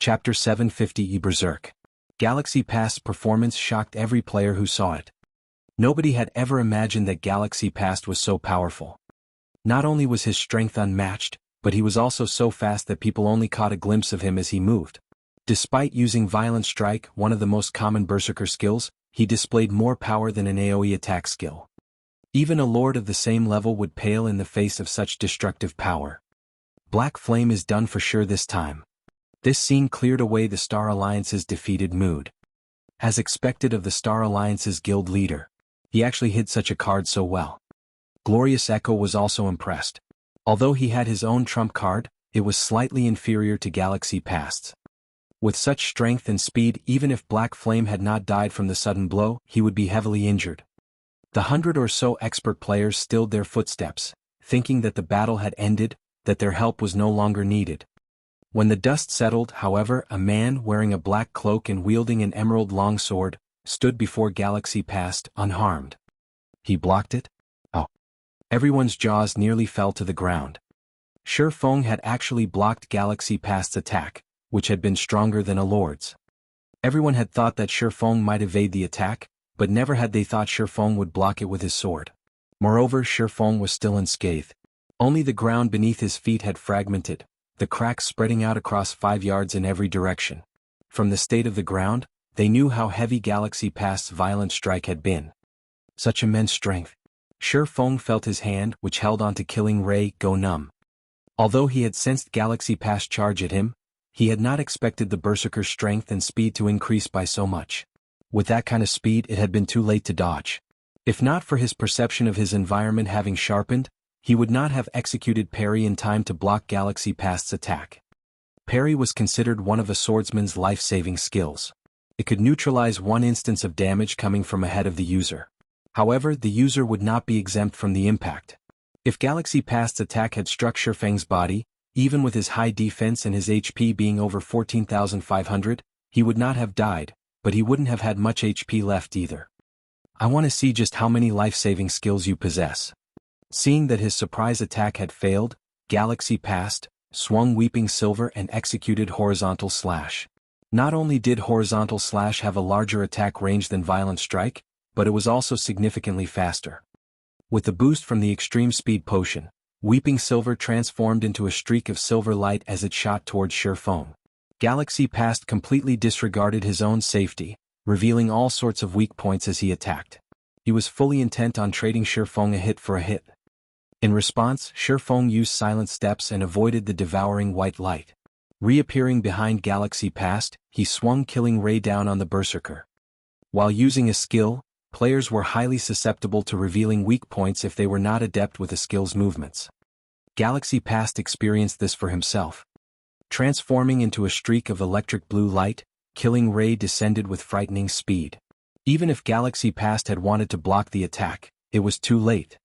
Chapter 750 Berserk. Galaxy Past's performance shocked every player who saw it. Nobody had ever imagined that Galaxy Past was so powerful. Not only was his strength unmatched, but he was also so fast that people only caught a glimpse of him as he moved. Despite using Violent Strike, one of the most common Berserker skills, he displayed more power than an AoE attack skill. Even a lord of the same level would pale in the face of such destructive power. Black Flame is done for sure this time. This scene cleared away the Star Alliance's defeated mood. As expected of the Star Alliance's guild leader, he actually hid such a card so well. Glorious Echo was also impressed. Although he had his own trump card, it was slightly inferior to Galaxy Past's. With such strength and speed, even if Black Flame had not died from the sudden blow, he would be heavily injured. The 100 or so expert players stilled their footsteps, thinking that the battle had ended, that their help was no longer needed. When the dust settled, however, a man wearing a black cloak and wielding an emerald longsword stood before Galaxy Past, unharmed. He blocked it? Oh. Everyone's jaws nearly fell to the ground. Shi Feng had actually blocked Galaxy Past's attack, which had been stronger than a lord's. Everyone had thought that Shi Feng might evade the attack, but never had they thought Shi Feng would block it with his sword. Moreover, Shi Feng was still unscathed. Only the ground beneath his feet had fragmented, the cracks spreading out across 5 yards in every direction. From the state of the ground, they knew how heavy Galaxy Past's violent strike had been. Such immense strength. Shi Feng felt his hand, which held onto Killing Ray, go numb. Although he had sensed Galaxy Past charge at him, he had not expected the Berserker's strength and speed to increase by so much. With that kind of speed, it had been too late to dodge. If not for his perception of his environment having sharpened, he would not have executed parry in time to block Galaxy Past's attack. Parry was considered one of a swordsman's life-saving skills. It could neutralize one instance of damage coming from ahead of the user. However, the user would not be exempt from the impact. If Galaxy Past's attack had struck Shi Feng's body, even with his high defense and his HP being over 14,500, he would not have died, but he wouldn't have had much HP left either. I want to see just how many life-saving skills you possess. Seeing that his surprise attack had failed, Galaxy Past swung Weeping Silver and executed Horizontal Slash. Not only did Horizontal Slash have a larger attack range than Violent Strike, but it was also significantly faster. With the boost from the Extreme Speed Potion, Weeping Silver transformed into a streak of silver light as it shot towards Shi Feng. Galaxy Past completely disregarded his own safety, revealing all sorts of weak points as he attacked. He was fully intent on trading Shi Feng a hit for a hit. In response, Shi Feng used silent steps and avoided the devouring white light. Reappearing behind Galaxy Past, he swung Killing Ray down on the Berserker. While using a skill, players were highly susceptible to revealing weak points if they were not adept with a skill's movements. Galaxy Past experienced this for himself. Transforming into a streak of electric blue light, Killing Ray descended with frightening speed. Even if Galaxy Past had wanted to block the attack, it was too late.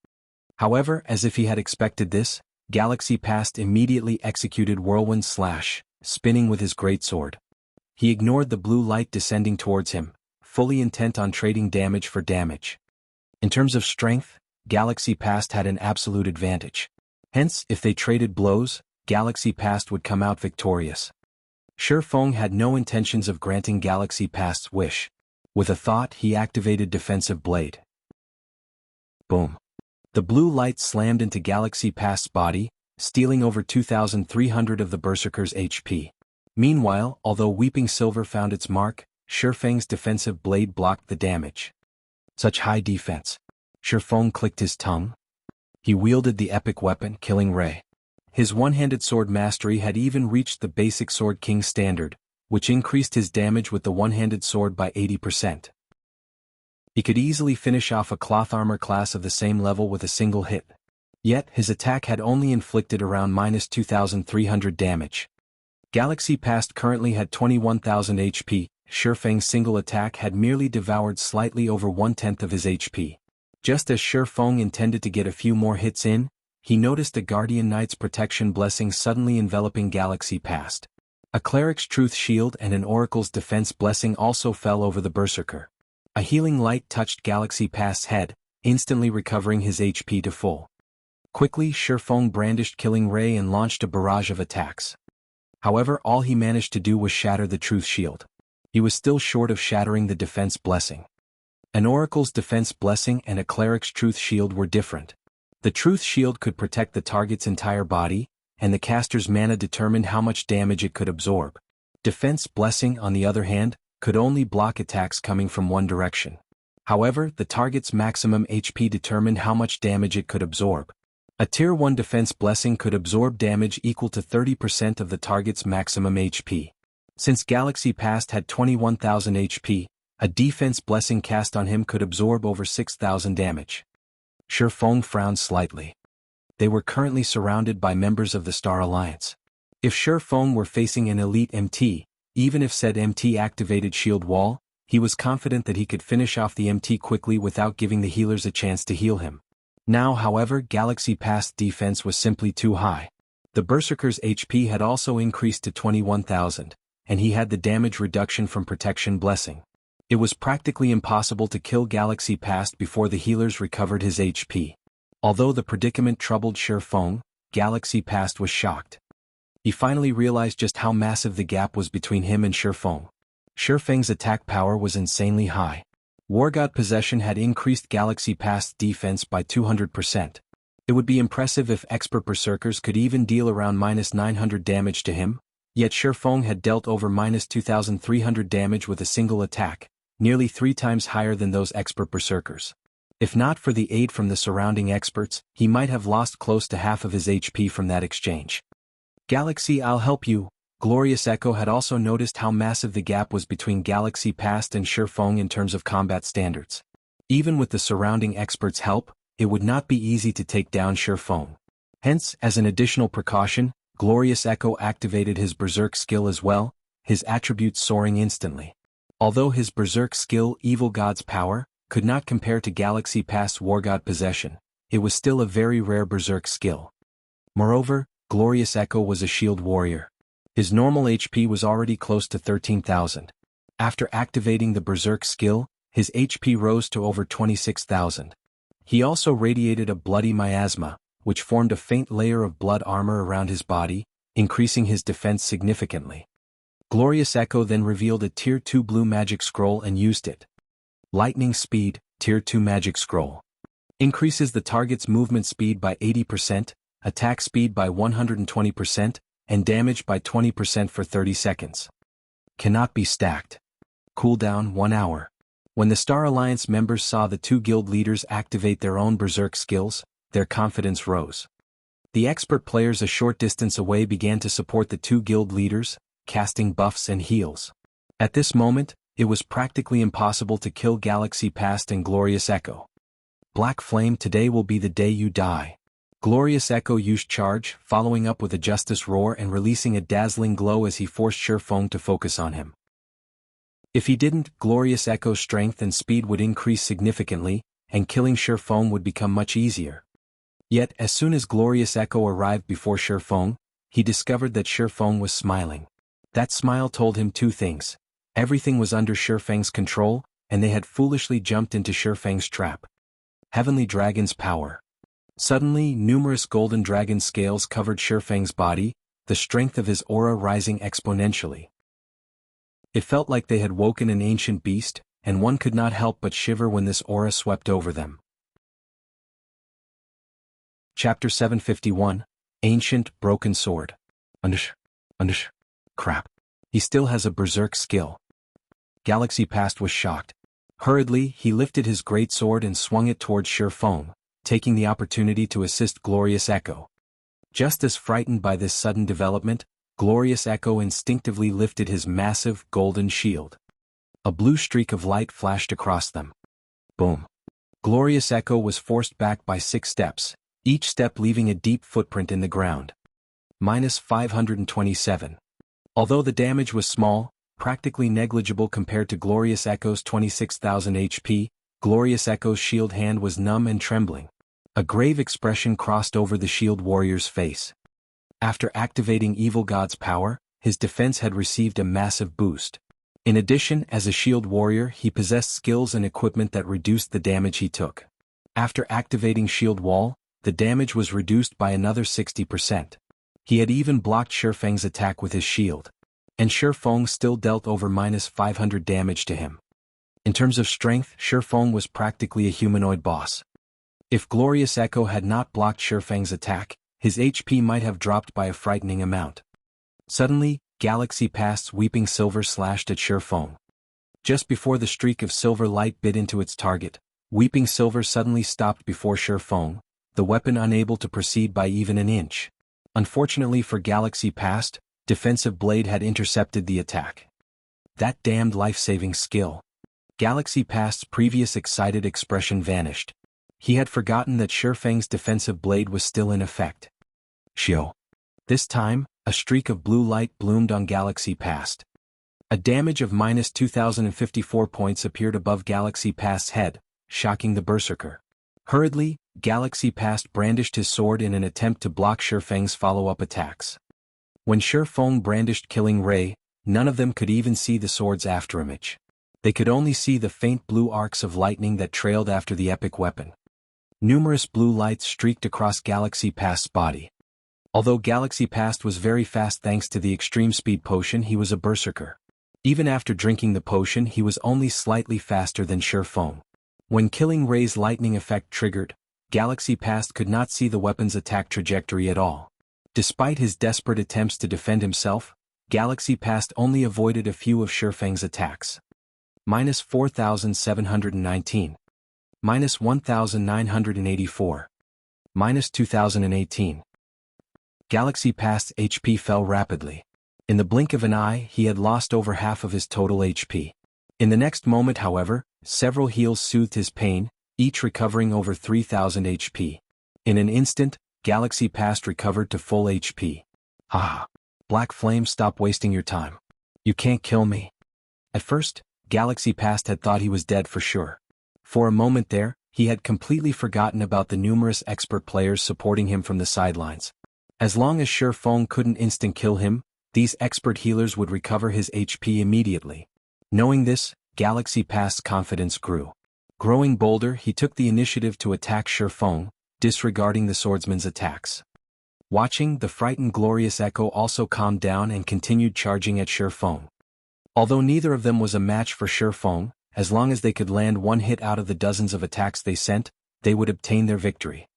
However, as if he had expected this, Galaxy Past immediately executed Whirlwind Slash, spinning with his greatsword. He ignored the blue light descending towards him, fully intent on trading damage for damage. In terms of strength, Galaxy Past had an absolute advantage. Hence, if they traded blows, Galaxy Past would come out victorious. Shi Feng had no intentions of granting Galaxy Past's wish. With a thought, he activated Defensive Blade. Boom. The blue light slammed into Galaxy Past's body, stealing over 2,300 of the Berserker's HP. Meanwhile, although Weeping Silver found its mark, Shi Feng's Defensive Blade blocked the damage. Such high defense. Shi Feng clicked his tongue. He wielded the epic weapon, Killing Ray. His one-handed sword mastery had even reached the basic Sword King standard, which increased his damage with the one-handed sword by 80%. He could easily finish off a cloth armor class of the same level with a single hit. Yet, his attack had only inflicted around -2,300 damage. Galaxy Past currently had 21,000 HP, Shi Feng's single attack had merely devoured slightly over 1/10 of his HP. Just as Shi Feng intended to get a few more hits in, he noticed a Guardian Knight's protection blessing suddenly enveloping Galaxy Past. A Cleric's Truth Shield and an Oracle's Defense blessing also fell over the Berserker. A healing light touched Galaxy Past's head, instantly recovering his HP to full. Quickly, Shi Feng brandished Killing Ray and launched a barrage of attacks. However, all he managed to do was shatter the truth shield. He was still short of shattering the defense blessing. An oracle's defense blessing and a cleric's truth shield were different. The truth shield could protect the target's entire body, and the caster's mana determined how much damage it could absorb. Defense blessing, on the other hand, could only block attacks coming from one direction. However, the target's maximum HP determined how much damage it could absorb. A Tier 1 defense blessing could absorb damage equal to 30% of the target's maximum HP. Since Galaxy Past had 21,000 HP, a defense blessing cast on him could absorb over 6,000 damage. Shifeng frowned slightly. They were currently surrounded by members of the Star Alliance. If Shifeng were facing an elite MT, even if said MT activated Shield Wall, he was confident that he could finish off the MT quickly without giving the healers a chance to heal him. Now, however, Galaxy Past defense was simply too high. The Berserker's HP had also increased to 21,000, and he had the damage reduction from Protection Blessing. It was practically impossible to kill Galaxy Past before the healers recovered his HP. Although the predicament troubled Shifeng, Galaxy Past was shocked. He finally realized just how massive the gap was between him and Shifeng. Shifeng's attack power was insanely high. War God Possession had increased Galaxy Past's defense by 200%. It would be impressive if expert berserkers could even deal around -900 damage to him, yet Shifeng had dealt over -2,300 damage with a single attack, nearly 3 times higher than those expert berserkers. If not for the aid from the surrounding experts, he might have lost close to half of his HP from that exchange. Galaxy, I'll help you. Glorious Echo had also noticed how massive the gap was between Galaxy Past and Shifeng in terms of combat standards. Even with the surrounding experts' help, it would not be easy to take down Shifeng. Hence, as an additional precaution, Glorious Echo activated his Berserk skill as well, his attributes soaring instantly. Although his Berserk skill, Evil God's Power, could not compare to Galaxy Past's War God Possession, it was still a very rare Berserk skill. Moreover, Glorious Echo was a shield warrior. His normal HP was already close to 13,000. After activating the Berserk skill, his HP rose to over 26,000. He also radiated a bloody miasma, which formed a faint layer of blood armor around his body, increasing his defense significantly. Glorious Echo then revealed a Tier 2 blue magic scroll and used it. Lightning Speed, Tier 2 magic scroll. Increases the target's movement speed by 80%, attack speed by 120%, and damage by 20% for 30 seconds. Cannot be stacked. Cooldown 1 hour. When the Star Alliance members saw the 2 guild leaders activate their own Berserk skills, their confidence rose. The expert players a short distance away began to support the 2 guild leaders, casting buffs and heals. At this moment, it was practically impossible to kill Galaxy Past and Glorious Echo. Black Flame, today will be the day you die. Glorious Echo used Charge, following up with a Justice Roar and releasing a dazzling glow as he forced Shifeng to focus on him. If he didn't, Glorious Echo's strength and speed would increase significantly, and killing Shifeng would become much easier. Yet, as soon as Glorious Echo arrived before Shifeng, he discovered that Shifeng was smiling. That smile told him 2 things. Everything was under Shifeng's control, and they had foolishly jumped into Shifeng's trap. Heavenly Dragon's Power. Suddenly, numerous golden dragon scales covered Shifeng's body, the strength of his aura rising exponentially. It felt like they had woken an ancient beast, and one could not help but shiver when this aura swept over them. Chapter 751, Ancient Broken Sword. Crap. He still has a Berserk skill. Galaxy Past was shocked. Hurriedly, he lifted his great sword and swung it towards Shifeng, taking the opportunity to assist Glorious Echo. Just as frightened by this sudden development, Glorious Echo instinctively lifted his massive, golden shield. A blue streak of light flashed across them. Boom. Glorious Echo was forced back by 6 steps, each step leaving a deep footprint in the ground. -527. Although the damage was small, practically negligible compared to Glorious Echo's 26,000 HP, Glorious Echo's shield hand was numb and trembling. A grave expression crossed over the shield warrior's face. After activating Evil God's Power, his defense had received a massive boost. In addition, as a shield warrior, he possessed skills and equipment that reduced the damage he took. After activating Shield Wall, the damage was reduced by another 60%. He had even blocked Shifeng's attack with his shield. And Shifeng still dealt over -500 damage to him. In terms of strength, Shifeng was practically a humanoid boss. If Glorious Echo had not blocked Shifeng's attack, his HP might have dropped by a frightening amount. Suddenly, Galaxy Past's Weeping Silver slashed at Shifeng. Just before the streak of silver light bit into its target, Weeping Silver suddenly stopped before Shifeng, the weapon unable to proceed by even an inch. Unfortunately for Galaxy Past, Defensive Blade had intercepted the attack. That damned life-saving skill. Galaxy Past's previous excited expression vanished. He had forgotten that Shifeng's Defensive Blade was still in effect. Shio. This time, a streak of blue light bloomed on Galaxy Past. A damage of -2054 points appeared above Galaxy Past's head, shocking the Berserker. Hurriedly, Galaxy Past brandished his sword in an attempt to block Shifeng's follow-up attacks. When Shifeng brandished Killing Ray, none of them could even see the sword's afterimage. They could only see the faint blue arcs of lightning that trailed after the epic weapon. Numerous blue lights streaked across Galaxy Past's body. Although Galaxy Past was very fast thanks to the extreme speed potion, he was a Berserker. Even after drinking the potion, he was only slightly faster than Shifeng. When Killing Ray's lightning effect triggered, Galaxy Past could not see the weapon's attack trajectory at all. Despite his desperate attempts to defend himself, Galaxy Past only avoided a few of Shifeng's attacks. -4,719. -1,984. -2,018. Galaxy Past's HP fell rapidly. In the blink of an eye, he had lost over half of his total HP. In the next moment, however, several heals soothed his pain, each recovering over 3,000 HP. In an instant, Galaxy Past recovered to full HP. Ah! Black Flame, stop wasting your time. You can't kill me. At first, Galaxy Past had thought he was dead for sure. For a moment there, he had completely forgotten about the numerous expert players supporting him from the sidelines. As long as Shifeng couldn't instant kill him, these expert healers would recover his HP immediately. Knowing this, Galaxy Past's confidence grew. Growing bolder, he took the initiative to attack Shifeng, disregarding the swordsman's attacks. Watching, the frightened Glorious Echo also calmed down and continued charging at Shifeng. Although neither of them was a match for Shifeng, as long as they could land one hit out of the dozens of attacks they sent, they would obtain their victory.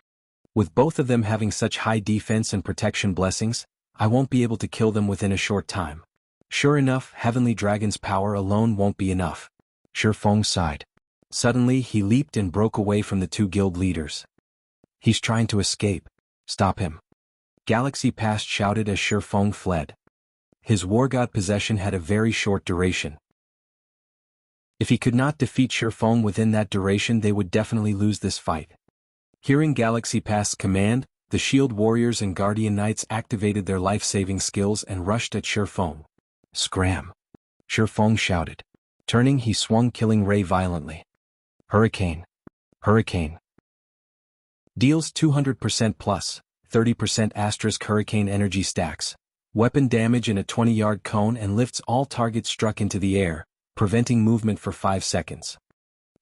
With both of them having such high defense and protection blessings, I won't be able to kill them within a short time. Sure enough, Heavenly Dragon's power alone won't be enough. Shifeng sighed. Suddenly he leaped and broke away from the two guild leaders. He's trying to escape. Stop him. Galaxy Past shouted as Shifeng fled. His War God possession had a very short duration. If he could not defeat Shifeng within that duration, they would definitely lose this fight. Hearing Galaxy Past's command, the Shield Warriors and Guardian Knights activated their life-saving skills and rushed at Shifeng. Scram! Shifeng shouted. Turning, he swung Killing Ray violently. Hurricane! Hurricane! Deals 200% plus, 30% asterisk hurricane energy stacks. Weapon damage in a 20-yard cone and lifts all targets struck into the air, preventing movement for 5 seconds.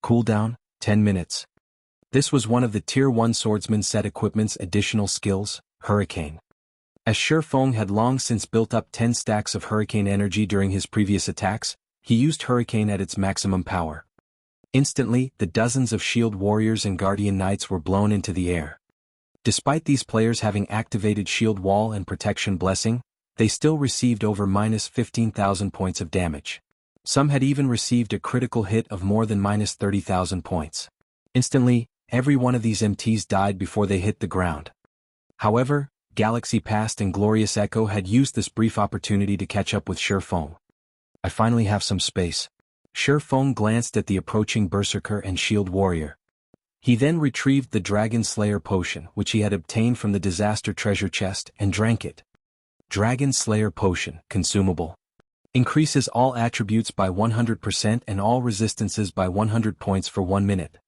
Cooldown, 10 minutes. This was one of the Tier 1 Swordsman set equipment's additional skills, Hurricane. As Shifeng had long since built up 10 stacks of Hurricane energy during his previous attacks, he used Hurricane at its maximum power. Instantly, the dozens of Shield Warriors and Guardian Knights were blown into the air. Despite these players having activated Shield Wall and Protection Blessing, they still received over -15,000 points of damage. Some had even received a critical hit of more than -30,000 points. Instantly, every one of these MTs died before they hit the ground. However, Galaxy Past and Glorious Echo had used this brief opportunity to catch up with Shifeng. I finally have some space. Shifeng glanced at the approaching Berserker and Shield Warrior. He then retrieved the Dragon Slayer potion which he had obtained from the Disaster Treasure Chest and drank it. Dragon Slayer Potion, consumable. Increases all attributes by 100% and all resistances by 100 points for 1 minute.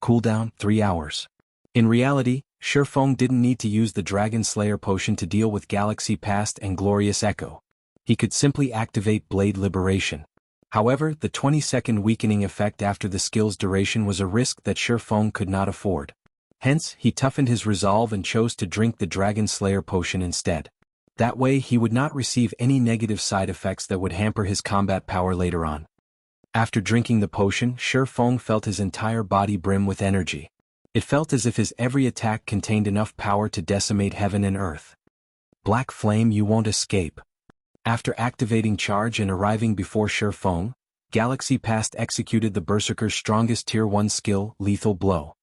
Cooldown, 3 hours. In reality, Shifeng didn't need to use the Dragon Slayer Potion to deal with Galaxy Past and Glorious Echo. He could simply activate Blade Liberation. However, the 20-second weakening effect after the skill's duration was a risk that Shifeng could not afford. Hence, he toughened his resolve and chose to drink the Dragon Slayer Potion instead. That way he would not receive any negative side effects that would hamper his combat power later on. After drinking the potion, Shi Feng felt his entire body brim with energy. It felt as if his every attack contained enough power to decimate heaven and earth. Black Flame, you won't escape. After activating charge and arriving before Shi Feng, Galaxy Past executed the Berserker's strongest Tier 1 skill, Lethal Blow.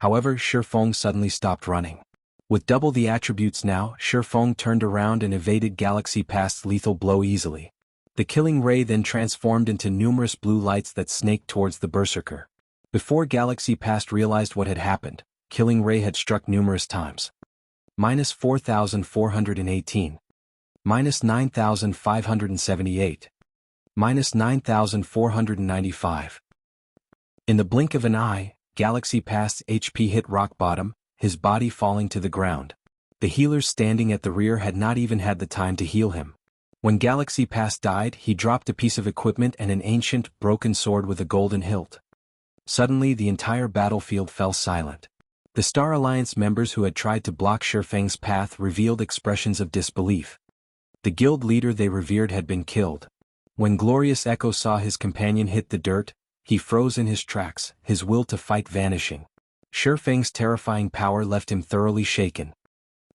However, Shi Feng suddenly stopped running. With double the attributes now, Shi Feng turned around and evaded Galaxy Past's lethal blow easily. The killing ray then transformed into numerous blue lights that snaked towards the Berserker. Before Galaxy Past realized what had happened, killing ray had struck numerous times. Minus 4,418. Minus 9,578. Minus 9,495. In the blink of an eye, Galaxy Past's HP hit rock bottom, his body falling to the ground. The healers standing at the rear had not even had the time to heal him. When Galaxy Past died, he dropped a piece of equipment and an ancient, broken sword with a golden hilt. Suddenly the entire battlefield fell silent. The Star Alliance members who had tried to block Shi Feng's path revealed expressions of disbelief. The guild leader they revered had been killed. When Glorious Echo saw his companion hit the dirt, he froze in his tracks, his will to fight vanishing. Shi Feng's terrifying power left him thoroughly shaken.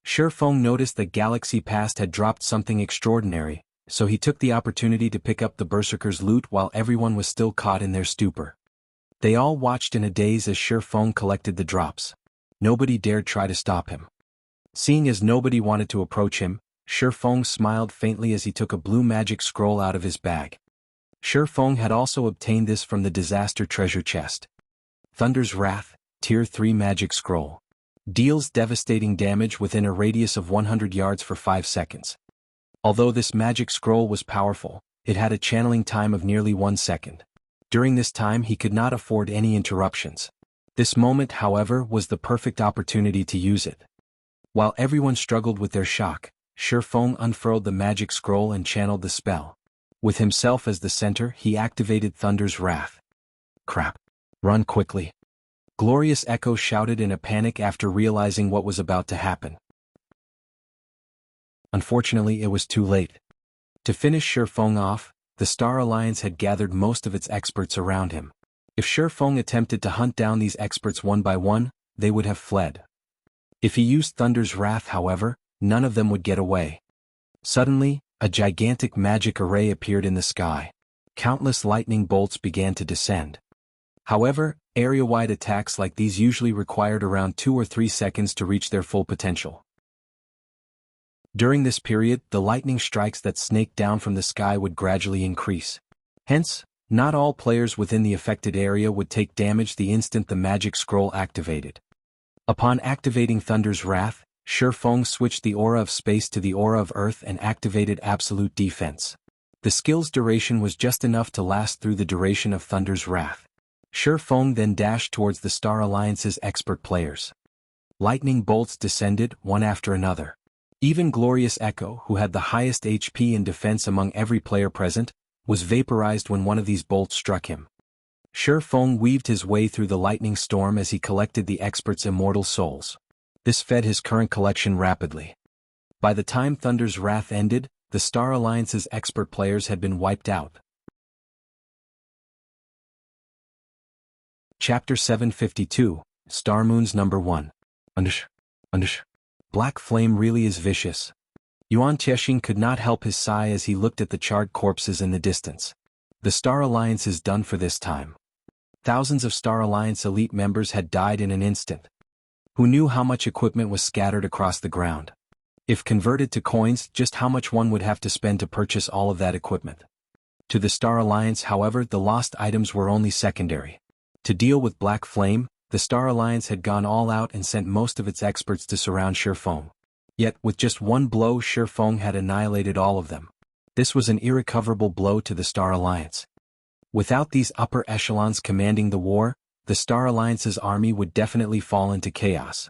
Shi Feng noticed that Galaxy Past had dropped something extraordinary, so he took the opportunity to pick up the Berserker's loot while everyone was still caught in their stupor. They all watched in a daze as Shi Feng collected the drops. Nobody dared try to stop him. Seeing as nobody wanted to approach him, Shi Feng smiled faintly as he took a blue magic scroll out of his bag. Shi Feng had also obtained this from the disaster treasure chest. Thunder's Wrath, Tier 3 Magic Scroll. Deals devastating damage within a radius of 100 yards for 5 seconds. Although this magic scroll was powerful, it had a channeling time of nearly 1 second. During this time he could not afford any interruptions. This moment, however, was the perfect opportunity to use it. While everyone struggled with their shock, Shi Feng unfurled the magic scroll and channeled the spell. With himself as the center, he activated Thunder's Wrath. Crap. Run quickly. Glorious Echo shouted in a panic after realizing what was about to happen. Unfortunately, it was too late. To finish Shi Feng off, the Star Alliance had gathered most of its experts around him. If Shi Feng attempted to hunt down these experts one by one, they would have fled. If he used Thunder's Wrath, however, none of them would get away. Suddenly, a gigantic magic array appeared in the sky. Countless lightning bolts began to descend. However, area-wide attacks like these usually required around 2 or 3 seconds to reach their full potential. During this period, the lightning strikes that snaked down from the sky would gradually increase. Hence, not all players within the affected area would take damage the instant the magic scroll activated. Upon activating Thunder's Wrath, Shi Feng switched the aura of space to the aura of earth and activated absolute defense. The skill's duration was just enough to last through the duration of Thunder's Wrath. Shi Feng then dashed towards the Star Alliance's expert players. Lightning bolts descended, one after another. Even Glorious Echo, who had the highest HP and defense among every player present, was vaporized when one of these bolts struck him. Shi Feng weaved his way through the lightning storm as he collected the experts' immortal souls. This fed his current collection rapidly. By the time Thunder's Wrath ended, the Star Alliance's expert players had been wiped out. Chapter 752, Star Moons Number 1. Black Flame really is vicious. Yuan Tiexing could not help his sigh as he looked at the charred corpses in the distance. The Star Alliance is done for this time. Thousands of Star Alliance elite members had died in an instant. Who knew how much equipment was scattered across the ground? If converted to coins, just how much one would have to spend to purchase all of that equipment? To the Star Alliance, however, the lost items were only secondary. To deal with Black Flame, the Star Alliance had gone all out and sent most of its experts to surround Shi Feng. Yet, with just one blow, Shi Feng had annihilated all of them. This was an irrecoverable blow to the Star Alliance. Without these upper echelons commanding the war, the Star Alliance's army would definitely fall into chaos.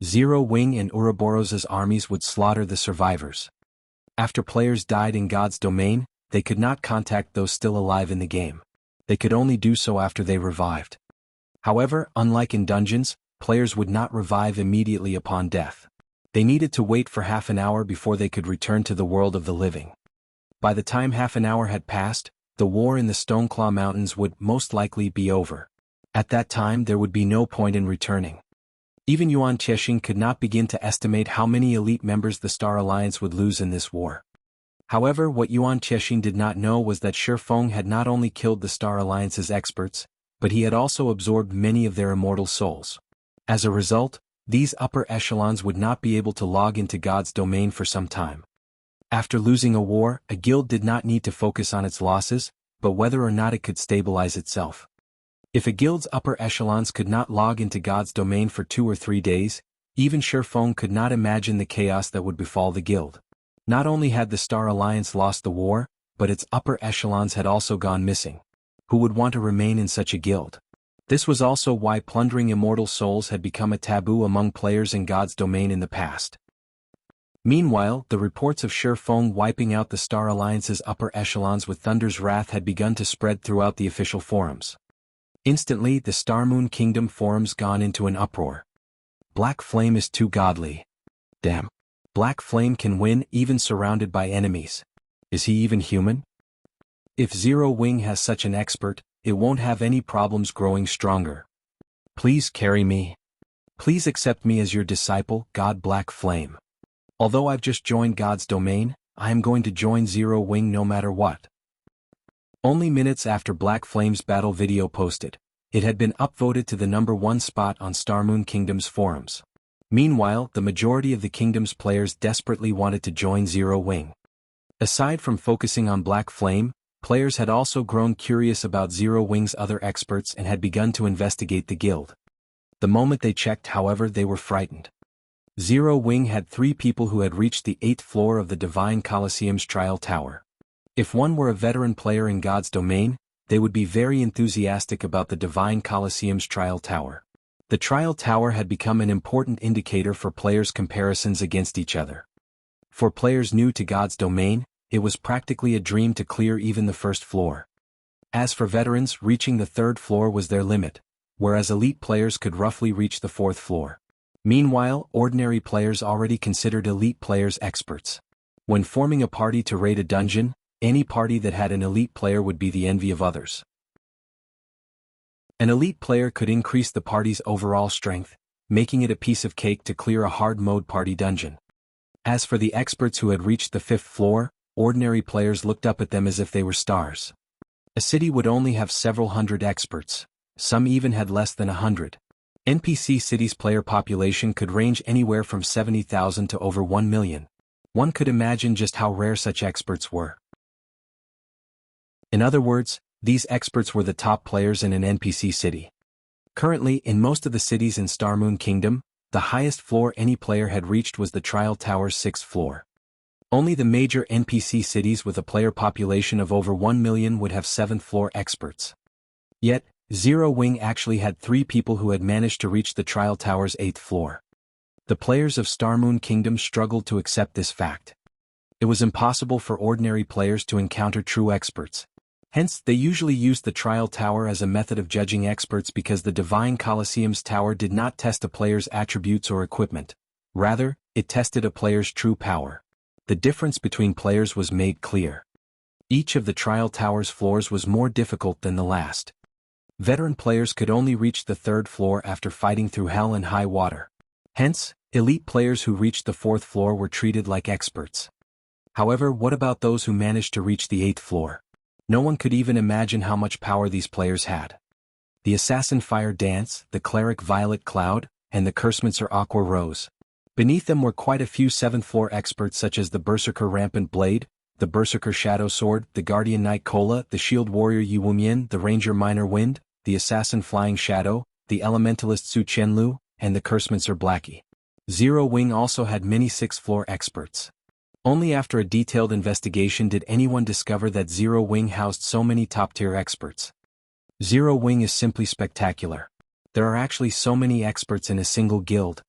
Zero Wing and Ouroboros's armies would slaughter the survivors. After players died in God's domain, they could not contact those still alive in the game. They could only do so after they revived. However, unlike in dungeons, players would not revive immediately upon death. They needed to wait for half an hour before they could return to the world of the living. By the time half an hour had passed, the war in the Stoneclaw Mountains would most likely be over. At that time there would be no point in returning. Even Yuan Chexing could not begin to estimate how many elite members the Star Alliance would lose in this war. However, what Yuan Chexing did not know was that Shi Feng had not only killed the Star Alliance's experts, but he had also absorbed many of their immortal souls. As a result, these upper echelons would not be able to log into God's domain for some time. After losing a war, a guild did not need to focus on its losses, but whether or not it could stabilize itself. If a guild's upper echelons could not log into God's domain for 2 or 3 days, even Shi Feng could not imagine the chaos that would befall the guild. Not only had the Star Alliance lost the war, but its upper echelons had also gone missing. Who would want to remain in such a guild? This was also why plundering immortal souls had become a taboo among players in God's domain in the past. Meanwhile, the reports of Shi Feng wiping out the Star Alliance's upper echelons with Thunder's wrath had begun to spread throughout the official forums. Instantly, the Starmoon Kingdom forums gone into an uproar. Black Flame is too godly. Damn. Black Flame can win even surrounded by enemies. Is he even human? If Zero Wing has such an expert, it won't have any problems growing stronger. Please carry me. Please accept me as your disciple, God Black Flame. Although I've just joined God's domain, I am going to join Zero Wing no matter what. Only minutes after Black Flame's battle video posted, it had been upvoted to the #1 spot on Starmoon Kingdom's forums. Meanwhile, the majority of the kingdom's players desperately wanted to join Zero Wing. Aside from focusing on Black Flame, players had also grown curious about Zero Wing's other experts and had begun to investigate the guild. The moment they checked, however, they were frightened. Zero Wing had 3 people who had reached the 8th floor of the Divine Colosseum's Trial Tower. If one were a veteran player in God's domain, they would be very enthusiastic about the Divine Colosseum's Trial Tower. The Trial Tower had become an important indicator for players' comparisons against each other. For players new to God's domain, it was practically a dream to clear even the 1st floor. As for veterans, reaching the 3rd floor was their limit, whereas elite players could roughly reach the 4th floor. Meanwhile, ordinary players already considered elite players experts. When forming a party to raid a dungeon, any party that had an elite player would be the envy of others. An elite player could increase the party's overall strength, making it a piece of cake to clear a hard mode party dungeon. As for the experts who had reached the 5th floor, ordinary players looked up at them as if they were stars. A city would only have several hundred experts, some even had less than 100. NPC cities' player population could range anywhere from 70,000 to over 1 million. One could imagine just how rare such experts were. In other words, these experts were the top players in an NPC city. Currently, in most of the cities in Starmoon Kingdom, the highest floor any player had reached was the Trial Tower's 6th floor. Only the major NPC cities with a player population of over 1 million would have 7th floor experts. Yet, Zero Wing actually had 3 people who had managed to reach the Trial Tower's 8th floor. The players of Starmoon Kingdom struggled to accept this fact. It was impossible for ordinary players to encounter true experts. Hence, they usually used the Trial Tower as a method of judging experts because the Divine Colosseum's tower did not test a player's attributes or equipment. Rather, it tested a player's true power. The difference between players was made clear. Each of the Trial Tower's floors was more difficult than the last. Veteran players could only reach the 3rd floor after fighting through hell and high water. Hence, elite players who reached the 4th floor were treated like experts. However, what about those who managed to reach the 8th floor? No one could even imagine how much power these players had. The Assassin Fire Dance, the Cleric Violet Cloud, and the Cursmancer Aqua Rose. Beneath them were quite a few 7th floor experts such as the Berserker Rampant Blade, the Berserker Shadow Sword, the Guardian Knight Kola, the Shield Warrior Yu Wumian, the Ranger Minor Wind, the Assassin Flying Shadow, the Elementalist Su Qianlu, and the Cursmancer Blackie. Zero Wing also had many 6th floor experts. Only after a detailed investigation did anyone discover that Zero Wing housed so many top-tier experts. Zero Wing is simply spectacular. There are actually so many experts in a single guild.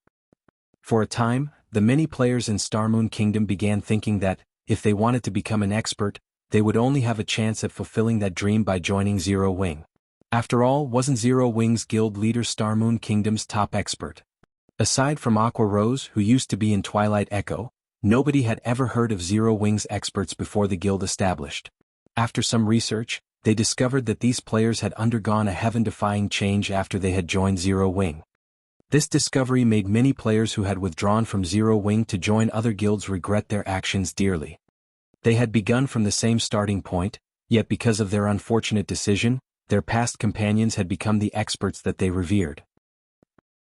For a time, the many players in Starmoon Kingdom began thinking that, if they wanted to become an expert, they would only have a chance at fulfilling that dream by joining Zero Wing. After all, wasn't Zero Wing's guild leader Starmoon Kingdom's top expert? Aside from Aqua Rose, who used to be in Twilight Echo, nobody had ever heard of Zero Wings experts before the guild established. After some research, they discovered that these players had undergone a heaven-defying change after they had joined Zero Wing. This discovery made many players who had withdrawn from Zero Wing to join other guilds regret their actions dearly. They had begun from the same starting point, yet because of their unfortunate decision, their past companions had become the experts that they revered.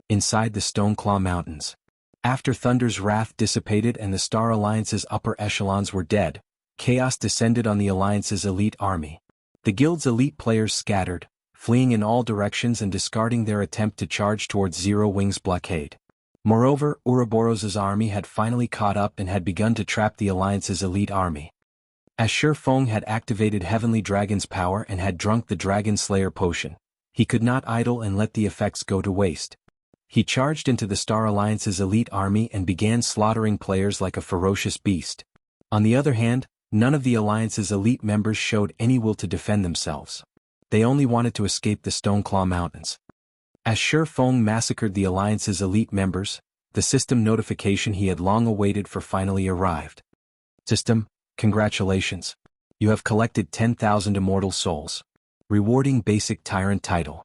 Inside the Stoneclaw Mountains. After Thunder's wrath dissipated and the Star Alliance's upper echelons were dead, chaos descended on the Alliance's elite army. The guild's elite players scattered, fleeing in all directions and discarding their attempt to charge towards Zero Wing's blockade. Moreover, Ouroboros's army had finally caught up and had begun to trap the Alliance's elite army. As Feng had activated Heavenly Dragon's power and had drunk the Dragon Slayer potion, he could not idle and let the effects go to waste. He charged into the Star Alliance's elite army and began slaughtering players like a ferocious beast. On the other hand, none of the Alliance's elite members showed any will to defend themselves. They only wanted to escape the Stoneclaw Mountains. As Feng massacred the Alliance's elite members, the system notification he had long awaited for finally arrived. System, congratulations. You have collected 10,000 immortal souls. Rewarding basic tyrant title.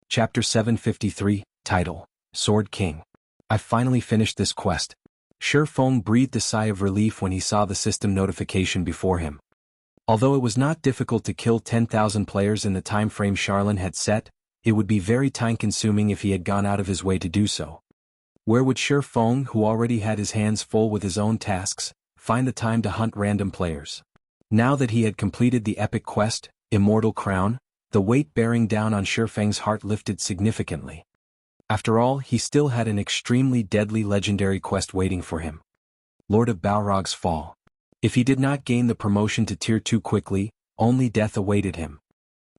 Chapter 753, Title, Sword King. I finally finished this quest. Feng breathed a sigh of relief when he saw the system notification before him. Although it was not difficult to kill 10,000 players in the time frame Charlene had set, it would be very time-consuming if he had gone out of his way to do so. Where would Feng, who already had his hands full with his own tasks, find the time to hunt random players? Now that he had completed the epic quest, Immortal Crown, the weight bearing down on Feng's heart lifted significantly. After all, he still had an extremely deadly legendary quest waiting for him. Lord of Balrog's Fall. If he did not gain the promotion to Tier 2 quickly, only death awaited him.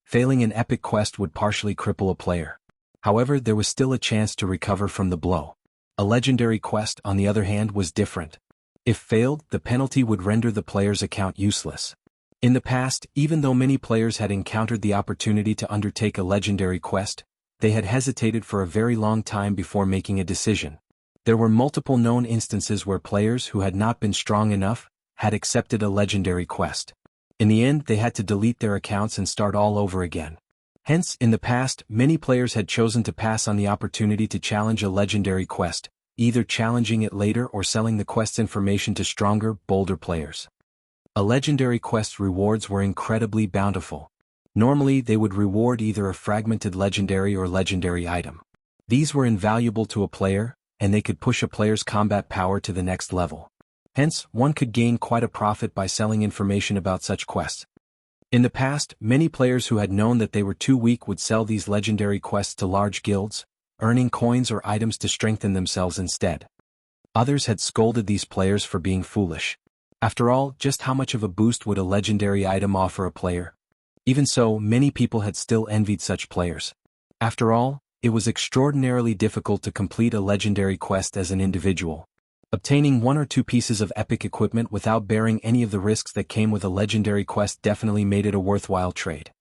Failing an epic quest would partially cripple a player. However, there was still a chance to recover from the blow. A legendary quest, on the other hand, was different. If failed, the penalty would render the player's account useless. In the past, even though many players had encountered the opportunity to undertake a legendary quest, they had hesitated for a very long time before making a decision. There were multiple known instances where players who had not been strong enough had accepted a legendary quest. In the end, they had to delete their accounts and start all over again. Hence, in the past, many players had chosen to pass on the opportunity to challenge a legendary quest, either challenging it later or selling the quest's information to stronger, bolder players. A legendary quest's rewards were incredibly bountiful. Normally, they would reward either a fragmented legendary or legendary item. These were invaluable to a player, and they could push a player's combat power to the next level. Hence, one could gain quite a profit by selling information about such quests. In the past, many players who had known that they were too weak would sell these legendary quests to large guilds, earning coins or items to strengthen themselves instead. Others had scolded these players for being foolish. After all, just how much of a boost would a legendary item offer a player? Even so, many people had still envied such players. After all, it was extraordinarily difficult to complete a legendary quest as an individual. Obtaining one or two pieces of epic equipment without bearing any of the risks that came with a legendary quest definitely made it a worthwhile trade.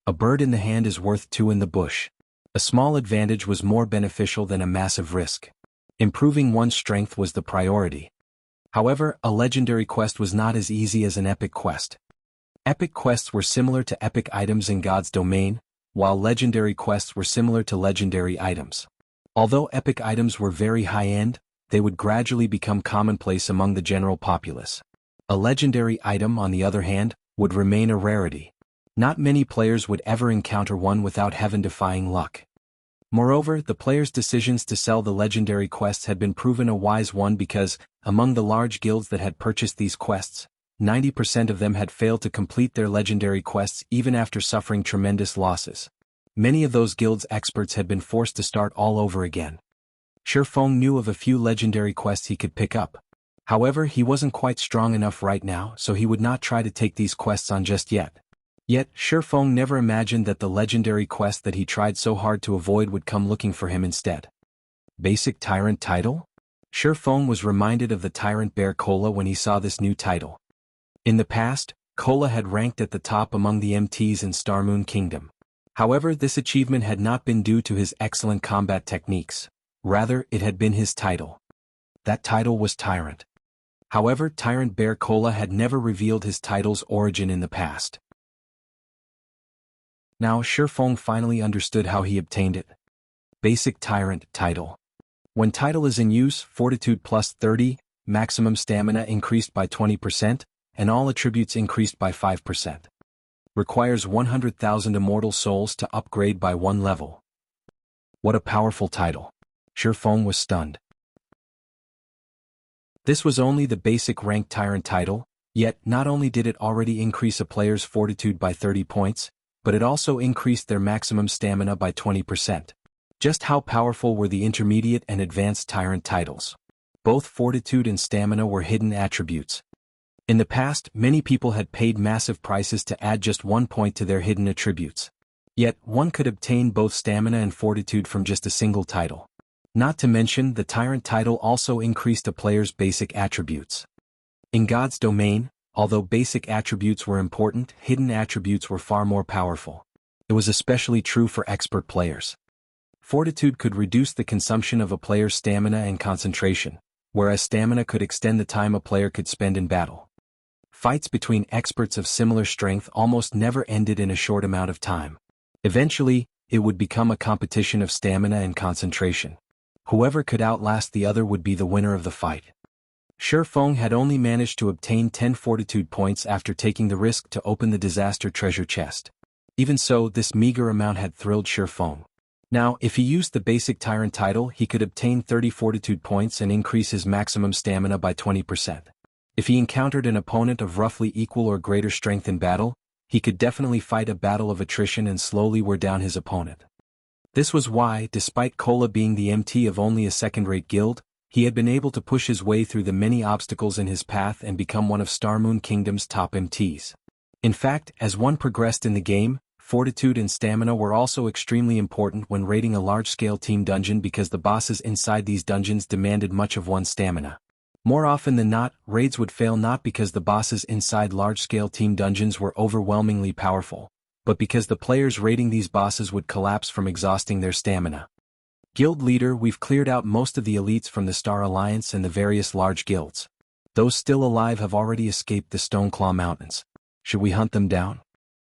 A bird in the hand is worth two in the bush. A small advantage was more beneficial than a massive risk. Improving one's strength was the priority. However, a legendary quest was not as easy as an epic quest. Epic quests were similar to epic items in God's domain, while legendary quests were similar to legendary items. Although epic items were very high-end, they would gradually become commonplace among the general populace. A legendary item, on the other hand, would remain a rarity. Not many players would ever encounter one without heaven-defying luck. Moreover, the players' decisions to sell the legendary quests had been proven a wise one because, among the large guilds that had purchased these quests, 90% of them had failed to complete their legendary quests even after suffering tremendous losses. Many of those guilds' experts had been forced to start all over again. Feng knew of a few legendary quests he could pick up. However, he wasn't quite strong enough right now, so he would not try to take these quests on just yet. Yet, Feng never imagined that the legendary quest that he tried so hard to avoid would come looking for him instead. Basic Tyrant title? Feng was reminded of the Tyrant Bear Kola when he saw this new title. In the past, Kola had ranked at the top among the MTs in Starmoon Kingdom. However, this achievement had not been due to his excellent combat techniques. Rather, it had been his title. That title was Tyrant. However, Tyrant Bear Cola had never revealed his title's origin in the past. Now Shifeng finally understood how he obtained it. Basic Tyrant title. When title is in use, Fortitude plus 30, maximum stamina increased by 20%, and all attributes increased by 5%. Requires 100,000 immortal souls to upgrade by 1 level. What a powerful title. Shifeng was stunned. This was only the basic rank Tyrant title, yet not only did it already increase a player's fortitude by 30 points, but it also increased their maximum stamina by 20%. Just how powerful were the intermediate and advanced Tyrant titles? Both fortitude and stamina were hidden attributes. In the past, many people had paid massive prices to add just 1 point to their hidden attributes. Yet, one could obtain both stamina and fortitude from just a single title. Not to mention, the Tyrant title also increased a player's basic attributes. In God's domain, although basic attributes were important, hidden attributes were far more powerful. It was especially true for expert players. Fortitude could reduce the consumption of a player's stamina and concentration, whereas stamina could extend the time a player could spend in battle. Fights between experts of similar strength almost never ended in a short amount of time. Eventually, it would become a competition of stamina and concentration. Whoever could outlast the other would be the winner of the fight. Shifeng had only managed to obtain 10 fortitude points after taking the risk to open the disaster treasure chest. Even so, this meager amount had thrilled Shifeng. Now, if he used the basic Tyrant title, he could obtain 30 fortitude points and increase his maximum stamina by 20%. If he encountered an opponent of roughly equal or greater strength in battle, he could definitely fight a battle of attrition and slowly wear down his opponent. This was why, despite Cola being the MT of only a second-rate guild, he had been able to push his way through the many obstacles in his path and become one of Starmoon Kingdom's top MTs. In fact, as one progressed in the game, fortitude and stamina were also extremely important when raiding a large-scale team dungeon because the bosses inside these dungeons demanded much of one's stamina. More often than not, raids would fail not because the bosses inside large-scale team dungeons were overwhelmingly powerful, but because the players raiding these bosses would collapse from exhausting their stamina. Guild leader, we've cleared out most of the elites from the Star Alliance and the various large guilds. Those still alive have already escaped the Stoneclaw Mountains. Should we hunt them down?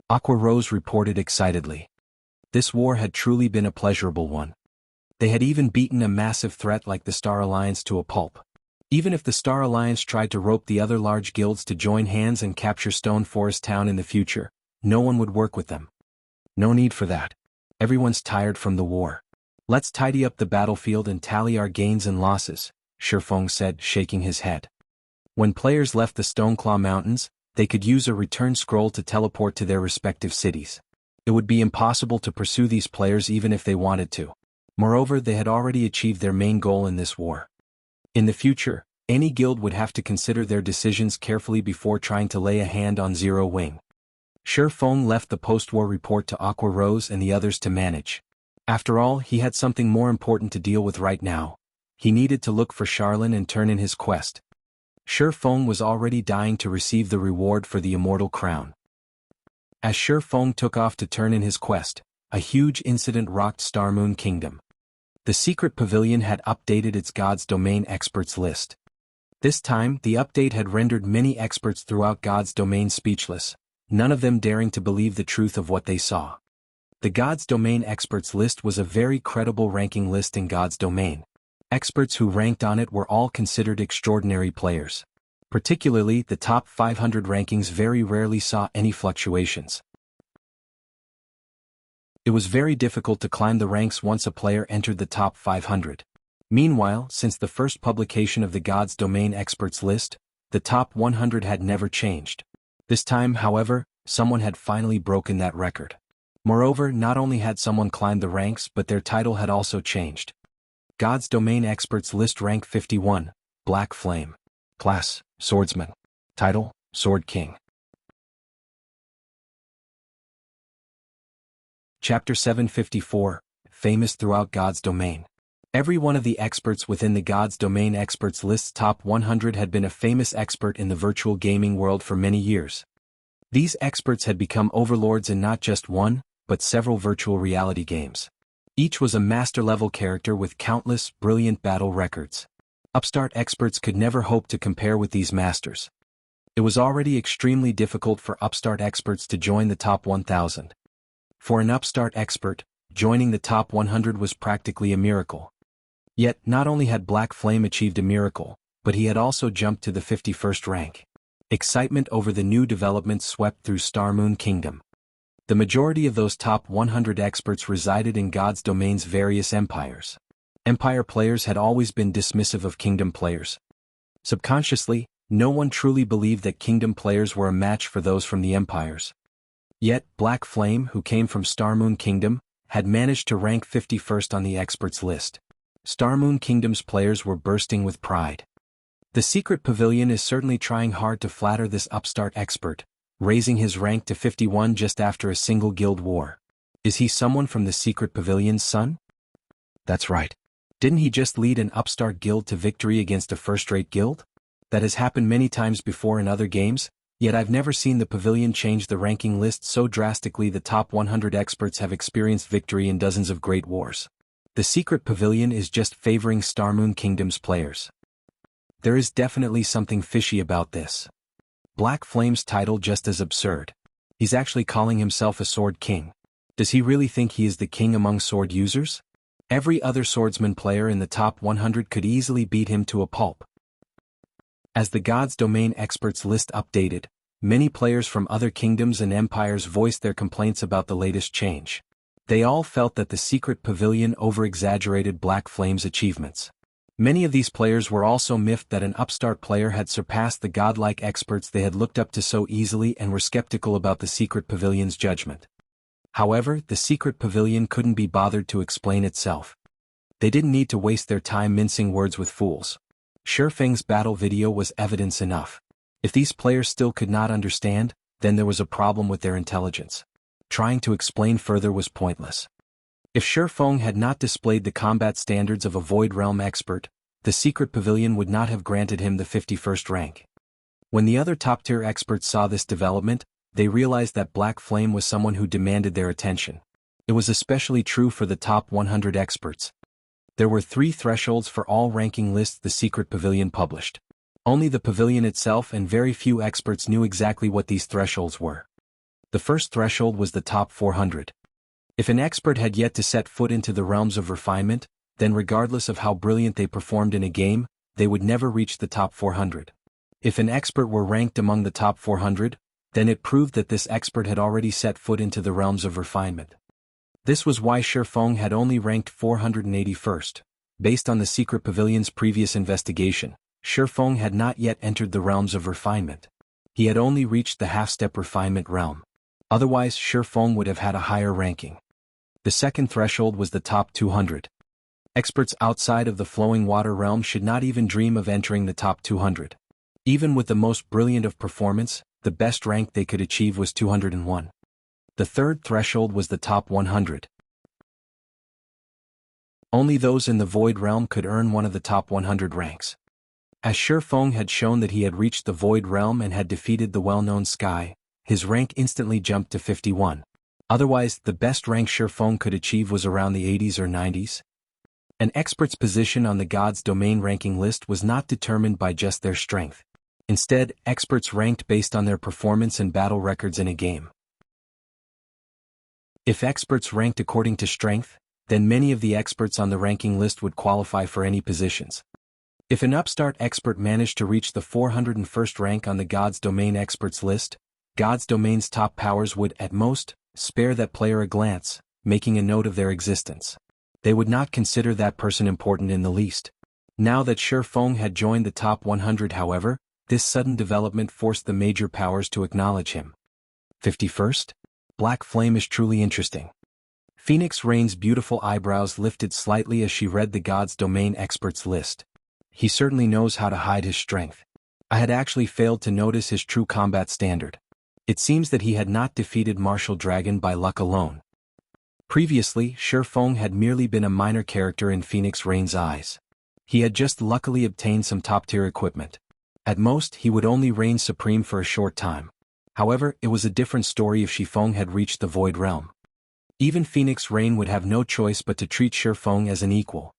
Aqua Rose reported excitedly. This war had truly been a pleasurable one. They had even beaten a massive threat like the Star Alliance to a pulp. Even if the Star Alliance tried to rope the other large guilds to join hands and capture Stone Forest Town in the future, no one would work with them. No need for that. Everyone's tired from the war. Let's tidy up the battlefield and tally our gains and losses, Shifeng said, shaking his head. When players left the Stoneclaw Mountains, they could use a return scroll to teleport to their respective cities. It would be impossible to pursue these players even if they wanted to. Moreover, they had already achieved their main goal in this war. In the future, any guild would have to consider their decisions carefully before trying to lay a hand on Zero Wing. Shifeng left the post-war report to Aqua Rose and the others to manage. After all, he had something more important to deal with right now. He needed to look for Charlene and turn in his quest. Shifeng was already dying to receive the reward for the immortal crown. As Shifeng took off to turn in his quest, a huge incident rocked Starmoon Kingdom. The secret pavilion had updated its God's Domain experts list. This time, the update had rendered many experts throughout God's Domain speechless, none of them daring to believe the truth of what they saw. The God's Domain experts list was a very credible ranking list in God's Domain. Experts who ranked on it were all considered extraordinary players. Particularly, the top 500 rankings very rarely saw any fluctuations. It was very difficult to climb the ranks once a player entered the top 500. Meanwhile, since the first publication of the God's Domain experts list, the top 100 had never changed. This time, however, someone had finally broken that record. Moreover, not only had someone climbed the ranks, but their title had also changed. God's Domain experts list rank 51, Black Flame. Class, Swordsman. Title, Sword King. Chapter 754, Famous throughout God's Domain. Every one of the experts within the God's Domain experts list's top 100 had been a famous expert in the virtual gaming world for many years. These experts had become overlords in not just one, but several virtual reality games. Each was a master-level character with countless, brilliant battle records. Upstart experts could never hope to compare with these masters. It was already extremely difficult for upstart experts to join the top 1,000. For an upstart expert, joining the top 100 was practically a miracle. Yet, not only had Black Flame achieved a miracle, but he had also jumped to the 51st rank. Excitement over the new developments swept through Star Moon Kingdom. The majority of those top 100 experts resided in God's Domain's various empires. Empire players had always been dismissive of Kingdom players. Subconsciously, no one truly believed that Kingdom players were a match for those from the empires. Yet, Black Flame, who came from Star Moon Kingdom, had managed to rank 51st on the experts list. Star Moon Kingdom's players were bursting with pride. The Secret Pavilion is certainly trying hard to flatter this upstart expert, raising his rank to 51 just after a single guild war. Is he someone from the Secret Pavilion's son? That's right. Didn't he just lead an upstart guild to victory against a first-rate guild? That has happened many times before in other games, yet I've never seen the Pavilion change the ranking list so drastically. The top 100 experts have experienced victory in dozens of great wars. The Secret Pavilion is just favoring Star Moon Kingdom's players. There is definitely something fishy about this. Black Flame's title just as absurd. He's actually calling himself a Sword King. Does he really think he is the king among sword users? Every other swordsman player in the top 100 could easily beat him to a pulp. As the God's Domain experts list updated, many players from other kingdoms and empires voiced their complaints about the latest change. They all felt that the Secret Pavilion over-exaggerated Black Flame's achievements. Many of these players were also miffed that an upstart player had surpassed the godlike experts they had looked up to so easily and were skeptical about the Secret Pavilion's judgment. However, the Secret Pavilion couldn't be bothered to explain itself. They didn't need to waste their time mincing words with fools. Shifeng's battle video was evidence enough. If these players still could not understand, then there was a problem with their intelligence. Trying to explain further was pointless. If Shifeng had not displayed the combat standards of a Void Realm expert, the Secret Pavilion would not have granted him the 51st rank. When the other top-tier experts saw this development, they realized that Black Flame was someone who demanded their attention. It was especially true for the top 100 experts. There were 3 thresholds for all ranking lists the Secret Pavilion published. Only the pavilion itself and very few experts knew exactly what these thresholds were. The first threshold was the top 400. If an expert had yet to set foot into the realms of refinement, then regardless of how brilliant they performed in a game, they would never reach the top 400. If an expert were ranked among the top 400, then it proved that this expert had already set foot into the realms of refinement. This was why Shifeng had only ranked 481st. Based on the Secret Pavilion's previous investigation, Shifeng had not yet entered the realms of refinement. He had only reached the half-step refinement realm. Otherwise, Shifeng would have had a higher ranking. The second threshold was the top 200. Experts outside of the flowing water realm should not even dream of entering the top 200. Even with the most brilliant of performance, the best rank they could achieve was 201. The third threshold was the top 100. Only those in the Void Realm could earn one of the top 100 ranks. As Shifeng had shown that he had reached the Void Realm and had defeated the well-known Sky, his rank instantly jumped to 51. Otherwise, the best rank Shifeng could achieve was around the 80s or 90s. An expert's position on the God's Domain ranking list was not determined by just their strength. Instead, experts ranked based on their performance and battle records in a game. If experts ranked according to strength, then many of the experts on the ranking list would qualify for any positions. If an upstart expert managed to reach the 401st rank on the God's Domain experts list, God's Domain's top powers would, at most, spare that player a glance, making a note of their existence. They would not consider that person important in the least. Now that Shifeng had joined the top 100, however, this sudden development forced the major powers to acknowledge him. 51st? Black Flame is truly interesting. Phoenix Rain's beautiful eyebrows lifted slightly as she read the God's Domain experts list. He certainly knows how to hide his strength. I had actually failed to notice his true combat standard. It seems that he had not defeated Martial Dragon by luck alone. Previously, Shifeng had merely been a minor character in Phoenix Rain's eyes. He had just luckily obtained some top-tier equipment. At most, he would only reign supreme for a short time. However, it was a different story if Shifeng had reached the Void Realm. Even Phoenix Rain would have no choice but to treat Shifeng as an equal.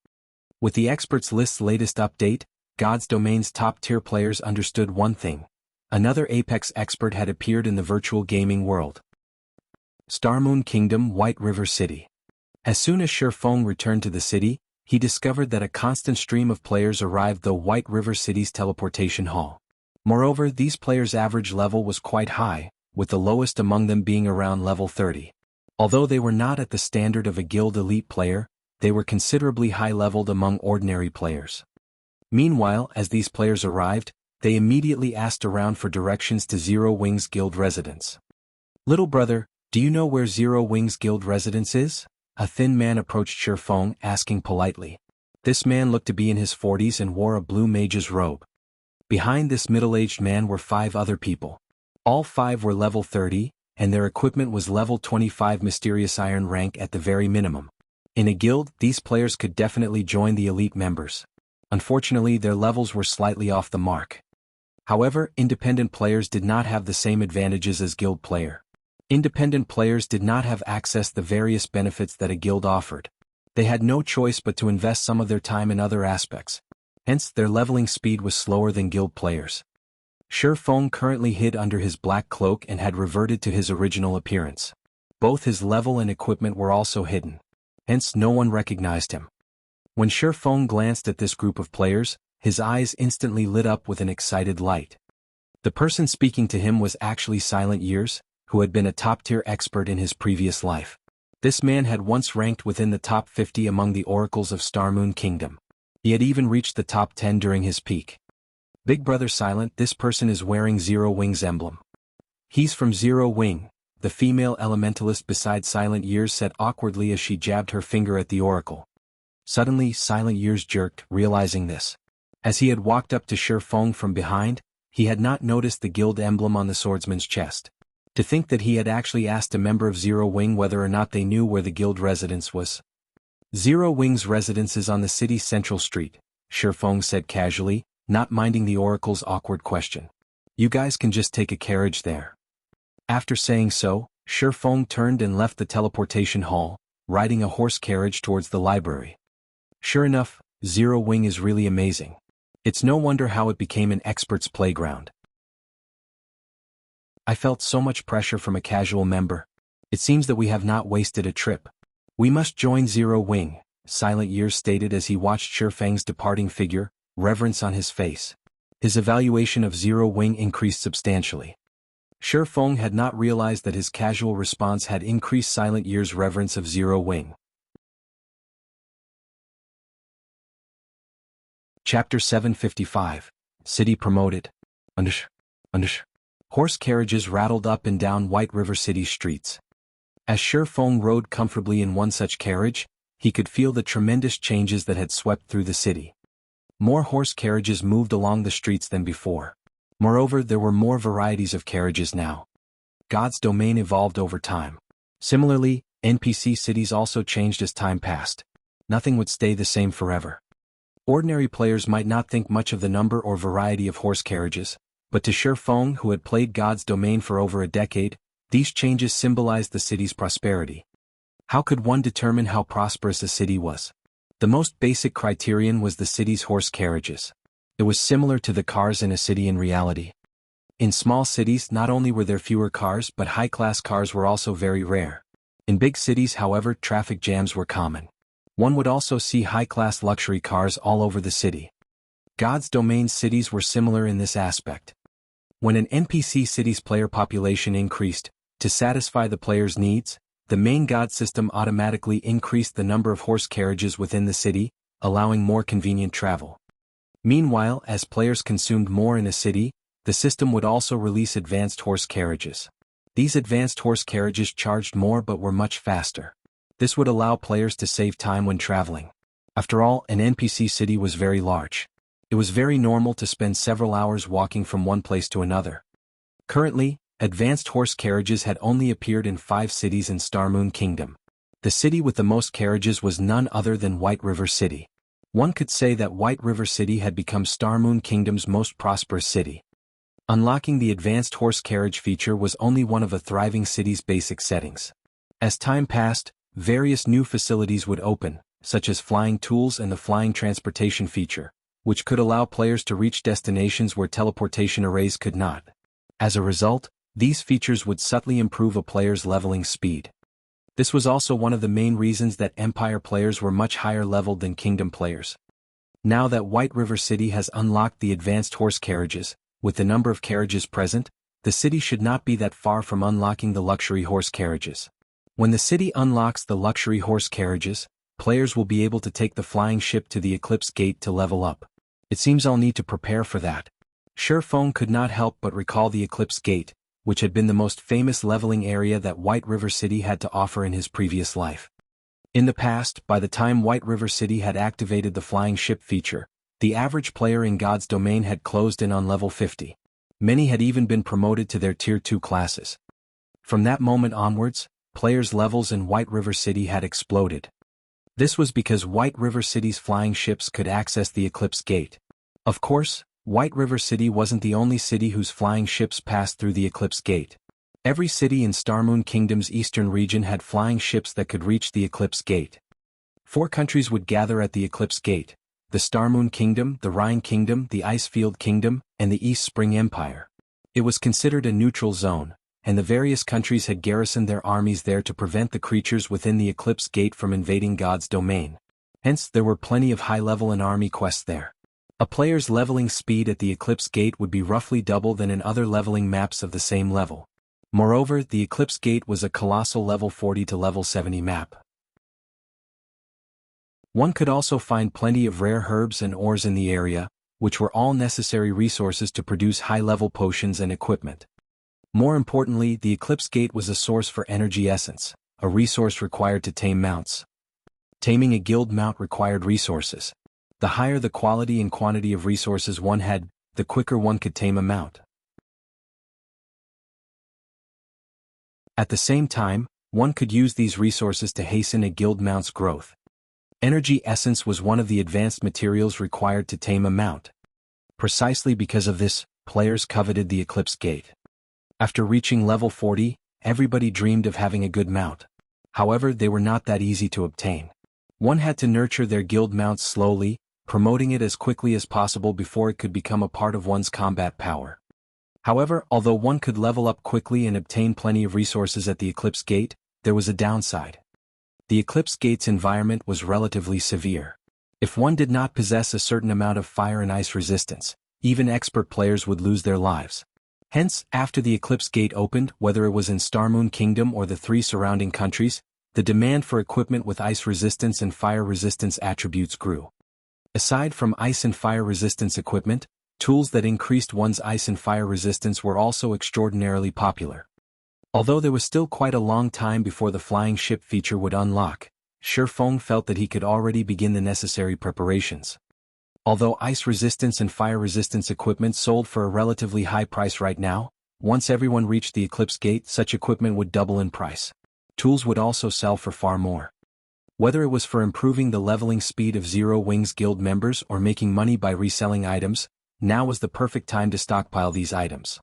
With the experts list's latest update, God's Domain's top-tier players understood one thing. Another Apex expert had appeared in the virtual gaming world. Starmoon Kingdom, White River City. As soon as Shifeng returned to the city, he discovered that a constant stream of players arrived the White River City's teleportation hall. Moreover, these players' average level was quite high, with the lowest among them being around level 30. Although they were not at the standard of a guild elite player, they were considerably high-leveled among ordinary players. Meanwhile, as these players arrived, they immediately asked around for directions to Zero Wings Guild residence. "Little brother, do you know where Zero Wings Guild residence is?" A thin man approached Shifeng, asking politely. This man looked to be in his 40s and wore a blue mage's robe. Behind this middle-aged man were 5 other people. All 5 were level 30, and their equipment was level 25 mysterious iron rank at the very minimum. In a guild, these players could definitely join the elite members. Unfortunately, their levels were slightly off the mark. However, independent players did not have the same advantages as guild player. Independent players did not have access to the various benefits that a guild offered. They had no choice but to invest some of their time in other aspects. Hence, their leveling speed was slower than guild players. Shifeng currently hid under his black cloak and had reverted to his original appearance. Both his level and equipment were also hidden. Hence, no one recognized him. When Shifeng glanced at this group of players, his eyes instantly lit up with an excited light. The person speaking to him was actually Silent Years, who had been a top-tier expert in his previous life. This man had once ranked within the top 50 among the oracles of Starmoon Kingdom. He had even reached the top 10 during his peak. "Big brother Silent, this person is wearing Zero Wing's emblem. He's from Zero Wing," the female elementalist beside Silent Years said awkwardly as she jabbed her finger at the oracle. Suddenly, Silent Years jerked, realizing this. As he had walked up to Shifeng from behind, he had not noticed the guild emblem on the swordsman's chest. To think that he had actually asked a member of Zero Wing whether or not they knew where the guild residence was. "Zero Wing's residence is on the city's central street," Shifeng said casually, not minding the oracle's awkward question. "You guys can just take a carriage there." After saying so, Shifeng turned and left the teleportation hall, riding a horse carriage towards the library. Sure enough, Zero Wing is really amazing. It's no wonder how it became an expert's playground. "I felt so much pressure from a casual member. It seems that we have not wasted a trip. We must join Zero Wing," Silent Years stated as he watched Shifeng's departing figure, reverence on his face. His evaluation of Zero Wing increased substantially. Shifeng had not realized that his casual response had increased Silent Years' reverence of Zero Wing. Chapter 755. City Promoted. Horse carriages rattled up and down White River City's streets. As Shifeng rode comfortably in one such carriage, he could feel the tremendous changes that had swept through the city. More horse carriages moved along the streets than before. Moreover, there were more varieties of carriages now. God's Domain evolved over time. Similarly, NPC cities also changed as time passed. Nothing would stay the same forever. Ordinary players might not think much of the number or variety of horse carriages, but to Shifeng, who had played God's Domain for over a decade, these changes symbolized the city's prosperity. How could one determine how prosperous a city was? The most basic criterion was the city's horse carriages. It was similar to the cars in a city in reality. In small cities, not only were there fewer cars but high-class cars were also very rare. In big cities, however, traffic jams were common. One would also see high-class luxury cars all over the city. God's Domain cities were similar in this aspect. When an NPC city's player population increased, to satisfy the player's needs, the main god system automatically increased the number of horse carriages within the city, allowing more convenient travel. Meanwhile, as players consumed more in a city, the system would also release advanced horse carriages. These advanced horse carriages charged more but were much faster. This would allow players to save time when traveling. After all, an NPC city was very large. It was very normal to spend several hours walking from one place to another. Currently, advanced horse carriages had only appeared in 5 cities in Starmoon Kingdom. The city with the most carriages was none other than White River City. One could say that White River City had become Starmoon Kingdom's most prosperous city. Unlocking the advanced horse carriage feature was only one of a thriving city's basic settings. As time passed, various new facilities would open, such as flying tools and the flying transportation feature, which could allow players to reach destinations where teleportation arrays could not. As a result, these features would subtly improve a player's leveling speed. This was also one of the main reasons that Empire players were much higher leveled than Kingdom players. Now that White River City has unlocked the advanced horse carriages, with the number of carriages present, the city should not be that far from unlocking the luxury horse carriages. When the city unlocks the luxury horse carriages, players will be able to take the flying ship to the Eclipse Gate to level up. It seems I'll need to prepare for that. Shurfeng could not help but recall the Eclipse Gate, which had been the most famous leveling area that White River City had to offer in his previous life. In the past, by the time White River City had activated the flying ship feature, the average player in God's domain had closed in on level 50. Many had even been promoted to their Tier 2 classes. From that moment onwards, players' levels in White River City had exploded. This was because White River City's flying ships could access the Eclipse Gate. Of course, White River City wasn't the only city whose flying ships passed through the Eclipse Gate. Every city in Starmoon Kingdom's eastern region had flying ships that could reach the Eclipse Gate. 4 countries would gather at the Eclipse Gate: the Starmoon Kingdom, the Rhine Kingdom, the Icefield Kingdom, and the East Spring Empire. It was considered a neutral zone, and the various countries had garrisoned their armies there to prevent the creatures within the Eclipse Gate from invading God's domain. Hence, there were plenty of high-level and army quests there. A player's leveling speed at the Eclipse Gate would be roughly double than in other leveling maps of the same level. Moreover, the Eclipse Gate was a colossal level 40 to level 70 map. One could also find plenty of rare herbs and ores in the area, which were all necessary resources to produce high-level potions and equipment. More importantly, the Eclipse Gate was a source for energy essence, a resource required to tame mounts. Taming a guild mount required resources. The higher the quality and quantity of resources one had, the quicker one could tame a mount. At the same time, one could use these resources to hasten a guild mount's growth. Energy essence was one of the advanced materials required to tame a mount. Precisely because of this, players coveted the Eclipse Gate. After reaching level 40, everybody dreamed of having a good mount. However, they were not that easy to obtain. One had to nurture their guild mounts slowly, promoting it as quickly as possible before it could become a part of one's combat power. However, although one could level up quickly and obtain plenty of resources at the Eclipse Gate, there was a downside. The Eclipse Gate's environment was relatively severe. If one did not possess a certain amount of fire and ice resistance, even expert players would lose their lives. Hence, after the Eclipse Gate opened, whether it was in Starmoon Kingdom or the 3 surrounding countries, the demand for equipment with ice resistance and fire resistance attributes grew. Aside from ice and fire resistance equipment, tools that increased one's ice and fire resistance were also extraordinarily popular. Although there was still quite a long time before the flying ship feature would unlock, Shurfeng felt that he could already begin the necessary preparations. Although ice resistance and fire resistance equipment sold for a relatively high price right now, once everyone reached the Eclipse Gate, such equipment would double in price. Tools would also sell for far more. Whether it was for improving the leveling speed of Zero Wings Guild members or making money by reselling items, now was the perfect time to stockpile these items.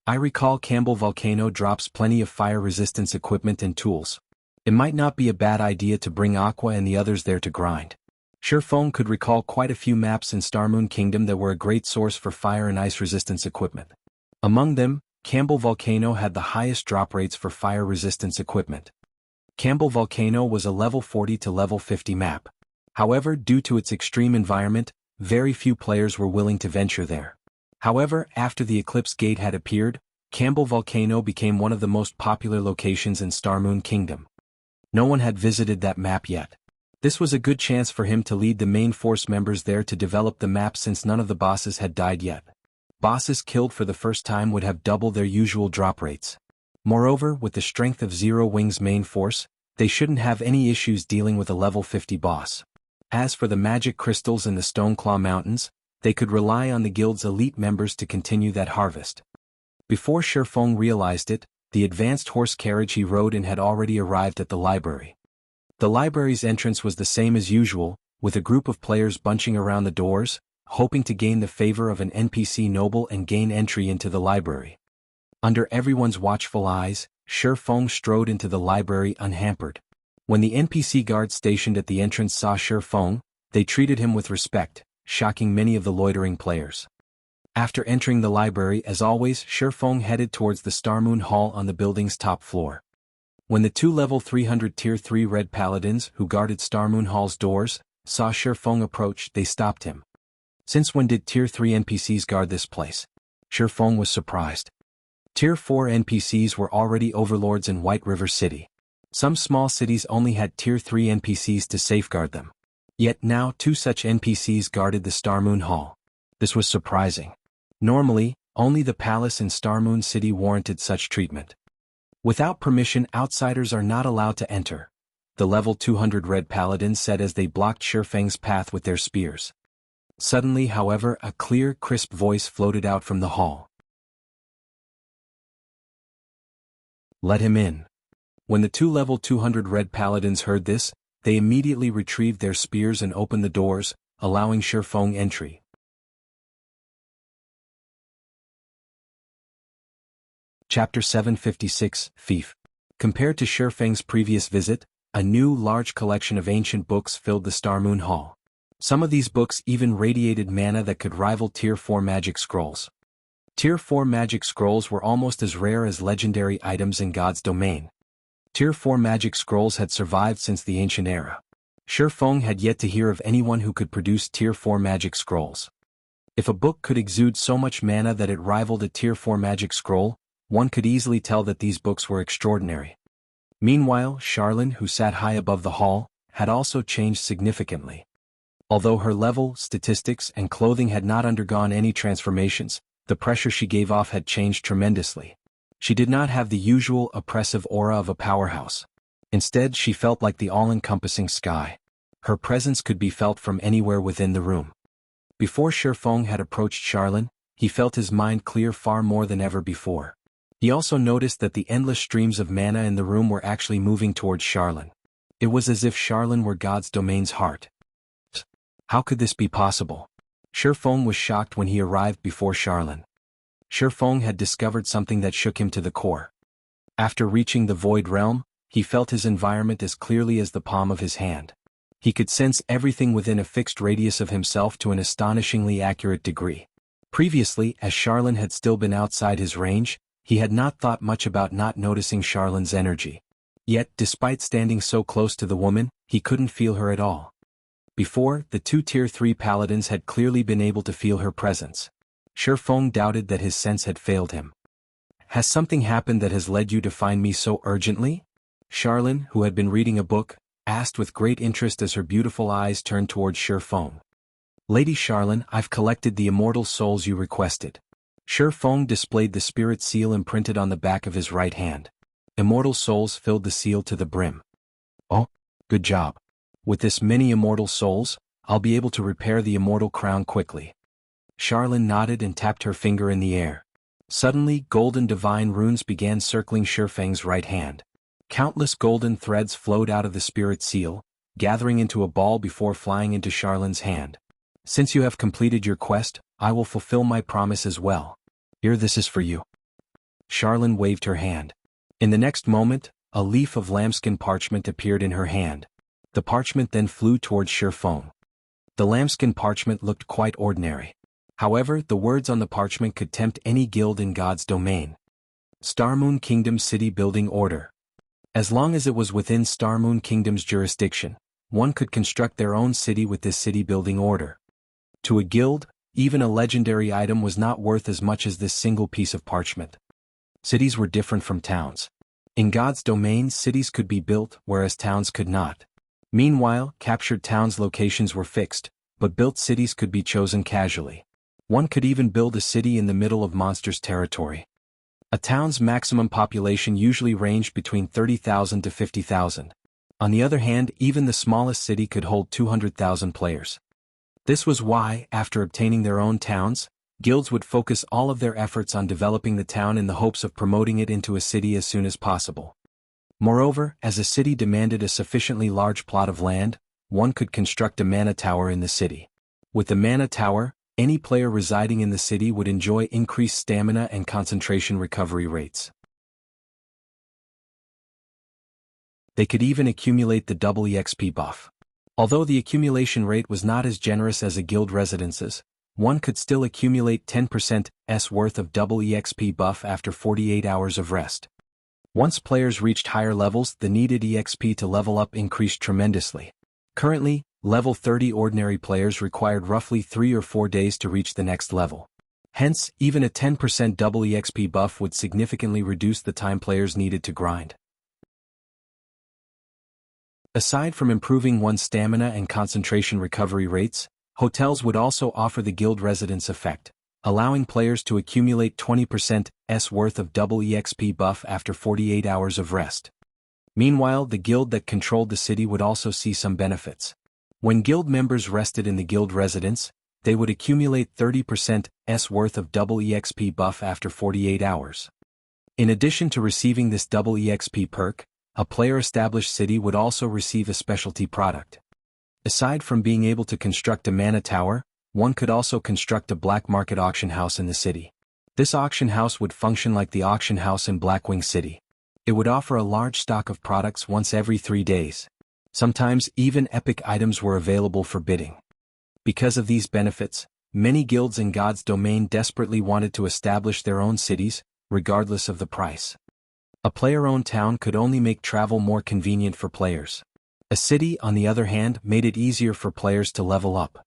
I recall Campbell Volcano drops plenty of fire resistance equipment and tools. It might not be a bad idea to bring Aqua and the others there to grind. Shurfeng could recall quite a few maps in Starmoon Kingdom that were a great source for fire and ice resistance equipment. Among them, Campbell Volcano had the highest drop rates for fire resistance equipment. Campbell Volcano was a level 40 to level 50 map. However, due to its extreme environment, very few players were willing to venture there. However, after the Eclipse Gate had appeared, Campbell Volcano became one of the most popular locations in Starmoon Kingdom. No one had visited that map yet. This was a good chance for him to lead the main force members there to develop the map since none of the bosses had died yet. Bosses killed for the first time would have double their usual drop rates. Moreover, with the strength of Zero Wings' main force, they shouldn't have any issues dealing with a level 50 boss. As for the magic crystals in the Stoneclaw Mountains, they could rely on the guild's elite members to continue that harvest. Before Shurfeng realized it, the advanced horse carriage he rode in had already arrived at the library. The library's entrance was the same as usual, with a group of players bunching around the doors, hoping to gain the favor of an NPC noble and gain entry into the library. Under everyone's watchful eyes, Shi Feng strode into the library unhampered. When the NPC guards stationed at the entrance saw Shi Feng, they treated him with respect, shocking many of the loitering players. After entering the library as always, Shi Feng headed towards the Starmoon Hall on the building's top floor. When the two level 300 Tier 3 Red Paladins who guarded Starmoon Hall's doors saw Shi Feng approach, they stopped him. Since when did Tier 3 NPCs guard this place? Shi Feng was surprised. Tier 4 NPCs were already overlords in White River City. Some small cities only had Tier 3 NPCs to safeguard them. Yet now two such NPCs guarded the Starmoon Hall. This was surprising. Normally, only the palace in Starmoon City warranted such treatment. Without permission, outsiders are not allowed to enter, the level 200 Red Paladins said as they blocked Shi Feng's path with their spears. Suddenly, however, a clear, crisp voice floated out from the hall. Let him in. When the two level 200 Red Paladins heard this, they immediately retrieved their spears and opened the doors, allowing Shi Feng entry. Chapter 756, Fief. Compared to Shi Feng's previous visit, a new large collection of ancient books filled the Starmoon Hall. Some of these books even radiated mana that could rival Tier 4 magic scrolls. Tier 4 magic scrolls were almost as rare as legendary items in God's domain. Tier 4 magic scrolls had survived since the ancient era. Shi Feng had yet to hear of anyone who could produce Tier 4 magic scrolls. If a book could exude so much mana that it rivaled a Tier 4 magic scroll, one could easily tell that these books were extraordinary. Meanwhile, Charlene, who sat high above the hall, had also changed significantly. Although her level, statistics, and clothing had not undergone any transformations, the pressure she gave off had changed tremendously. She did not have the usual oppressive aura of a powerhouse. Instead, she felt like the all-encompassing sky. Her presence could be felt from anywhere within the room. Before Shi Feng had approached Charlene, he felt his mind clear far more than ever before. He also noticed that the endless streams of mana in the room were actually moving towards Charlene. It was as if Charlene were God's domain's heart. How could this be possible? Shi Feng was shocked when he arrived before Charlene. Shi Feng had discovered something that shook him to the core. After reaching the Void Realm, he felt his environment as clearly as the palm of his hand. He could sense everything within a fixed radius of himself to an astonishingly accurate degree. Previously, as Charlene had still been outside his range, he had not thought much about not noticing Charlene's energy. Yet, despite standing so close to the woman, he couldn't feel her at all. Before, the two Tier 3 Paladins had clearly been able to feel her presence. Shi Feng doubted that his sense had failed him. Has something happened that has led you to find me so urgently? Charlene, who had been reading a book, asked with great interest as her beautiful eyes turned towards Shi Feng. Lady Charlene, I've collected the immortal souls you requested. Shi Feng displayed the spirit seal imprinted on the back of his right hand. Immortal souls filled the seal to the brim. Oh, good job. With this many immortal souls, I'll be able to repair the immortal crown quickly. Charlene nodded and tapped her finger in the air. Suddenly, golden divine runes began circling Shi Feng's right hand. Countless golden threads flowed out of the spirit seal, gathering into a ball before flying into Charlene's hand. Since you have completed your quest, I will fulfill my promise as well. Here, this is for you. Charlene waved her hand. In the next moment, a leaf of lambskin parchment appeared in her hand. The parchment then flew towards Shi Feng. The lambskin parchment looked quite ordinary. However, the words on the parchment could tempt any guild in God's domain. Starmoon Kingdom City Building Order. As long as it was within Starmoon Kingdom's jurisdiction, one could construct their own city with this city building order. To a guild, even a legendary item was not worth as much as this single piece of parchment. Cities were different from towns. In God's domain, cities could be built, whereas towns could not. Meanwhile, captured towns' locations were fixed, but built cities could be chosen casually. One could even build a city in the middle of monsters' territory. A town's maximum population usually ranged between 30,000 to 50,000. On the other hand, even the smallest city could hold 200,000 players. This was why, after obtaining their own towns, guilds would focus all of their efforts on developing the town in the hopes of promoting it into a city as soon as possible. Moreover, as a city demanded a sufficiently large plot of land, one could construct a mana tower in the city. With the mana tower, any player residing in the city would enjoy increased stamina and concentration recovery rates. They could even accumulate the double EXP buff. Although the accumulation rate was not as generous as a guild residence's, one could still accumulate 10% worth of double EXP buff after 48 hours of rest. Once players reached higher levels, the needed EXP to level up increased tremendously. Currently, level 30 ordinary players required roughly 3 or 4 days to reach the next level. Hence, even a 10% double EXP buff would significantly reduce the time players needed to grind. Aside from improving one's stamina and concentration recovery rates, hotels would also offer the guild residence effect, allowing players to accumulate 20% worth of double EXP buff after 48 hours of rest. Meanwhile, the guild that controlled the city would also see some benefits. When guild members rested in the guild residence, they would accumulate 30% worth of double EXP buff after 48 hours. In addition to receiving this double EXP perk, a player-established city would also receive a specialty product. Aside from being able to construct a mana tower, one could also construct a black market auction house in the city. This auction house would function like the auction house in Blackwing City. It would offer a large stock of products once every 3 days. Sometimes even epic items were available for bidding. Because of these benefits, many guilds in God's domain desperately wanted to establish their own cities, regardless of the price. A player-owned town could only make travel more convenient for players. A city, on the other hand, made it easier for players to level up.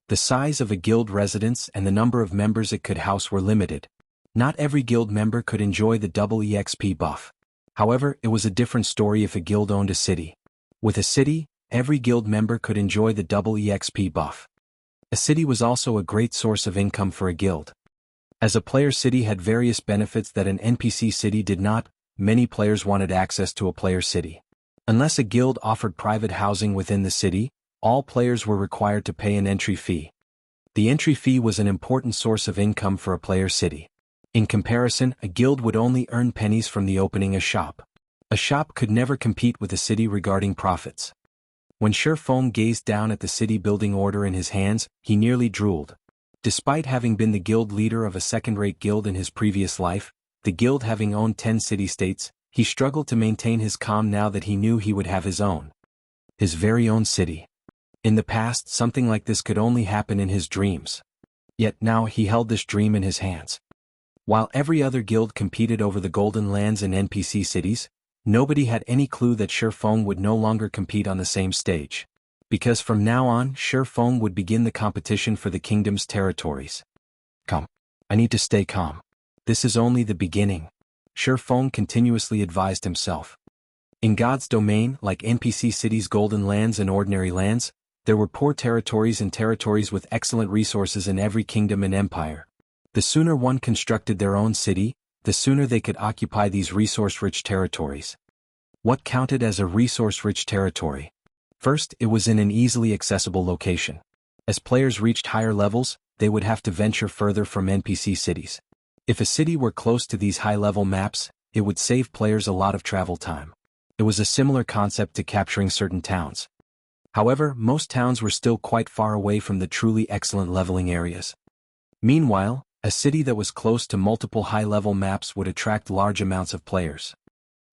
The size of a guild residence and the number of members it could house were limited. Not every guild member could enjoy the double EXP buff. However, it was a different story if a guild owned a city. With a city, every guild member could enjoy the double EXP buff. A city was also a great source of income for a guild. As a player city had various benefits that an NPC city did not, many players wanted access to a player city. Unless a guild offered private housing within the city, all players were required to pay an entry fee. The entry fee was an important source of income for a player city. In comparison, a guild would only earn pennies from the opening a shop. A shop could never compete with a city regarding profits. When Sherfong gazed down at the city-building order in his hands, he nearly drooled. Despite having been the guild leader of a second-rate guild in his previous life, the guild having owned 10 city-states, he struggled to maintain his calm now that he knew he would have his own. His very own city. In the past, something like this could only happen in his dreams. Yet now he held this dream in his hands. While every other guild competed over the golden lands in NPC cities, nobody had any clue that Sherfong would no longer compete on the same stage. Because from now on, Sherfong would begin the competition for the kingdom's territories. Come. I need to stay calm. This is only the beginning. Sherfong continuously advised himself. In God's domain, like NPC cities' golden lands and ordinary lands, there were poor territories and territories with excellent resources in every kingdom and empire. The sooner one constructed their own city, the sooner they could occupy these resource-rich territories. What counted as a resource-rich territory? First, it was in an easily accessible location. As players reached higher levels, they would have to venture further from NPC cities. If a city were close to these high-level maps, it would save players a lot of travel time. It was a similar concept to capturing certain towns. However, most towns were still quite far away from the truly excellent leveling areas. Meanwhile, a city that was close to multiple high-level maps would attract large amounts of players.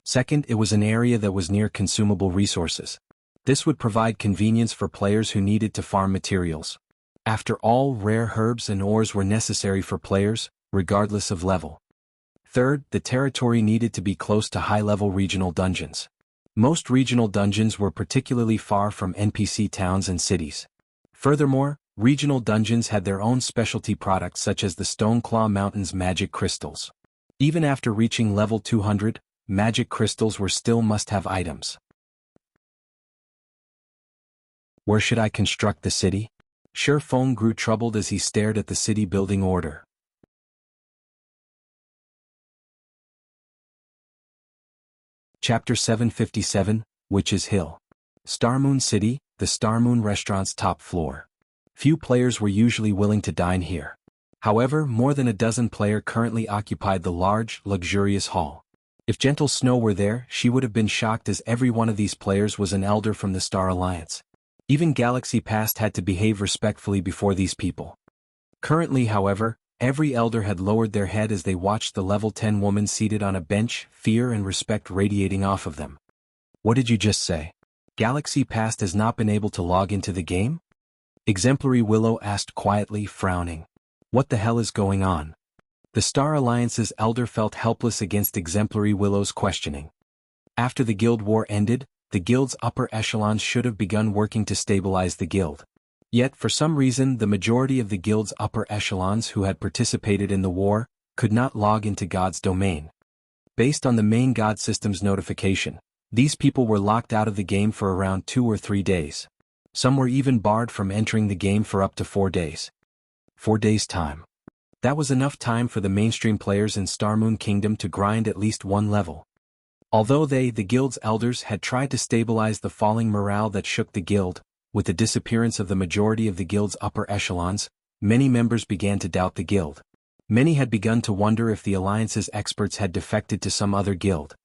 Second, it was an area that was near consumable resources. This would provide convenience for players who needed to farm materials. After all, rare herbs and ores were necessary for players, regardless of level. Third, the territory needed to be close to high-level regional dungeons. Most regional dungeons were particularly far from NPC towns and cities. Furthermore, regional dungeons had their own specialty products such as the Stoneclaw Mountain's magic crystals. Even after reaching level 200, magic crystals were still must-have items. Where should I construct the city? Sherfong grew troubled as he stared at the city-building order. Chapter 757, Witch's Hill. Starmoon City, the Starmoon restaurant's top floor. Few players were usually willing to dine here. However, more than a dozen players currently occupied the large, luxurious hall. If Gentle Snow were there, she would have been shocked as every one of these players was an elder from the Star Alliance. Even Galaxy Past had to behave respectfully before these people. Currently, however, every elder had lowered their head as they watched the level 10 woman seated on a bench, fear and respect radiating off of them. What did you just say? Galaxy Past has not been able to log into the game? Exemplary Willow asked quietly, frowning. What the hell is going on? The Star Alliance's elder felt helpless against Exemplary Willow's questioning. After the guild war ended, the guild's upper echelons should have begun working to stabilize the guild. Yet for some reason the majority of the guild's upper echelons who had participated in the war could not log into God's domain. Based on the main God system's notification, these people were locked out of the game for around 2 or 3 days. Some were even barred from entering the game for up to 4 days. 4 days' time. That was enough time for the mainstream players in Starmoon Kingdom to grind at least one level. Although the guild's elders, had tried to stabilize the falling morale that shook the guild, with the disappearance of the majority of the guild's upper echelons, many members began to doubt the guild. Many had begun to wonder if the Alliance's experts had defected to some other guild.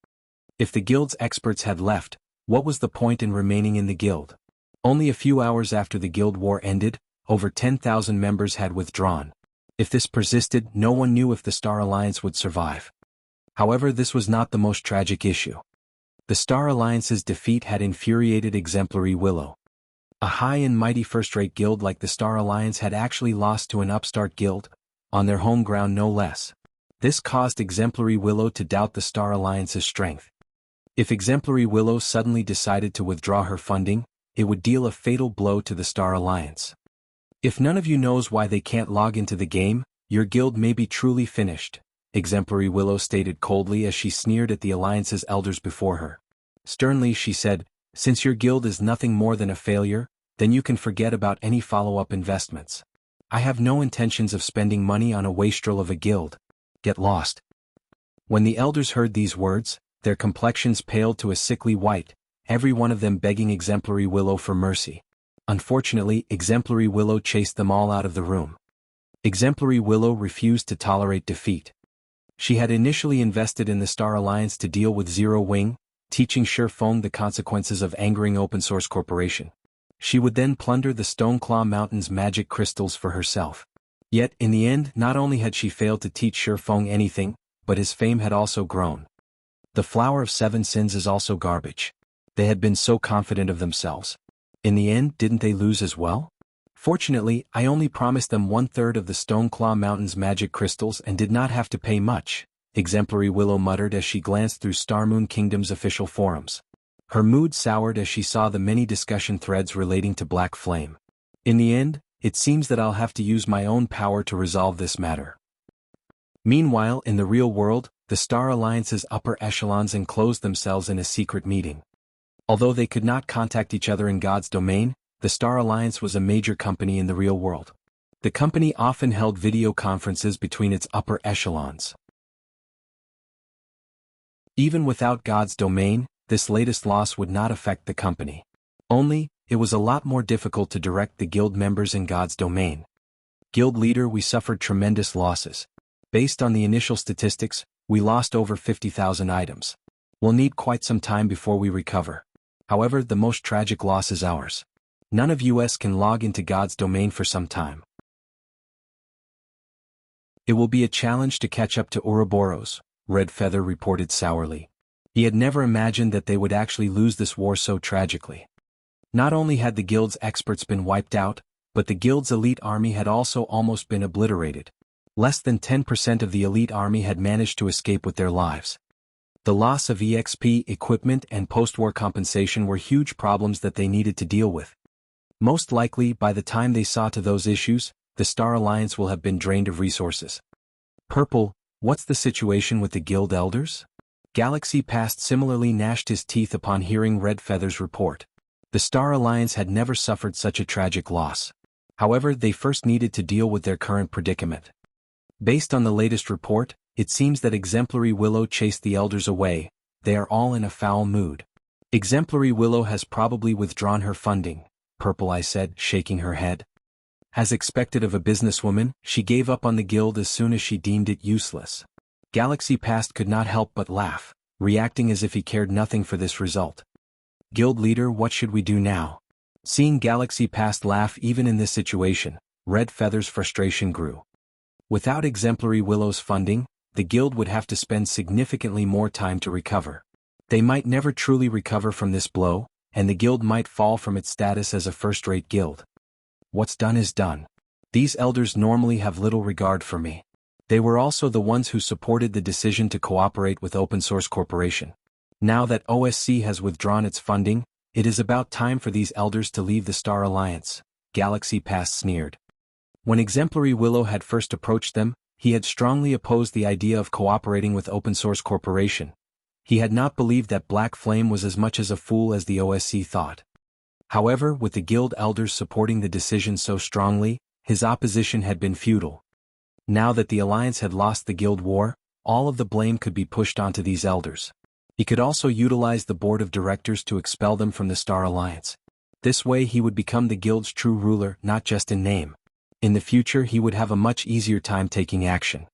If the guild's experts had left, what was the point in remaining in the guild? Only a few hours after the guild war ended, over 10,000 members had withdrawn. If this persisted, no one knew if the Star Alliance would survive. However, this was not the most tragic issue. The Star Alliance's defeat had infuriated Exemplary Willow. A high and mighty first-rate guild like the Star Alliance had actually lost to an upstart guild, on their home ground no less. This caused Exemplary Willow to doubt the Star Alliance's strength. If Exemplary Willow suddenly decided to withdraw her funding, it would deal a fatal blow to the Star Alliance. If none of you knows why they can't log into the game, your guild may be truly finished, Exemplary Willow stated coldly as she sneered at the Alliance's elders before her. Sternly she said, since your guild is nothing more than a failure, then you can forget about any follow-up investments. I have no intentions of spending money on a wastrel of a guild. Get lost. When the elders heard these words, their complexions paled to a sickly white, every one of them begging Exemplary Willow for mercy. Unfortunately, Exemplary Willow chased them all out of the room. Exemplary Willow refused to tolerate defeat. She had initially invested in the Star Alliance to deal with Zero Wing, teaching Shurfeng the consequences of angering Open Source Corporation. She would then plunder the Stoneclaw Mountain's magic crystals for herself. Yet, in the end, not only had she failed to teach Shurfeng anything, but his fame had also grown. The Flower of Seven Sins is also garbage. They had been so confident of themselves. In the end, didn't they lose as well? Fortunately, I only promised them 1/3 of the Stoneclaw Mountain's magic crystals and did not have to pay much, Exemplary Willow muttered as she glanced through Starmoon Kingdom's official forums. Her mood soured as she saw the many discussion threads relating to Black Flame. In the end, it seems that I'll have to use my own power to resolve this matter. Meanwhile, in the real world, the Star Alliance's upper echelons enclosed themselves in a secret meeting. Although they could not contact each other in God's domain, the Star Alliance was a major company in the real world. The company often held video conferences between its upper echelons. Even without God's domain, this latest loss would not affect the company. Only, it was a lot more difficult to direct the guild members in God's domain. Guild leader, we suffered tremendous losses. Based on the initial statistics, we lost over 50,000 items. We'll need quite some time before we recover. However, the most tragic loss is ours. None of us can log into God's domain for some time. It will be a challenge to catch up to Ouroboros, Red Feather reported sourly. He had never imagined that they would actually lose this war so tragically. Not only had the guild's experts been wiped out, but the guild's elite army had also almost been obliterated. Less than 10% of the elite army had managed to escape with their lives. The loss of EXP, equipment and post-war compensation were huge problems that they needed to deal with. Most likely, by the time they saw to those issues, the Star Alliance will have been drained of resources. Purple, what's the situation with the guild elders? Galaxy Past similarly gnashed his teeth upon hearing Red Feather's report. The Star Alliance had never suffered such a tragic loss. However, they first needed to deal with their current predicament. Based on the latest report, it seems that Exemplary Willow chased the elders away. They are all in a foul mood. Exemplary Willow has probably withdrawn her funding, Purple Eye said, shaking her head. As expected of a businesswoman, she gave up on the guild as soon as she deemed it useless. Galaxy Past could not help but laugh, reacting as if he cared nothing for this result. Guild leader, what should we do now? Seeing Galaxy Past laugh even in this situation, Red Feather's frustration grew. Without Exemplary Willow's funding, the guild would have to spend significantly more time to recover. They might never truly recover from this blow, and the guild might fall from its status as a first-rate guild. What's done is done. These elders normally have little regard for me. They were also the ones who supported the decision to cooperate with Open Source Corporation. Now that OSC has withdrawn its funding, it is about time for these elders to leave the Star Alliance, Galaxy Pass sneered. When Exemplary Willow had first approached them, he had strongly opposed the idea of cooperating with Open Source Corporation. He had not believed that Black Flame was as much as a fool as the OSC thought. However, with the guild elders supporting the decision so strongly, his opposition had been futile. Now that the Alliance had lost the guild war, all of the blame could be pushed onto these elders. He could also utilize the board of directors to expel them from the Star Alliance. This way he would become the guild's true ruler, not just in name. In the future he would have a much easier time taking action.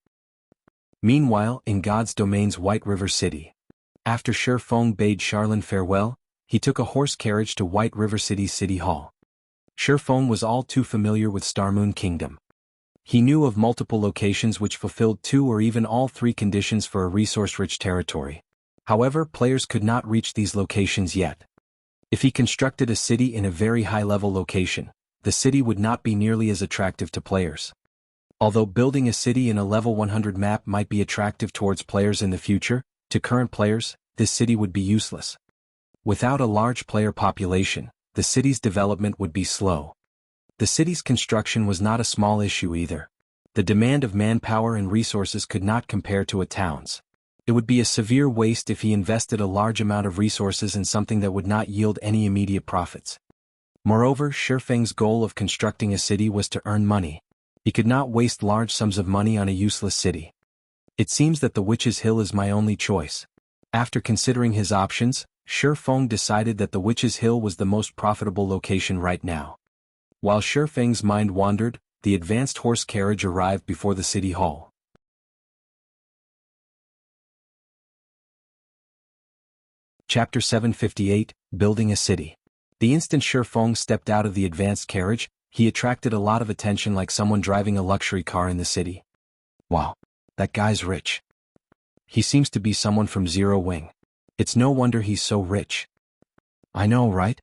Meanwhile, in God's Domain's White River City. After Shi Feng bade Charlene farewell, he took a horse carriage to White River City's City Hall. Shi Feng was all too familiar with Starmoon Kingdom. He knew of multiple locations which fulfilled 2 or even all 3 conditions for a resource-rich territory. However, players could not reach these locations yet. If he constructed a city in a very high-level location, the city would not be nearly as attractive to players. Although building a city in a level 100 map might be attractive towards players in the future, to current players, this city would be useless. Without a large player population, the city's development would be slow. The city's construction was not a small issue either. The demand of manpower and resources could not compare to a town's. It would be a severe waste if he invested a large amount of resources in something that would not yield any immediate profits. Moreover, Shi Feng's goal of constructing a city was to earn money. He could not waste large sums of money on a useless city. It seems that the Witch's Hill is my only choice. After considering his options, Shi Feng decided that the Witch's Hill was the most profitable location right now. While Shi Feng's mind wandered, the advanced horse carriage arrived before the city hall. Chapter 758, Building a City. The instant Shi Feng stepped out of the advanced carriage, he attracted a lot of attention like someone driving a luxury car in the city. Wow, that guy's rich. He seems to be someone from Zero Wing. It's no wonder he's so rich. I know, right?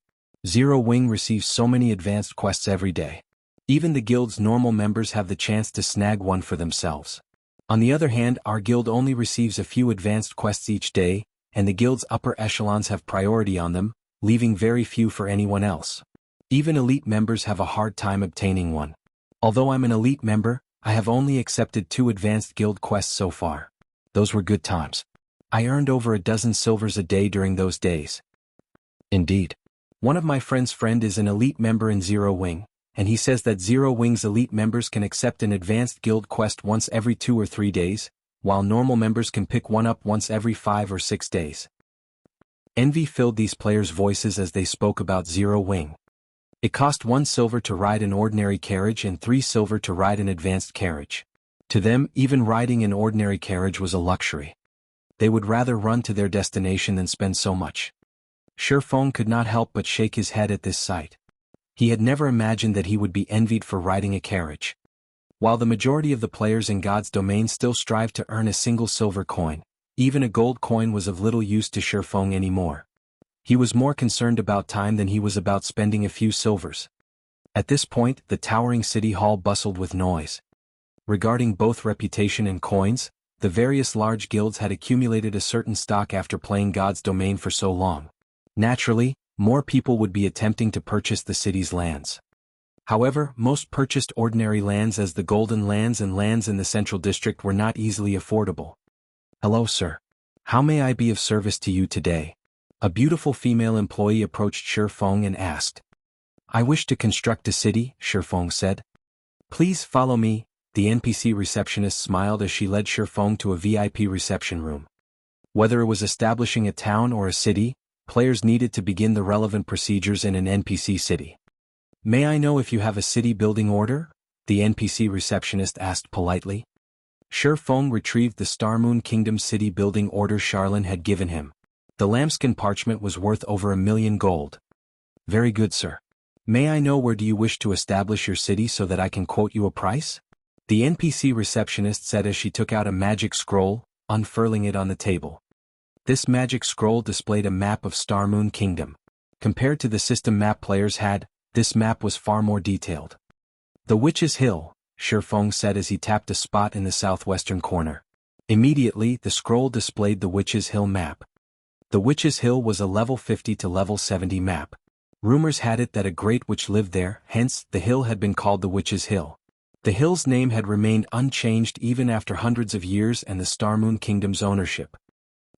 Zero Wing receives so many advanced quests every day. Even the guild's normal members have the chance to snag one for themselves. On the other hand, our guild only receives a few advanced quests each day, and the guild's upper echelons have priority on them, leaving very few for anyone else. Even elite members have a hard time obtaining one. Although I'm an elite member, I have only accepted 2 advanced guild quests so far. Those were good times. I earned over a dozen silvers a day during those days. Indeed. One of my friend's friend is an elite member in Zero Wing, and he says that Zero Wing's elite members can accept an advanced guild quest once every 2 or 3 days, while normal members can pick one up once every 5 or 6 days. Envy filled these players' voices as they spoke about Zero Wing. It cost 1 silver to ride an ordinary carriage and 3 silver to ride an advanced carriage. To them, even riding an ordinary carriage was a luxury. They would rather run to their destination than spend so much. Shi Feng could not help but shake his head at this sight. He had never imagined that he would be envied for riding a carriage. While the majority of the players in God's Domain still strive to earn a single silver coin, even a gold coin was of little use to Shi Feng anymore. He was more concerned about time than he was about spending a few silvers. At this point, the towering city hall bustled with noise. Regarding both reputation and coins, the various large guilds had accumulated a certain stock after playing God's Domain for so long. Naturally, more people would be attempting to purchase the city's lands. However, most purchased ordinary lands as the Golden Lands and lands in the Central District were not easily affordable. Hello, sir. How may I be of service to you today? A beautiful female employee approached Shi Feng and asked. I wish to construct a city, Shi Feng said. Please follow me. The NPC receptionist smiled as she led Shi Feng to a VIP reception room. Whether it was establishing a town or a city, players needed to begin the relevant procedures in an NPC city. May I know if you have a city building order? The NPC receptionist asked politely. Shi Feng retrieved the Starmoon Kingdom city building order Charlene had given him. The lambskin parchment was worth over 1,000,000 gold. Very good, sir. May I know where do you wish to establish your city so that I can quote you a price? The NPC receptionist said as she took out a magic scroll, unfurling it on the table. This magic scroll displayed a map of Star Moon Kingdom. Compared to the system map players had, this map was far more detailed. The Witch's Hill, Shifeng said as he tapped a spot in the southwestern corner. Immediately, the scroll displayed the Witch's Hill map. The Witch's Hill was a level 50 to level 70 map. Rumors had it that a great witch lived there, hence, the hill had been called the Witch's Hill. The hill's name had remained unchanged even after hundreds of years and the Star Moon Kingdom's ownership.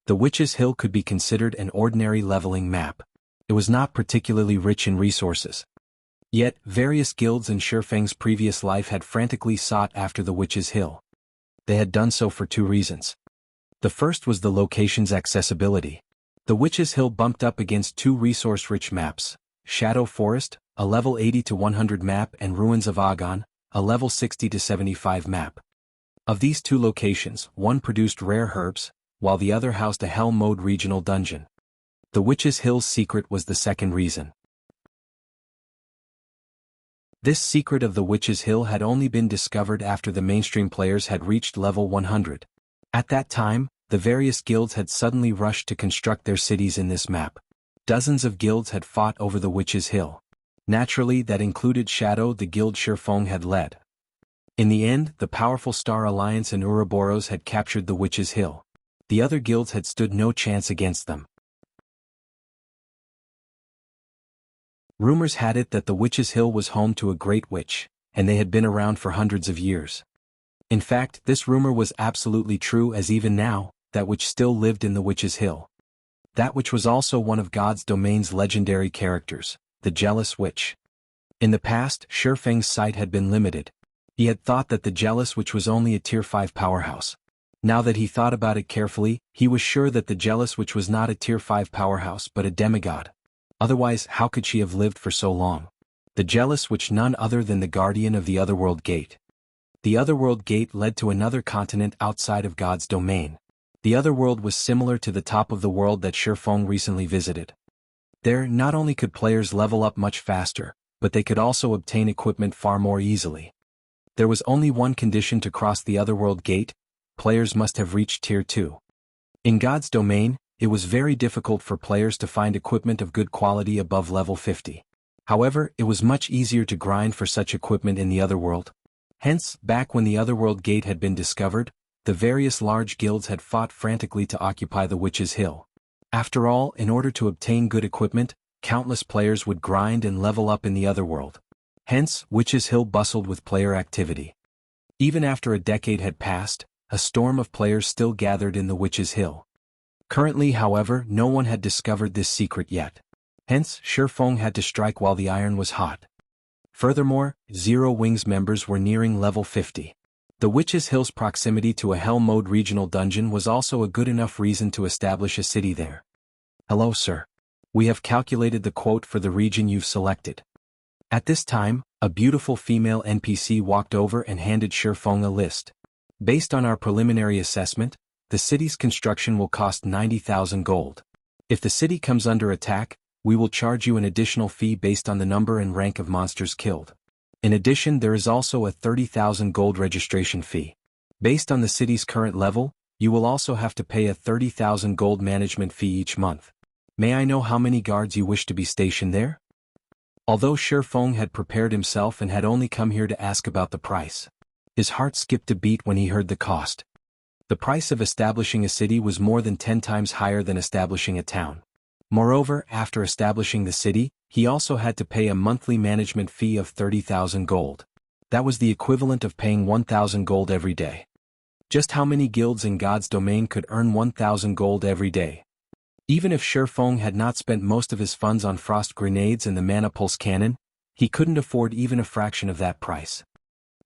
The Witch's Hill could be considered an ordinary leveling map. It was not particularly rich in resources. Yet, various guilds in Shifeng's previous life had frantically sought after the Witch's Hill. They had done so for two reasons. The first was the location's accessibility. The Witch's Hill bumped up against two resource-rich maps, Shadow Forest, a level 80 to 100 map, and Ruins of Agon, a level 60 to 75 map. Of these two locations, one produced rare herbs, while the other housed a Hell Mode regional dungeon. The Witch's Hill's secret was the second reason. This secret of the Witch's Hill had only been discovered after the mainstream players had reached level 100. At that time, the various guilds had suddenly rushed to construct their cities in this map. Dozens of guilds had fought over the Witch's Hill. Naturally, that included Shadow, the guild Shifeng had led. In the end, the powerful Star Alliance and Ouroboros had captured the Witch's Hill. The other guilds had stood no chance against them. Rumors had it that the Witch's Hill was home to a great witch, and they had been around for hundreds of years. In fact, this rumor was absolutely true, as even now, that witch still lived in the Witch's Hill. That witch was also one of God's domain's legendary characters, the Jealous Witch. In the past, Shifeng's sight had been limited. He had thought that the Jealous Witch was only a Tier 5 powerhouse. Now that he thought about it carefully, he was sure that the Jealous Witch was not a Tier 5 powerhouse but a demigod. Otherwise, how could she have lived for so long? The Jealous Witch, none other than the guardian of the Otherworld Gate. The Otherworld Gate led to another continent outside of God's domain. The Otherworld was similar to the top of the world that Shifeng recently visited. There, not only could players level up much faster, but they could also obtain equipment far more easily. There was only one condition to cross the Otherworld Gate: players must have reached Tier 2. In God's domain, it was very difficult for players to find equipment of good quality above level 50. However, it was much easier to grind for such equipment in the Otherworld. Hence, back when the Otherworld Gate had been discovered, the various large guilds had fought frantically to occupy the Witch's Hill. After all, in order to obtain good equipment, countless players would grind and level up in the Otherworld. Hence, Witch's Hill bustled with player activity. Even after a decade had passed, a storm of players still gathered in the Witch's Hill. Currently, however, no one had discovered this secret yet. Hence, Shifeng had to strike while the iron was hot. Furthermore, Zero Wings members were nearing level 50. The Witch's Hill's proximity to a Hell Mode regional dungeon was also a good enough reason to establish a city there. Hello, sir. We have calculated the quote for the region you've selected. At this time, a beautiful female NPC walked over and handed Shifeng a list. Based on our preliminary assessment, the city's construction will cost 90,000 gold. If the city comes under attack, we will charge you an additional fee based on the number and rank of monsters killed. In addition, there is also a 30,000 gold registration fee. Based on the city's current level, you will also have to pay a 30,000 gold management fee each month. May I know how many guards you wish to be stationed there? Although Shifeng had prepared himself and had only come here to ask about the price, his heart skipped a beat when he heard the cost. The price of establishing a city was more than 10 times higher than establishing a town. Moreover, after establishing the city, he also had to pay a monthly management fee of 30,000 gold. That was the equivalent of paying 1,000 gold every day. Just how many guilds in God's domain could earn 1,000 gold every day? Even if Shifeng had not spent most of his funds on frost grenades and the mana pulse cannon, he couldn't afford even a fraction of that price.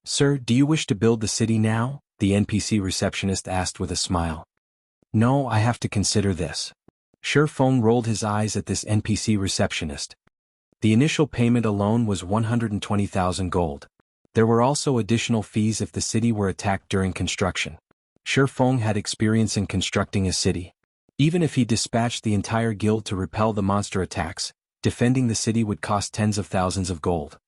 Sir, do you wish to build the city now? The NPC receptionist asked with a smile. No, I have to consider this. Shifeng rolled his eyes at this NPC receptionist. The initial payment alone was 120,000 gold. There were also additional fees if the city were attacked during construction. Shifeng had experience in constructing a city. Even if he dispatched the entire guild to repel the monster attacks, defending the city would cost tens of thousands of gold.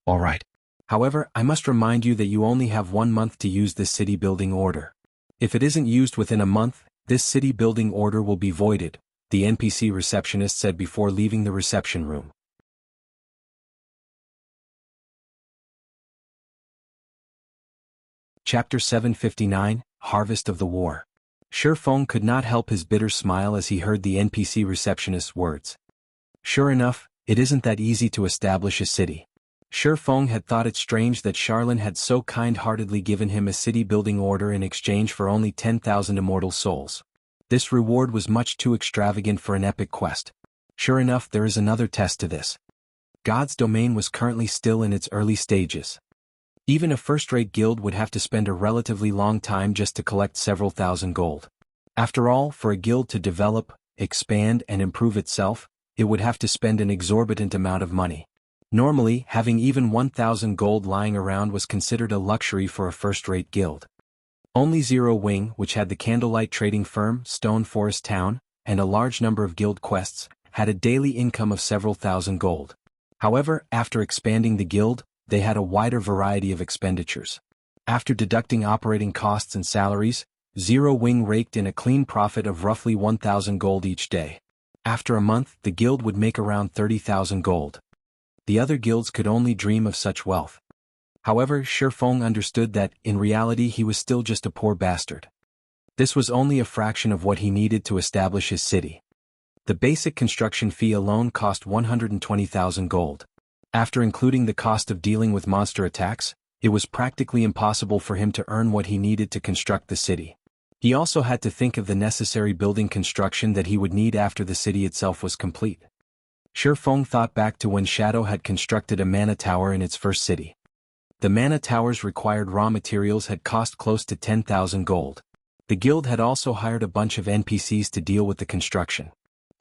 All right. However, I must remind you that you only have 1 month to use this city building order. If it isn't used within a month, This city building order will be voided, the NPC receptionist said before leaving the reception room. Chapter 759, Harvest of the War. Shifeng could not help his bitter smile as he heard the NPC receptionist's words. Sure enough, it isn't that easy to establish a city. Shifeng had thought it strange that Charlene had so kind-heartedly given him a city-building order in exchange for only 10,000 immortal souls. This reward was much too extravagant for an epic quest. Sure enough, there is another test to this. God's domain was currently still in its early stages. Even a first-rate guild would have to spend a relatively long time just to collect several thousand gold. After all, for a guild to develop, expand and improve itself, it would have to spend an exorbitant amount of money. Normally, having even 1,000 gold lying around was considered a luxury for a first-rate guild. Only Zero Wing, which had the candlelight trading firm, Stone Forest Town, and a large number of guild quests, had a daily income of several thousand gold. However, after expanding the guild, they had a wider variety of expenditures. After deducting operating costs and salaries, Zero Wing raked in a clean profit of roughly 1,000 gold each day. After a month, the guild would make around 30,000 gold. The other guilds could only dream of such wealth. However, Shifeng understood that, in reality, he was still just a poor bastard. This was only a fraction of what he needed to establish his city. The basic construction fee alone cost 120,000 gold. After including the cost of dealing with monster attacks, it was practically impossible for him to earn what he needed to construct the city. He also had to think of the necessary building construction that he would need after the city itself was complete. Shifeng thought back to when Shadow had constructed a mana tower in its first city. The mana tower's required raw materials had cost close to 10,000 gold. The guild had also hired a bunch of NPCs to deal with the construction.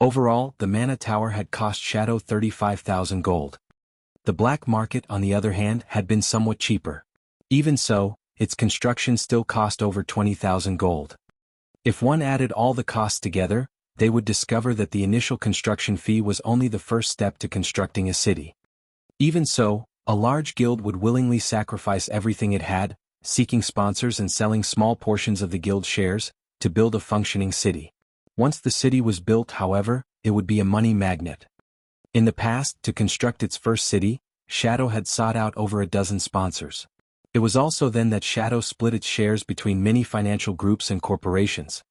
Overall, the mana tower had cost Shadow 35,000 gold. The black market, on the other hand, had been somewhat cheaper. Even so, its construction still cost over 20,000 gold. If one added all the costs together, they would discover that the initial construction fee was only the first step to constructing a city. Even so, a large guild would willingly sacrifice everything it had, seeking sponsors and selling small portions of the guild shares, to build a functioning city. Once the city was built, however, it would be a money magnet. In the past, to construct its first city, Shadow had sought out over a dozen sponsors. It was also then that Shadow split its shares between many financial groups and corporations.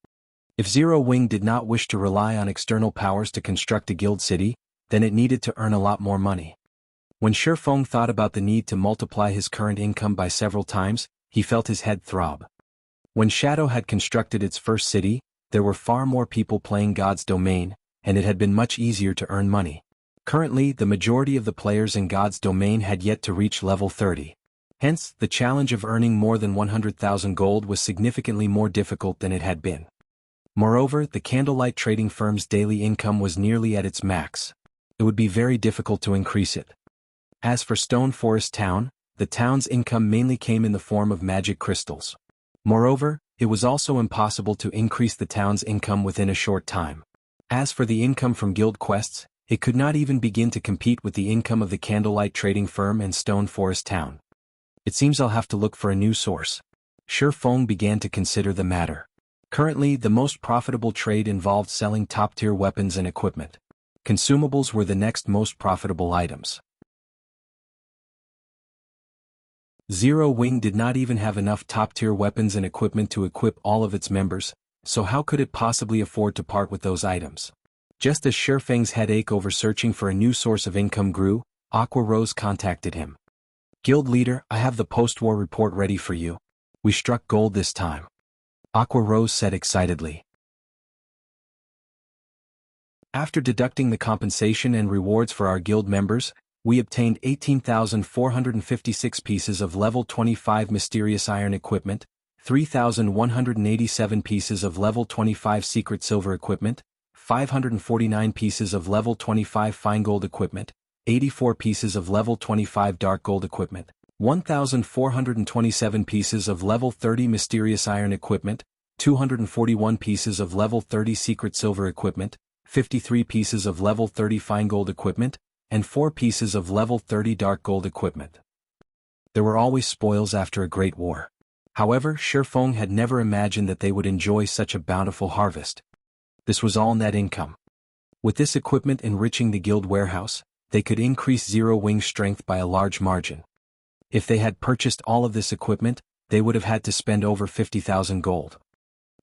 If Zero Wing did not wish to rely on external powers to construct a guild city, then it needed to earn a lot more money. When Shifeng thought about the need to multiply his current income by several times, he felt his head throb. When Shadow had constructed its first city, there were far more people playing God's domain, and it had been much easier to earn money. Currently, the majority of the players in God's domain had yet to reach level 30. Hence, the challenge of earning more than 100,000 gold was significantly more difficult than it had been. Moreover, the candlelight trading firm's daily income was nearly at its max. It would be very difficult to increase it. As for Stone Forest Town, the town's income mainly came in the form of magic crystals. Moreover, it was also impossible to increase the town's income within a short time. As for the income from guild quests, it could not even begin to compete with the income of the candlelight trading firm and Stone Forest Town. It seems I'll have to look for a new source. Shifeng began to consider the matter. Currently, the most profitable trade involved selling top-tier weapons and equipment. Consumables were the next most profitable items. Zero Wing did not even have enough top-tier weapons and equipment to equip all of its members, so how could it possibly afford to part with those items? Just as Shifeng's headache over searching for a new source of income grew, Aqua Rose contacted him. Guild leader, I have the post-war report ready for you. We struck gold this time. Aqua Rose said excitedly. After deducting the compensation and rewards for our guild members, we obtained 18,456 pieces of level 25 mysterious iron equipment, 3,187 pieces of level 25 secret silver equipment, 549 pieces of level 25 fine gold equipment, 84 pieces of level 25 dark gold equipment, 1,427 pieces of level 30 mysterious iron equipment, 241 pieces of level 30 secret silver equipment, 53 pieces of level 30 fine gold equipment, and 4 pieces of level 30 dark gold equipment. There were always spoils after a great war. However, Shifeng had never imagined that they would enjoy such a bountiful harvest. This was all net income. With this equipment enriching the guild warehouse, they could increase Zero Wing's strength by a large margin. If they had purchased all of this equipment, they would have had to spend over 50,000 gold.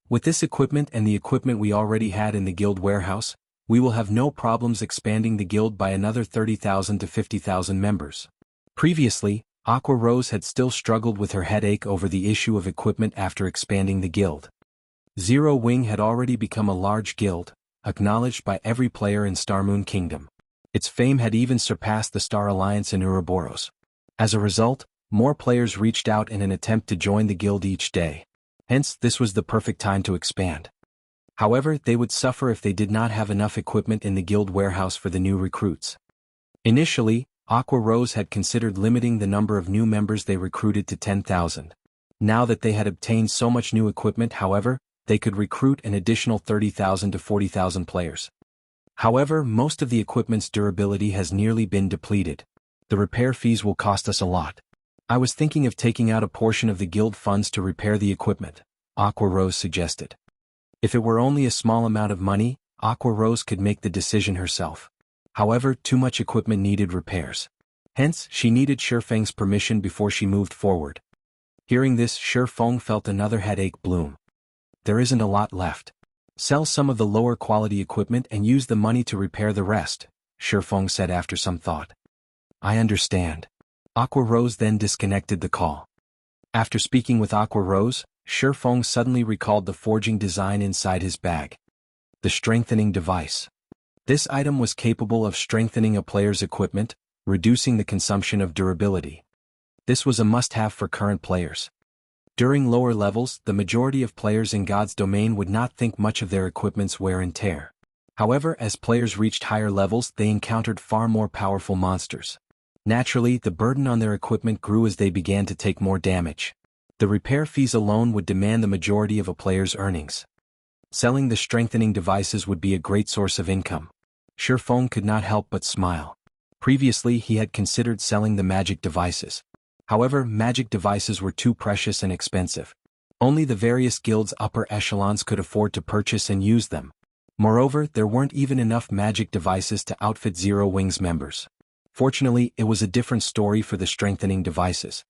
With this equipment and the equipment we already had in the guild warehouse, we will have no problems expanding the guild by another 30,000 to 50,000 members. Previously, Aqua Rose had still struggled with her headache over the issue of equipment after expanding the guild. Zero Wing had already become a large guild, acknowledged by every player in Starmoon Kingdom. Its fame had even surpassed the Star Alliance in Ouroboros. As a result, more players reached out in an attempt to join the guild each day. Hence, this was the perfect time to expand. However, they would suffer if they did not have enough equipment in the guild warehouse for the new recruits. Initially, Aqua Rose had considered limiting the number of new members they recruited to 10,000. Now that they had obtained so much new equipment, however, they could recruit an additional 30,000 to 40,000 players. However, most of the equipment's durability has nearly been depleted. The repair fees will cost us a lot. I was thinking of taking out a portion of the guild funds to repair the equipment, Aqua Rose suggested. If it were only a small amount of money, Aqua Rose could make the decision herself. However, too much equipment needed repairs. Hence, she needed Shifeng's permission before she moved forward. Hearing this, Shifeng felt another headache bloom. There isn't a lot left. Sell some of the lower quality equipment and use the money to repair the rest, Shifeng said after some thought. I understand. Aqua Rose then disconnected the call. After speaking with Aqua Rose, Shifeng suddenly recalled the forging design inside his bag. The strengthening device. This item was capable of strengthening a player's equipment, reducing the consumption of durability. This was a must-have for current players. During lower levels, the majority of players in God's domain would not think much of their equipment's wear and tear. However, as players reached higher levels, they encountered far more powerful monsters. Naturally, the burden on their equipment grew as they began to take more damage. The repair fees alone would demand the majority of a player's earnings. Selling the strengthening devices would be a great source of income. Shifeng could not help but smile. Previously, he had considered selling the magic devices. However, magic devices were too precious and expensive. Only the various guilds' upper echelons could afford to purchase and use them. Moreover, there weren't even enough magic devices to outfit Zero Wing's members. Fortunately, it was a different story for the strengthening devices.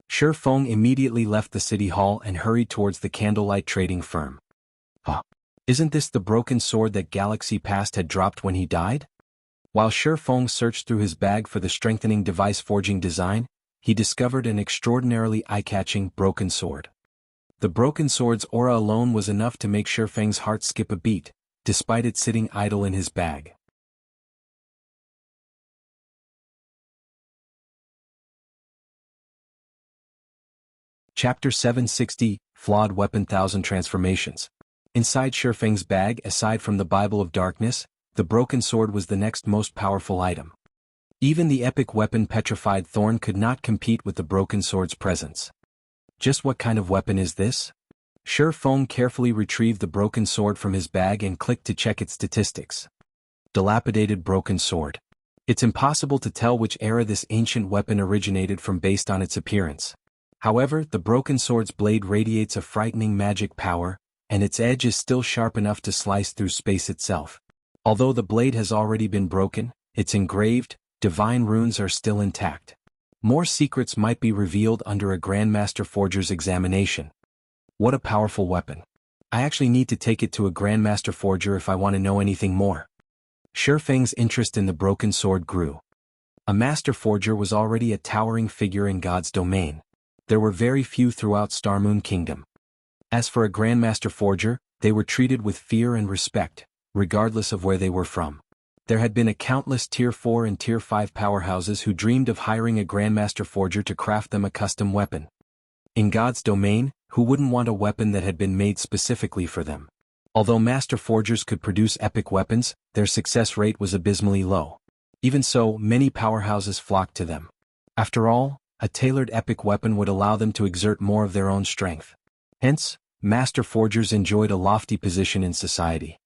Shifeng immediately left the city hall and hurried towards the candlelight trading firm. Isn't this the broken sword that Galaxy Past had dropped when he died? While Shifeng searched through his bag for the strengthening device forging design, he discovered an extraordinarily eye-catching broken sword. The broken sword's aura alone was enough to make Shifeng's heart skip a beat, despite it sitting idle in his bag. Chapter 760, Flawed Weapon 1000 Transformations. Inside Shifeng's bag, aside from the Bible of Darkness, the broken sword was the next most powerful item. Even the epic weapon Petrified Thorn could not compete with the broken sword's presence. Just what kind of weapon is this? Shifeng carefully retrieved the broken sword from his bag and clicked to check its statistics. Dilapidated broken sword. It's impossible to tell which era this ancient weapon originated from based on its appearance. However, the broken sword's blade radiates a frightening magic power, and its edge is still sharp enough to slice through space itself. Although the blade has already been broken, its engraved, divine runes are still intact. More secrets might be revealed under a Grandmaster Forger's examination. What a powerful weapon. I actually need to take it to a Grandmaster Forger if I want to know anything more. Shifeng's interest in the broken sword grew. A Master Forger was already a towering figure in God's domain. There were very few throughout Starmoon Kingdom. As for a Grandmaster Forger, they were treated with fear and respect, regardless of where they were from. There had been a countless Tier 4 and Tier 5 powerhouses who dreamed of hiring a Grandmaster Forger to craft them a custom weapon. In God's domain, who wouldn't want a weapon that had been made specifically for them? Although Master Forgers could produce epic weapons, their success rate was abysmally low. Even so, many powerhouses flocked to them. After all, a tailored epic weapon would allow them to exert more of their own strength. Hence, Master Forgers enjoyed a lofty position in society.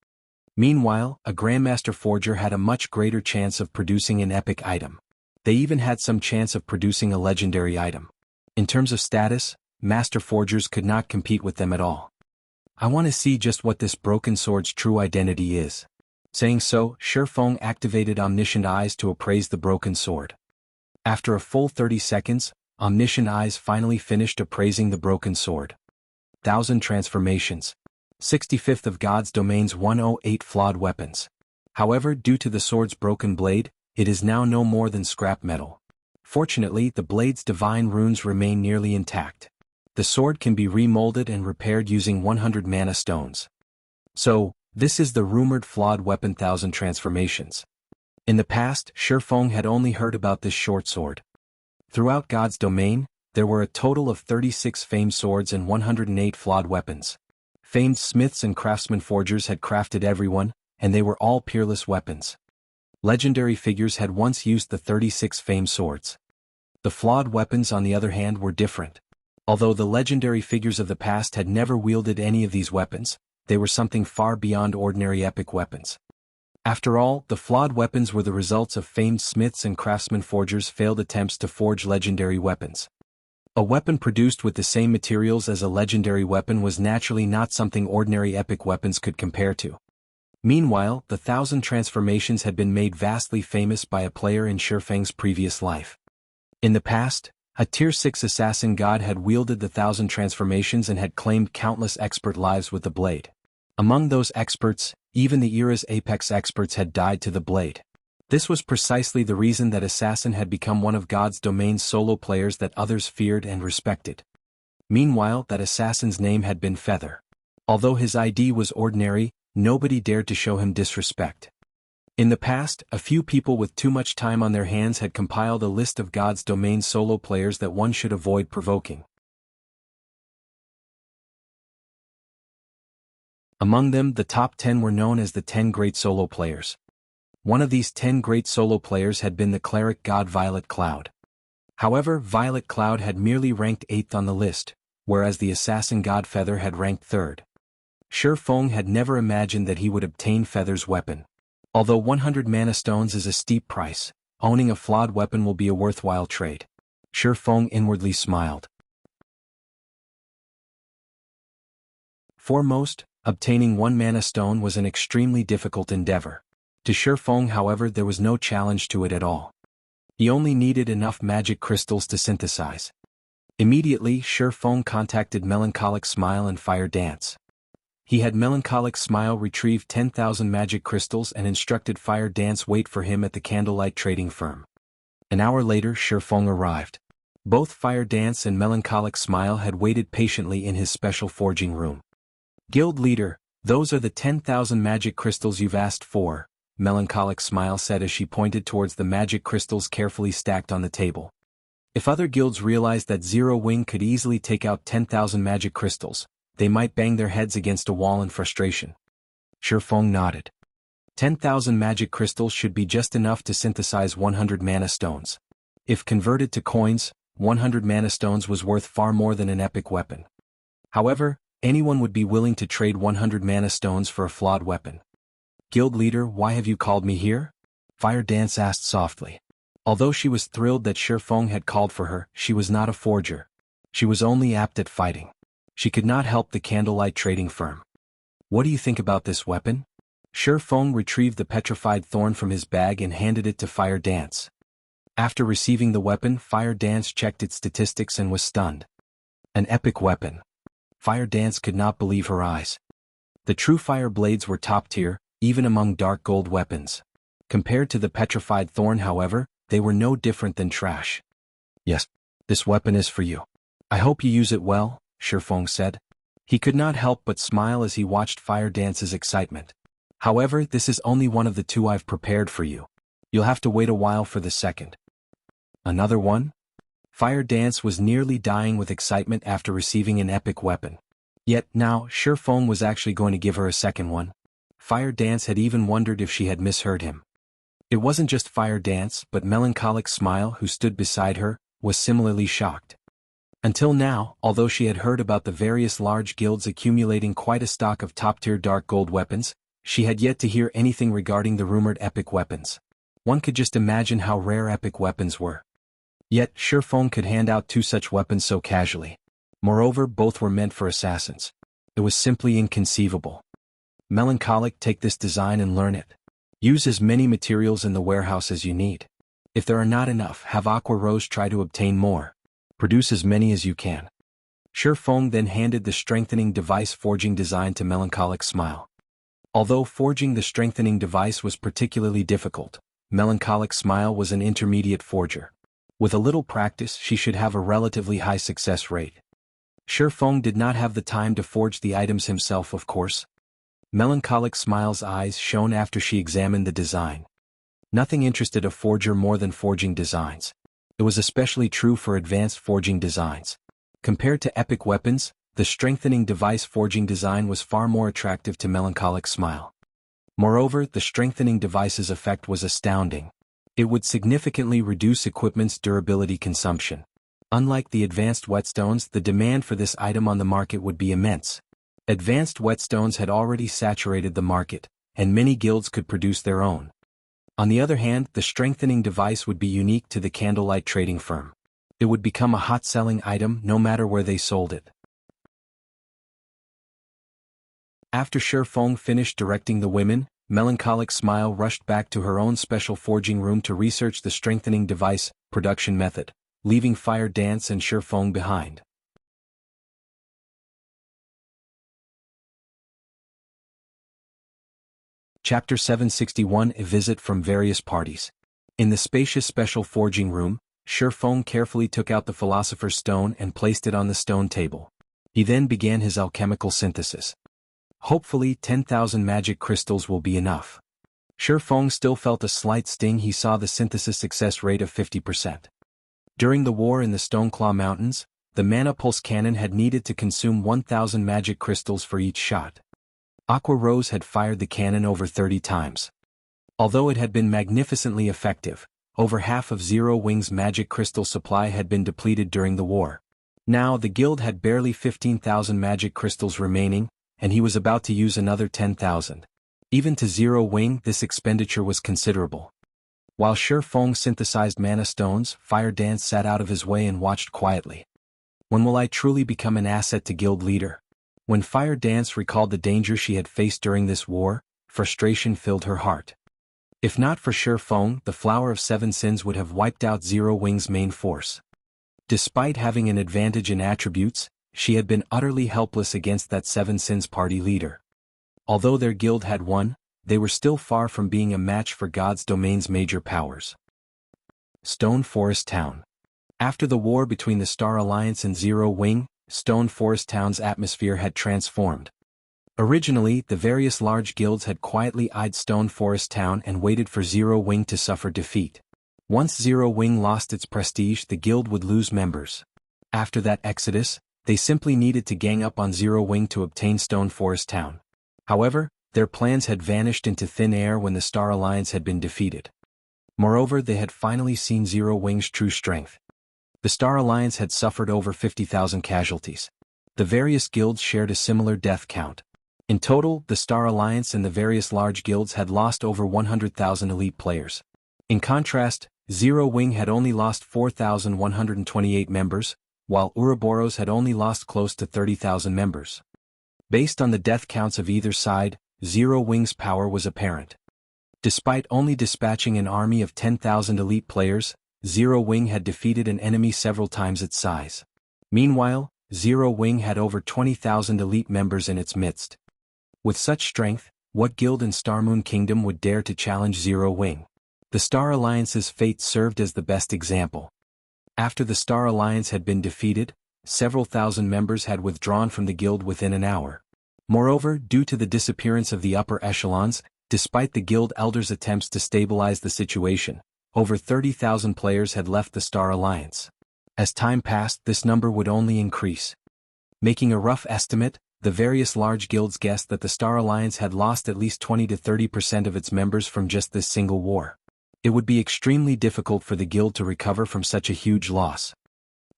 Meanwhile, a Grandmaster Forger had a much greater chance of producing an epic item. They even had some chance of producing a legendary item. In terms of status, master forgers could not compete with them at all. I want to see just what this broken sword's true identity is. Saying so, Shifeng activated Omniscient Eyes to appraise the broken sword. After a full 30 seconds, Omniscient Eyes finally finished appraising the broken sword. 1,000 transformations. 65th of God's Domain's 108 flawed weapons. However, due to the sword's broken blade, it is now no more than scrap metal. Fortunately, the blade's divine runes remain nearly intact. The sword can be remolded and repaired using 100 mana stones. So, this is the rumored flawed weapon 1,000 transformations. In the past, Shifeng had only heard about this short sword. Throughout God's domain, there were a total of 36 famed swords and 108 flawed weapons. Famed smiths and craftsmen forgers had crafted every one, and they were all peerless weapons. Legendary figures had once used the 36 famed swords. The flawed weapons, on the other hand, were different. Although the legendary figures of the past had never wielded any of these weapons, they were something far beyond ordinary epic weapons. After all, the flawed weapons were the results of famed smiths and craftsmen forgers' failed attempts to forge legendary weapons. A weapon produced with the same materials as a legendary weapon was naturally not something ordinary epic weapons could compare to. Meanwhile, the 1,000 transformations had been made vastly famous by a player in Shifeng's previous life. In the past, a Tier 6 assassin god had wielded the 1,000 transformations and had claimed countless expert lives with the blade. Among those experts, even the era's apex experts had died to the blade. This was precisely the reason that Assassin had become one of God's domain's solo players that others feared and respected. Meanwhile, that assassin's name had been Feather. Although his ID was ordinary, nobody dared to show him disrespect. In the past, a few people with too much time on their hands had compiled a list of God's domain solo players that one should avoid provoking. Among them, the top 10 were known as the 10 great solo players. One of these 10 great solo players had been the cleric god Violet Cloud. However, Violet Cloud had merely ranked 8th on the list, whereas the assassin god Feather had ranked 3rd. Shifeng had never imagined that he would obtain Feather's weapon. Although 100 mana stones is a steep price, owning a flawed weapon will be a worthwhile trade. Shifeng inwardly smiled. Foremost, obtaining 1 mana stone was an extremely difficult endeavor. To Shifeng, however, there was no challenge to it at all. He only needed enough magic crystals to synthesize. Immediately, Shifeng contacted Melancholic Smile and Fire Dance. He had Melancholic Smile retrieve 10,000 magic crystals and instructed Fire Dance wait for him at the Candlelight Trading Firm. An hour later, Shifeng arrived. Both Fire Dance and Melancholic Smile had waited patiently in his special forging room. Guild leader, those are the 10,000 magic crystals you've asked for, Melancholic Smile said as she pointed towards the magic crystals carefully stacked on the table. If other guilds realized that Zero Wing could easily take out 10,000 magic crystals, they might bang their heads against a wall in frustration. Shifeng nodded. 10,000 magic crystals should be just enough to synthesize 100 mana stones. If converted to coins, 100 mana stones was worth far more than an epic weapon. However, anyone would be willing to trade 100 mana stones for a flawed weapon. Guild leader, why have you called me here? Fire Dance asked softly. Although she was thrilled that Shifeng had called for her, she was not a forger. She was only apt at fighting. She could not help the Candlelight Trading Firm. What do you think about this weapon? Shifeng retrieved the petrified thorn from his bag and handed it to Fire Dance. After receiving the weapon, Fire Dance checked its statistics and was stunned. An epic weapon. Fire Dance could not believe her eyes. The true fire blades were top tier, even among dark gold weapons. Compared to the petrified thorn, however, they were no different than trash. Yes, this weapon is for you. I hope you use it well, Shifeng said. He could not help but smile as he watched Fire Dance's excitement. However, this is only one of the 2 I've prepared for you. You'll have to wait a while for the second. Another one? Fire Dance was nearly dying with excitement after receiving an epic weapon. Yet now, Shifeng was actually going to give her a second one. Fire Dance had even wondered if she had misheard him. It wasn't just Fire Dance, but Melancholic Smile, who stood beside her, was similarly shocked. Until now, although she had heard about the various large guilds accumulating quite a stock of top-tier dark gold weapons, she had yet to hear anything regarding the rumored epic weapons. One could just imagine how rare epic weapons were. Yet, Shifeng could hand out 2 such weapons so casually. Moreover, both were meant for assassins. It was simply inconceivable. Melancholic, take this design and learn it. Use as many materials in the warehouse as you need. If there are not enough, have Aqua Rose try to obtain more. Produce as many as you can. Shifeng then handed the strengthening device forging design to Melancholic Smile. Although forging the strengthening device was particularly difficult, Melancholic Smile was an intermediate forger. With a little practice, she should have a relatively high success rate. Shifeng did not have the time to forge the items himself, of course. Melancholic Smile's eyes shone after she examined the design. Nothing interested a forger more than forging designs. It was especially true for advanced forging designs. Compared to epic weapons, the strengthening device forging design was far more attractive to Melancholic Smile. Moreover, the strengthening device's effect was astounding. It would significantly reduce equipment's durability consumption. Unlike the advanced whetstones, the demand for this item on the market would be immense. Advanced whetstones had already saturated the market, and many guilds could produce their own. On the other hand, the strengthening device would be unique to the candlelight trading firm. It would become a hot-selling item no matter where they sold it. After Shifeng finished directing the women, Melancholic Smile rushed back to her own special forging room to research the strengthening device production method, leaving Fire Dance and Shifeng behind. Chapter 761, A Visit from Various Parties. In the spacious special forging room, Shifeng carefully took out the Philosopher's Stone and placed it on the stone table. He then began his alchemical synthesis. Hopefully 10,000 magic crystals will be enough. Shifeng still felt a slight sting. He saw the synthesis success rate of 50%. During the war in the Stoneclaw Mountains, the Mana Pulse cannon had needed to consume 1,000 magic crystals for each shot. Aqua Rose had fired the cannon over 30 times. Although it had been magnificently effective, over half of Zero Wing's magic crystal supply had been depleted during the war. Now the guild had barely 15,000 magic crystals remaining, and he was about to use another 10,000. Even to Zero Wing, this expenditure was considerable. While Shifeng synthesized mana stones, Fire Dance sat out of his way and watched quietly. When will I truly become an asset to guild leader? When Fire Dance recalled the danger she had faced during this war, frustration filled her heart. If not for Shifeng, the Flower of Seven Sins would have wiped out Zero Wing's main force. Despite having an advantage in attributes, she had been utterly helpless against that Seven Sins party leader. Although their guild had won, they were still far from being a match for God's domain's major powers. Stone Forest Town. After the war between the Star Alliance and Zero Wing, Stone Forest Town's atmosphere had transformed. Originally, the various large guilds had quietly eyed Stone Forest Town and waited for Zero Wing to suffer defeat. Once Zero Wing lost its prestige, the guild would lose members. After that exodus, they simply needed to gang up on Zero Wing to obtain Stone Forest Town. However, their plans had vanished into thin air when the Star Alliance had been defeated. Moreover, they had finally seen Zero Wing's true strength. The Star Alliance had suffered over 50,000 casualties. The various guilds shared a similar death count. In total, the Star Alliance and the various large guilds had lost over 100,000 elite players. In contrast, Zero Wing had only lost 4,128 members, while Ouroboros had only lost close to 30,000 members. Based on the death counts of either side, Zero Wing's power was apparent. Despite only dispatching an army of 10,000 elite players, Zero Wing had defeated an enemy several times its size. Meanwhile, Zero Wing had over 20,000 elite members in its midst. With such strength, what guild in Starmoon Kingdom would dare to challenge Zero Wing? The Star Alliance's fate served as the best example. After the Star Alliance had been defeated, several thousand members had withdrawn from the guild within an hour. Moreover, due to the disappearance of the upper echelons, despite the guild elders' attempts to stabilize the situation, over 30,000 players had left the Star Alliance. As time passed, this number would only increase. Making a rough estimate, the various large guilds guessed that the Star Alliance had lost at least 20 to 30% of its members from just this single war. It would be extremely difficult for the guild to recover from such a huge loss.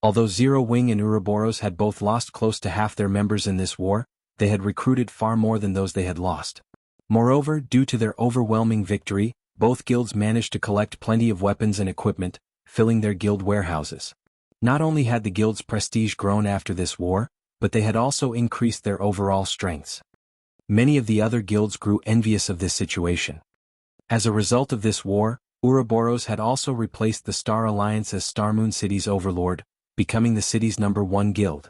Although Zero Wing and Ouroboros had both lost close to half their members in this war, they had recruited far more than those they had lost. Moreover, due to their overwhelming victory, both guilds managed to collect plenty of weapons and equipment, filling their guild warehouses. Not only had the guild's prestige grown after this war, but they had also increased their overall strengths. Many of the other guilds grew envious of this situation. As a result of this war, Ouroboros had also replaced the Star Alliance as Starmoon City's overlord, becoming the city's #1 guild.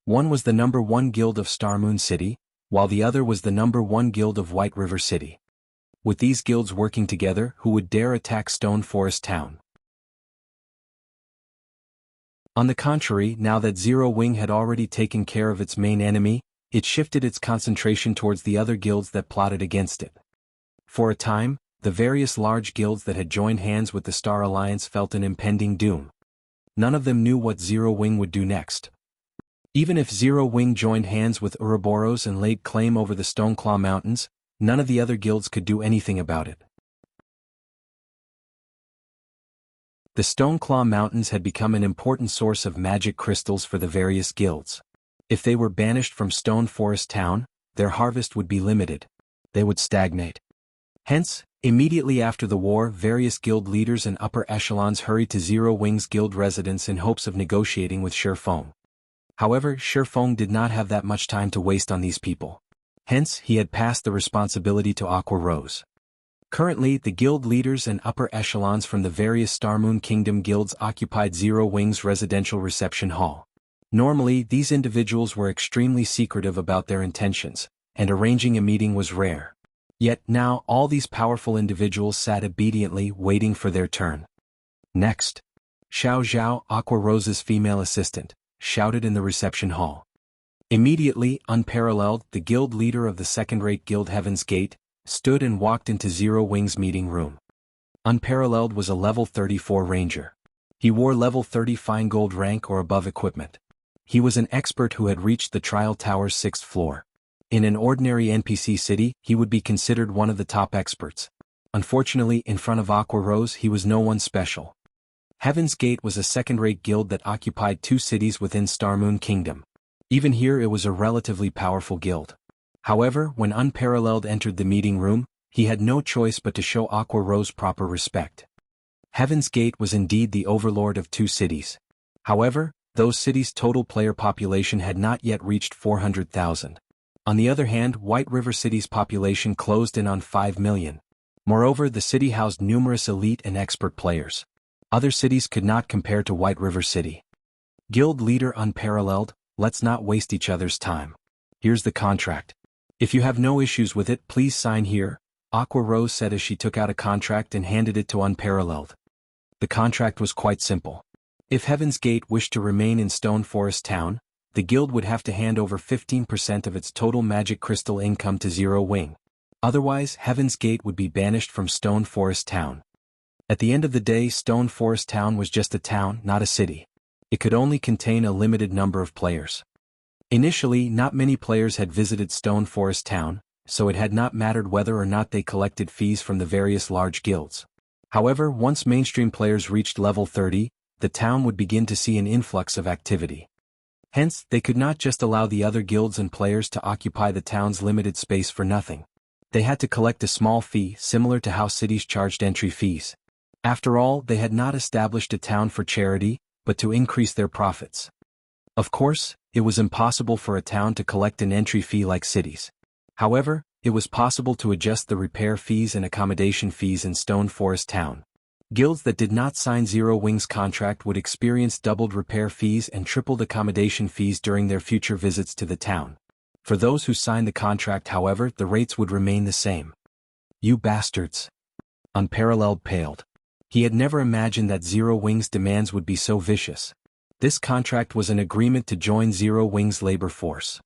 One was the #1 guild of Starmoon City, while the other was the #1 guild of White River City. With these guilds working together, who would dare attack Stone Forest Town? On the contrary, now that Zero Wing had already taken care of its main enemy, it shifted its concentration towards the other guilds that plotted against it. For a time, the various large guilds that had joined hands with the Star Alliance felt an impending doom. None of them knew what Zero Wing would do next. Even if Zero Wing joined hands with Ouroboros and laid claim over the Stoneclaw Mountains, none of the other guilds could do anything about it. The Stoneclaw Mountains had become an important source of magic crystals for the various guilds. If they were banished from Stone Forest Town, their harvest would be limited. They would stagnate. Hence, immediately after the war, various guild leaders and upper echelons hurried to Zero Wing's guild residence in hopes of negotiating with Shifeng. However, Shifeng did not have that much time to waste on these people. Hence, he had passed the responsibility to Aqua Rose. Currently, the guild leaders and upper echelons from the various Starmoon Kingdom guilds occupied Zero Wing's residential reception hall. Normally, these individuals were extremely secretive about their intentions, and arranging a meeting was rare. Yet now, all these powerful individuals sat obediently waiting for their turn. Next, Xiao Zhao, Aqua Rose's female assistant, shouted in the reception hall. Immediately, Unparalleled, the guild leader of the second-rate guild Heaven's Gate, stood and walked into Zero Wing's meeting room. Unparalleled was a level 34 ranger. He wore level 30 fine gold rank or above equipment. He was an expert who had reached the trial tower's 6th floor. In an ordinary NPC city, he would be considered one of the top experts. Unfortunately, in front of Aqua Rose, he was no one special. Heaven's Gate was a second-rate guild that occupied 2 cities within Starmoon Kingdom. Even here it was a relatively powerful guild. However, when Unparalleled entered the meeting room, he had no choice but to show Aqua Rose proper respect. Heaven's Gate was indeed the overlord of 2 cities. However, those cities' total player population had not yet reached 400,000. On the other hand, White River City's population closed in on 5 million. Moreover, the city housed numerous elite and expert players. Other cities could not compare to White River City. Guild leader Unparalleled, let's not waste each other's time. Here's the contract. If you have no issues with it, please sign here, Aqua Rose said as she took out a contract and handed it to Unparalleled. The contract was quite simple. If Heaven's Gate wished to remain in Stone Forest Town, the guild would have to hand over 15% of its total magic crystal income to Zero Wing. Otherwise, Heaven's Gate would be banished from Stone Forest Town. At the end of the day, Stone Forest Town was just a town, not a city. It could only contain a limited number of players. Initially, not many players had visited Stone Forest Town, so it had not mattered whether or not they collected fees from the various large guilds. However, once mainstream players reached level 30, the town would begin to see an influx of activity. Hence, they could not just allow the other guilds and players to occupy the town's limited space for nothing. They had to collect a small fee similar to how cities charged entry fees. After all, they had not established a town for charity, but to increase their profits. Of course, it was impossible for a town to collect an entry fee like cities. However, it was possible to adjust the repair fees and accommodation fees in Stone Forest Town. Guilds that did not sign Zero Wing's contract would experience doubled repair fees and tripled accommodation fees during their future visits to the town. For those who signed the contract, however, the rates would remain the same. You bastards! Unparalleled paled. He had never imagined that Zero Wing's demands would be so vicious. This contract was an agreement to join Zero Wing's labor force.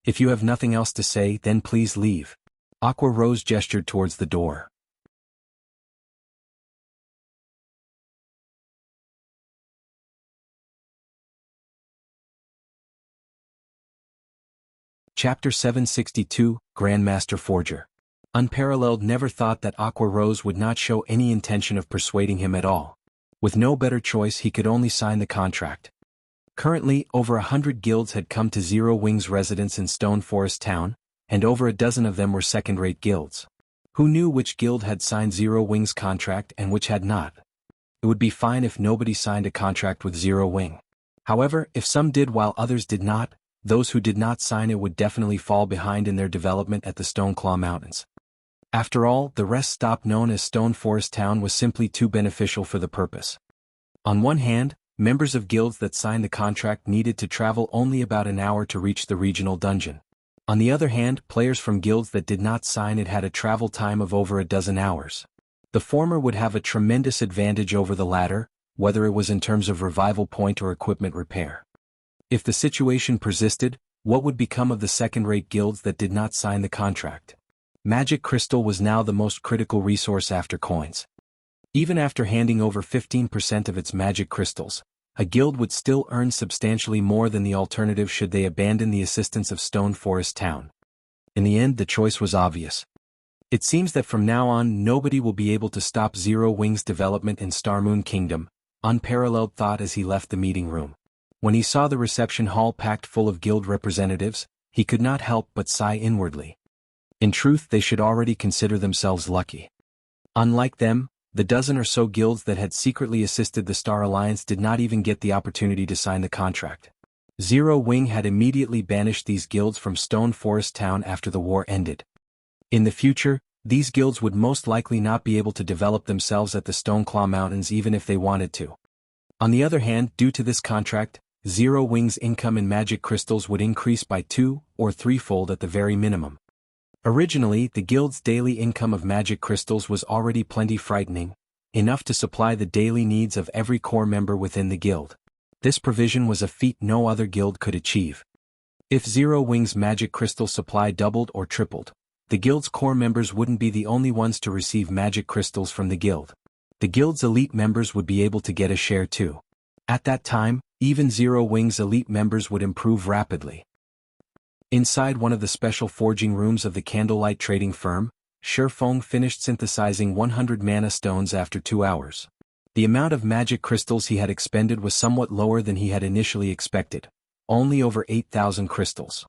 If you have nothing else to say, then please leave. Aqua Rose gestured towards the door. Chapter 762, Grandmaster Forger. Unparalleled never thought that Aqua Rose would not show any intention of persuading him at all. With no better choice, he could only sign the contract. Currently, over 100 guilds had come to Zero Wing's residence in Stone Forest Town, and over a dozen of them were second-rate guilds. Who knew which guild had signed Zero Wing's contract and which had not? It would be fine if nobody signed a contract with Zero Wing. However, if some did while others did not, those who did not sign it would definitely fall behind in their development at the Stoneclaw Mountains. After all, the rest stop known as Stone Forest Town was simply too beneficial for the purpose. On one hand, members of guilds that signed the contract needed to travel only about an hour to reach the regional dungeon. On the other hand, players from guilds that did not sign it had a travel time of over a dozen hours. The former would have a tremendous advantage over the latter, whether it was in terms of revival point or equipment repair. If the situation persisted, what would become of the second-rate guilds that did not sign the contract? Magic crystal was now the most critical resource after coins. Even after handing over 15% of its magic crystals, a guild would still earn substantially more than the alternative should they abandon the assistance of Stone Forest Town. In the end, the choice was obvious. It seems that from now on nobody will be able to stop Zero Wing's development in Starmoon Kingdom, unparalleled thought as he left the meeting room. When he saw the reception hall packed full of guild representatives, he could not help but sigh inwardly. In truth, they should already consider themselves lucky. Unlike them, the dozen or so guilds that had secretly assisted the Star Alliance did not even get the opportunity to sign the contract. Zero Wing had immediately banished these guilds from Stone Forest Town after the war ended. In the future, these guilds would most likely not be able to develop themselves at the Stoneclaw Mountains even if they wanted to. On the other hand, due to this contract, Zero Wing's income in magic crystals would increase by 2- or 3-fold at the very minimum. Originally, the guild's daily income of magic crystals was already plenty frightening, enough to supply the daily needs of every core member within the guild. This provision was a feat no other guild could achieve. If Zero Wing's magic crystal supply doubled or tripled, the guild's core members wouldn't be the only ones to receive magic crystals from the guild. The guild's elite members would be able to get a share too. At that time, even Zero Wing's elite members would improve rapidly. Inside one of the special forging rooms of the candlelight trading firm, Shifeng finished synthesizing 100 mana stones after 2 hours. The amount of magic crystals he had expended was somewhat lower than he had initially expected, only over 8,000 crystals.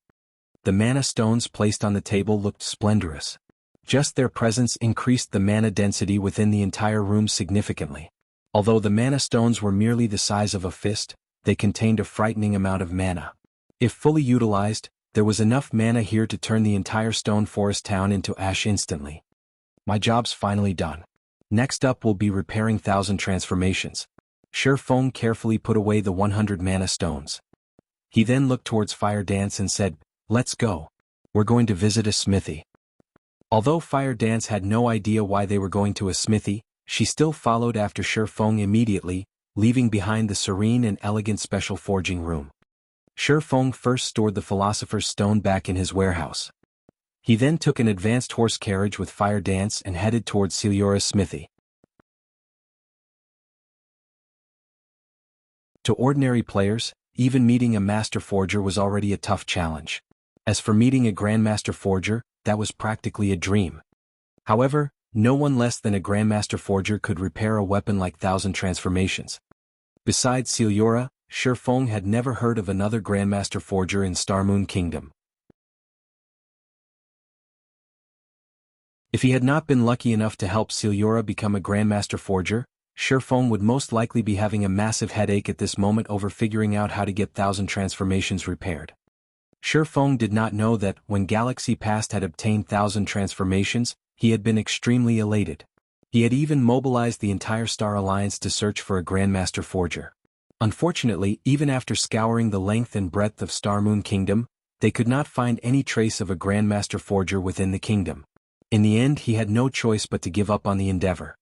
The mana stones placed on the table looked splendorous. Just their presence increased the mana density within the entire room significantly. Although the mana stones were merely the size of a fist, they contained a frightening amount of mana. If fully utilized, there was enough mana here to turn the entire Stone Forest Town into ash instantly. My job's finally done. Next up will be repairing 1,000 transformations. Shifeng carefully put away the 100 mana stones. He then looked towards Fire Dance and said, "Let's go. We're going to visit a smithy." Although Fire Dance had no idea why they were going to a smithy, she still followed after Shifeng immediately, leaving behind the serene and elegant special forging room. Shifeng first stored the Philosopher's Stone back in his warehouse. He then took an advanced horse carriage with Fire Dance and headed towards Ciliora's smithy. To ordinary players, even meeting a master forger was already a tough challenge. As for meeting a Grandmaster forger, that was practically a dream. However, no one less than a Grandmaster forger could repair a weapon like 1,000 transformations. Besides Ciliora, Shifeng had never heard of another Grandmaster forger in Starmoon Kingdom. If he had not been lucky enough to help Ciliora become a Grandmaster forger, Shifeng would most likely be having a massive headache at this moment over figuring out how to get 1,000 transformations repaired. Shifeng did not know that, when Galaxy Past had obtained 1,000 transformations, he had been extremely elated. He had even mobilized the entire Star Alliance to search for a Grandmaster forger. Unfortunately, even after scouring the length and breadth of Starmoon Kingdom, they could not find any trace of a Grandmaster forger within the kingdom. In the end, he had no choice but to give up on the endeavor.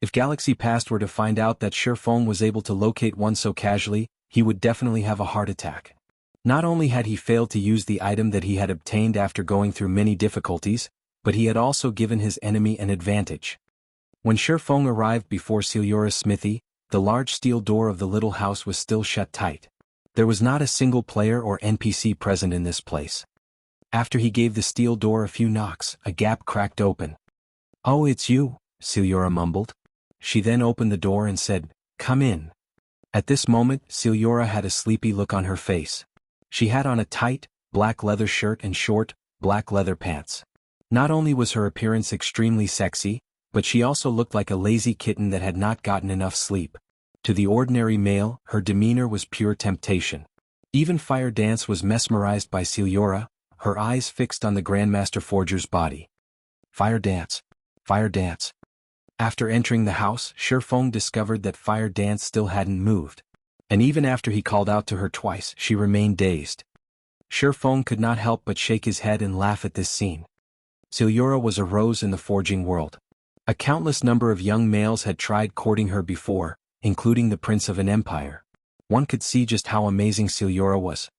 If Galaxy Past were to find out that Shifeng was able to locate one so casually, he would definitely have a heart attack. Not only had he failed to use the item that he had obtained after going through many difficulties, but he had also given his enemy an advantage. When Shifeng arrived before Ciliora's smithy, the large steel door of the little house was still shut tight. There was not a single player or NPC present in this place. After he gave the steel door a few knocks, a gap cracked open. "Oh, it's you," Ciliora mumbled. She then opened the door and said, "Come in." At this moment, Ciliora had a sleepy look on her face. She had on a tight, black leather shirt and short, black leather pants. Not only was her appearance extremely sexy, but she also looked like a lazy kitten that had not gotten enough sleep. To the ordinary male, her demeanor was pure temptation. Even Fire Dance was mesmerized by Celiora, her eyes fixed on the Grandmaster Forger's body. Fire Dance. Fire Dance. After entering the house, Shifeng discovered that Fire Dance still hadn't moved. And even after he called out to her twice, she remained dazed. Shifeng could not help but shake his head and laugh at this scene. Celiora was a rose in the forging world. A countless number of young males had tried courting her before, including the prince of an empire. One could see just how amazing Celiora was.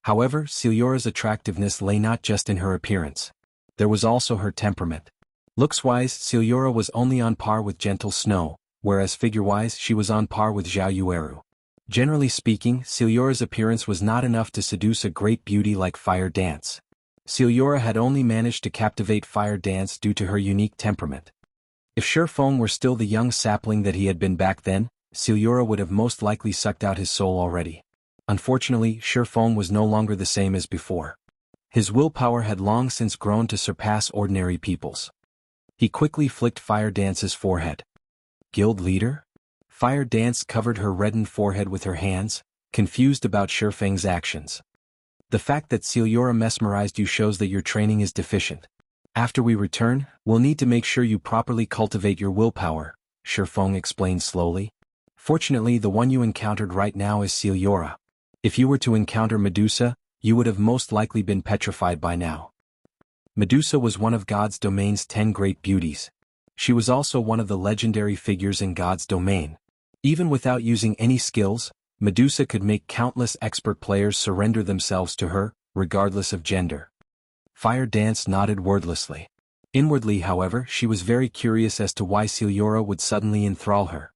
However, Celiora's attractiveness lay not just in her appearance. There was also her temperament. Looks-wise, Celiora was only on par with Gentle Snow, whereas figure-wise she was on par with Zhao Yueru. Generally speaking, Celiora's appearance was not enough to seduce a great beauty like Fire Dance. Celiora had only managed to captivate Fire Dance due to her unique temperament. If Shifeng were still the young sapling that he had been back then, Celiora would have most likely sucked out his soul already. Unfortunately, Shifeng was no longer the same as before. His willpower had long since grown to surpass ordinary people's. He quickly flicked Fire Dance's forehead. Guild leader? Fire Dance covered her reddened forehead with her hands, confused about Shifeng's actions. The fact that Celiora mesmerized you shows that your training is deficient. After we return, we'll need to make sure you properly cultivate your willpower, Shifeng explained slowly. Fortunately, the one you encountered right now is Celiora. If you were to encounter Medusa, you would have most likely been petrified by now. Medusa was one of God's domain's 10 great beauties. She was also one of the legendary figures in God's domain. Even without using any skills, Medusa could make countless expert players surrender themselves to her, regardless of gender. Fire Dance nodded wordlessly. Inwardly, however, she was very curious as to why Celiora would suddenly enthrall her.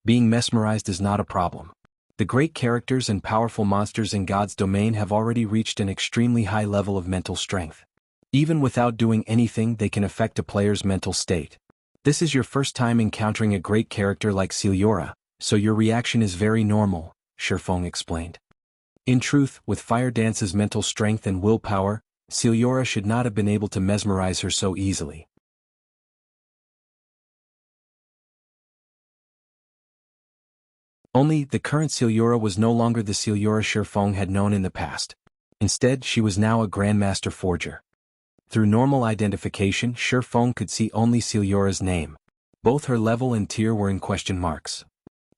Being mesmerized is not a problem. The great characters and powerful monsters in God's domain have already reached an extremely high level of mental strength. Even without doing anything, they can affect a player's mental state. This is your first time encountering a great character like Celiora, so your reaction is very normal, Shifeng explained. In truth, with Fire Dance's mental strength and willpower, Celiora should not have been able to mesmerize her so easily. Only, the current Celiora was no longer the Celiora Shifeng had known in the past. Instead, she was now a Grandmaster Forger. Through normal identification, Shifeng could see only Celiora's name. Both her level and tier were in question marks.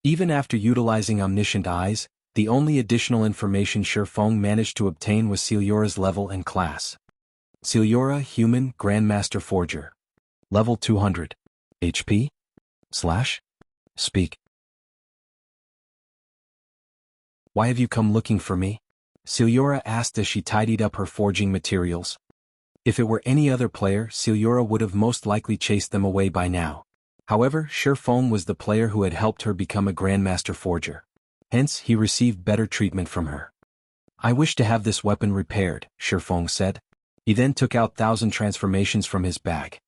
Even after utilizing omniscient eyes, the only additional information Shifeng managed to obtain was Celiora's level and class. Celiora, Human, Grandmaster Forger. Level 200. HP? Speak. Why have you come looking for me? Celiora asked as she tidied up her forging materials. If it were any other player, Celiora would have most likely chased them away by now. However, Shifeng was the player who had helped her become a Grandmaster Forger. Hence, he received better treatment from her. I wish to have this weapon repaired, Shifeng said. He then took out 1,000 transformations from his bag.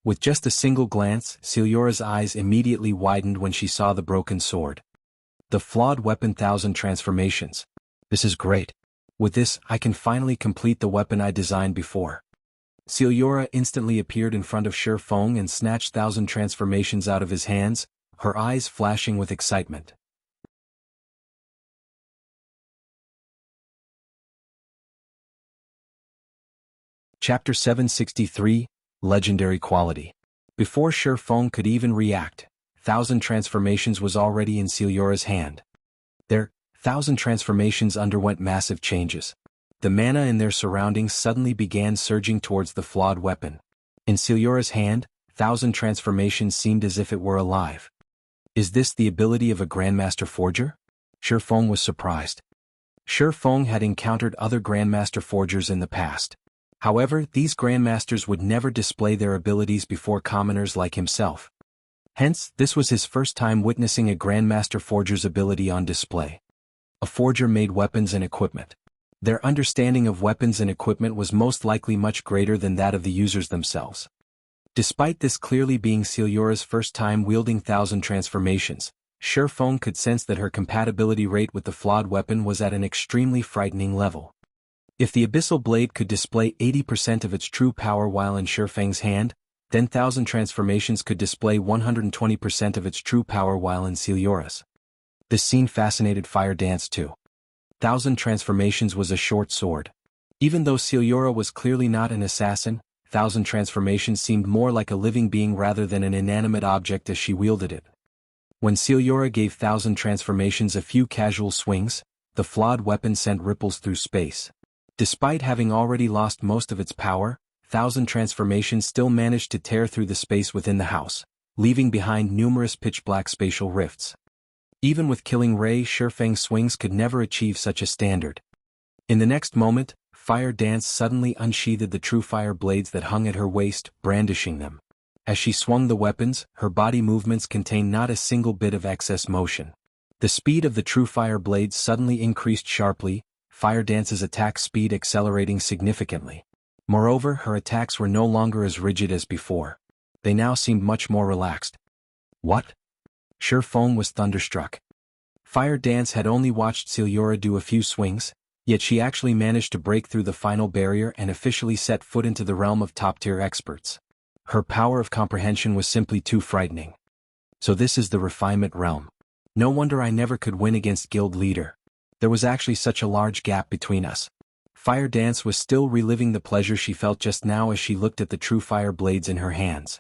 With just a single glance, Celiora's eyes immediately widened when she saw the broken sword. The flawed weapon 1,000 transformations. This is great. With this, I can finally complete the weapon I designed before. Celiora instantly appeared in front of Shifeng and snatched 1,000 transformations out of his hands, her eyes flashing with excitement. Chapter 763, Legendary Quality. Before Shifeng could even react, 1,000 transformations was already in Celiora's hand. Their 1,000 transformations underwent massive changes. The mana in their surroundings suddenly began surging towards the flawed weapon. In Celiora's hand, 1,000 transformations seemed as if it were alive. Is this the ability of a Grandmaster Forger? Shifeng was surprised. Shifeng had encountered other Grandmaster Forgers in the past. However, these Grandmasters would never display their abilities before commoners like himself. Hence, this was his first time witnessing a Grandmaster Forger's ability on display. A forger made weapons and equipment. Their understanding of weapons and equipment was most likely much greater than that of the users themselves. Despite this clearly being Celiora's first time wielding 1,000 transformations, Shifeng could sense that her compatibility rate with the flawed weapon was at an extremely frightening level. If the Abyssal Blade could display 80% of its true power while in Shifeng's hand, then 1,000 transformations could display 120% of its true power while in Celiora's. This scene fascinated Fire Dance too. Thousand Transformations was a short sword. Even though Celiora was clearly not an assassin, Thousand Transformations seemed more like a living being rather than an inanimate object as she wielded it. When Celiora gave Thousand Transformations a few casual swings, the flawed weapon sent ripples through space. Despite having already lost most of its power, Thousand Transformations still managed to tear through the space within the house, leaving behind numerous pitch-black spatial rifts. Even with Killing Ray, Shifeng's swings could never achieve such a standard. In the next moment, Fire Dance suddenly unsheathed the true fire blades that hung at her waist, brandishing them. As she swung the weapons, her body movements contained not a single bit of excess motion. The speed of the true fire blades suddenly increased sharply, Fire Dance's attack speed accelerating significantly. Moreover, her attacks were no longer as rigid as before. They now seemed much more relaxed. What? Shifeng was thunderstruck. Fire Dance had only watched Celiora do a few swings, yet she actually managed to break through the final barrier and officially set foot into the realm of top-tier experts. Her power of comprehension was simply too frightening. So this is the refinement realm. No wonder I never could win against guild leader. There was actually such a large gap between us. Fire Dance was still reliving the pleasure she felt just now as she looked at the true fire blades in her hands.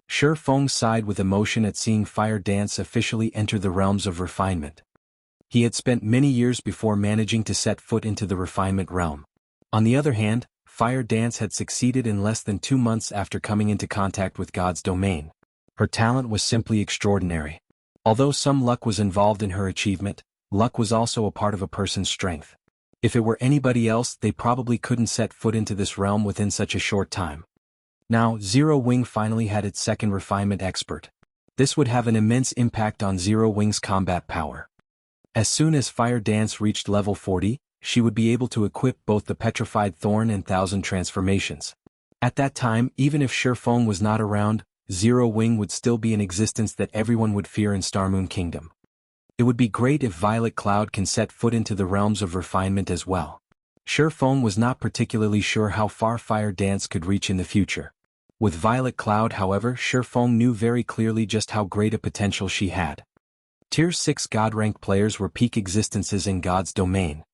Shifeng sighed with emotion at seeing Fire Dance officially enter the realms of refinement. He had spent many years before managing to set foot into the refinement realm. On the other hand, Fire Dance had succeeded in less than 2 months after coming into contact with God's domain. Her talent was simply extraordinary. Although some luck was involved in her achievement, luck was also a part of a person's strength. If it were anybody else, they probably couldn't set foot into this realm within such a short time. Now, Zero Wing finally had its second refinement expert. This would have an immense impact on Zero Wing's combat power. As soon as Fire Dance reached level 40, she would be able to equip both the Petrified Thorn and Thousand Transformations. At that time, even if Shifeng was not around, Zero Wing would still be in existence that everyone would fear in Starmoon Kingdom. It would be great if Violet Cloud can set foot into the realms of refinement as well. Shifeng was not particularly sure how far Fire Dance could reach in the future. With Violet Cloud, however, Shifeng knew very clearly just how great a potential she had. Tier 6 God-ranked players were peak existences in God's domain.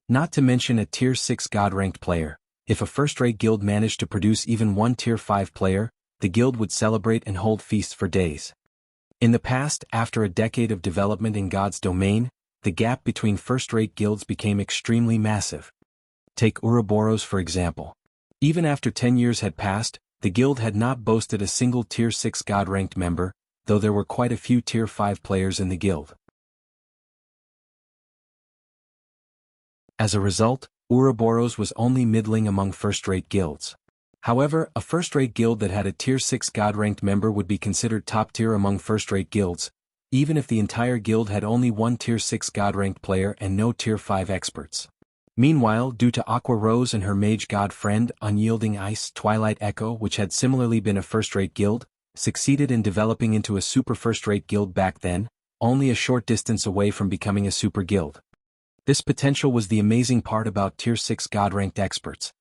Not to mention a Tier 6 God-ranked player. If a first-rate guild managed to produce even one Tier 5 player, the guild would celebrate and hold feasts for days. In the past, after a decade of development in God's domain, the gap between first-rate guilds became extremely massive. Take Ouroboros for example. Even after 10 years had passed, the guild had not boasted a single Tier 6 God-ranked member, though there were quite a few Tier 5 players in the guild. As a result, Ouroboros was only middling among first-rate guilds. However, a first-rate guild that had a Tier 6 God-ranked member would be considered top-tier among first-rate guilds, even if the entire guild had only one Tier 6 God-ranked player and no Tier 5 experts. Meanwhile, due to Aqua Rose and her mage god friend, Unyielding Ice, Twilight Echo, which had similarly been a first-rate guild, succeeded in developing into a super first-rate guild back then, only a short distance away from becoming a super guild. This potential was the amazing part about Tier 6 God-ranked experts.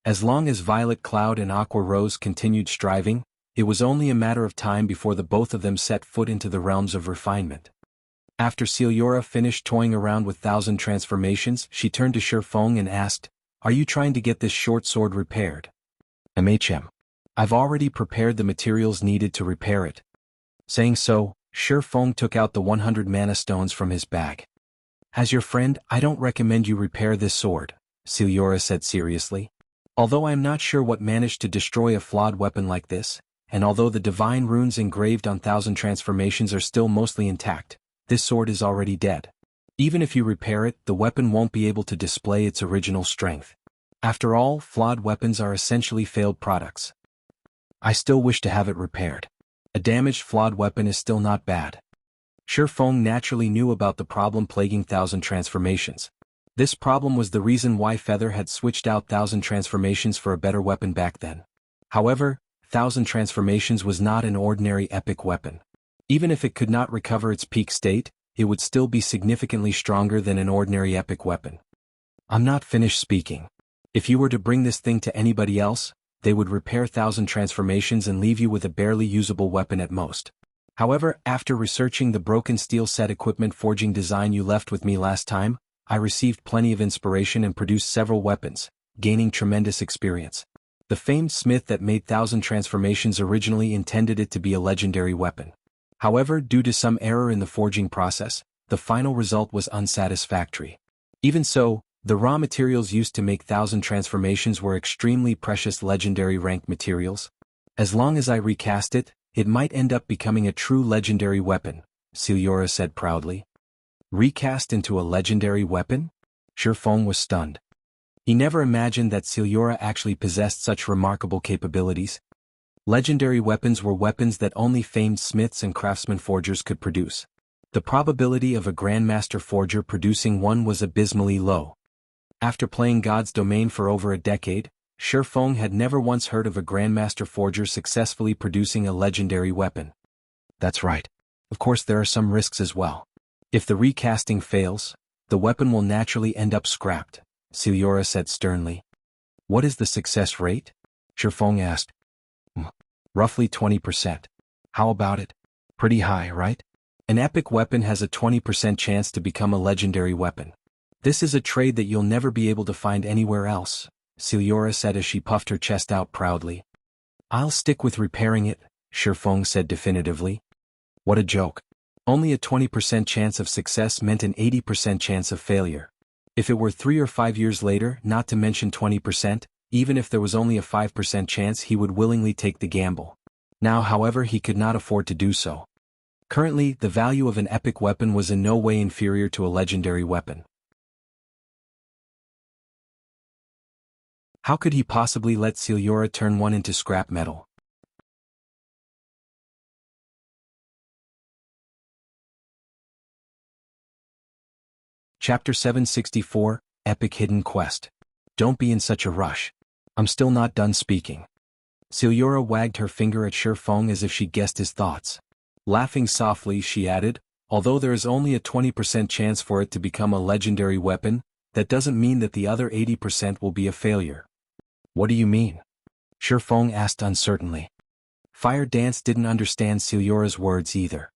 As long as Violet Cloud and Aqua Rose continued striving, it was only a matter of time before the both of them set foot into the realms of refinement. After Celiora finished toying around with Thousand Transformations, she turned to Shifeng and asked, "Are you trying to get this short sword repaired?" "MHM. I've already prepared the materials needed to repair it." Saying so, Shifeng took out the 100 mana stones from his bag. "As your friend, I don't recommend you repair this sword," Celiora said seriously. "Although I am not sure what managed to destroy a flawed weapon like this, and although the divine runes engraved on Thousand Transformations are still mostly intact, this sword is already dead. Even if you repair it, the weapon won't be able to display its original strength. After all, flawed weapons are essentially failed products. I still wish to have it repaired. A damaged flawed weapon is still not bad." Shifeng naturally knew about the problem plaguing Thousand Transformations. This problem was the reason why Feather had switched out Thousand Transformations for a better weapon back then. However, Thousand Transformations was not an ordinary epic weapon. Even if it could not recover its peak state, it would still be significantly stronger than an ordinary epic weapon. "I'm not finished speaking. If you were to bring this thing to anybody else, they would repair 1,000 transformations and leave you with a barely usable weapon at most. However, after researching the broken steel set equipment forging design you left with me last time, I received plenty of inspiration and produced several weapons, gaining tremendous experience. The famed smith that made 1,000 transformations originally intended it to be a legendary weapon. However, due to some error in the forging process, the final result was unsatisfactory. Even so, the raw materials used to make 1,000 transformations were extremely precious legendary rank materials. As long as I recast it, it might end up becoming a true legendary weapon, Siliora said proudly. Recast into a legendary weapon? Shifeng was stunned. He never imagined that Siliora actually possessed such remarkable capabilities. Legendary weapons were weapons that only famed smiths and craftsman forgers could produce. The probability of a Grandmaster forger producing one was abysmally low. After playing God's Domain for over a decade, Shifeng had never once heard of a Grandmaster forger successfully producing a legendary weapon. That's right. Of course there are some risks as well. If the recasting fails, the weapon will naturally end up scrapped, Siliora said sternly. What is the success rate? Shifeng asked. Roughly 20%. How about it? Pretty high, right? An epic weapon has a 20% chance to become a legendary weapon. This is a trade that you'll never be able to find anywhere else, Siliora said as she puffed her chest out proudly. I'll stick with repairing it, Shifeng said definitively. What a joke. Only a 20% chance of success meant an 80% chance of failure. If it were 3 or 5 years later, not to mention 20%, even if there was only a 5% chance he would willingly take the gamble. Now however he could not afford to do so. Currently, the value of an epic weapon was in no way inferior to a legendary weapon. How could he possibly let Siliora turn one into scrap metal? Chapter 764, Epic Hidden Quest. Don't be in such a rush. I'm still not done speaking. Siliora wagged her finger at Shifeng as if she guessed his thoughts. Laughing softly, she added, although there is only a 20% chance for it to become a legendary weapon, that doesn't mean that the other 80% will be a failure. What do you mean? Shifeng asked uncertainly. Fire Dance didn't understand Siliora's words either.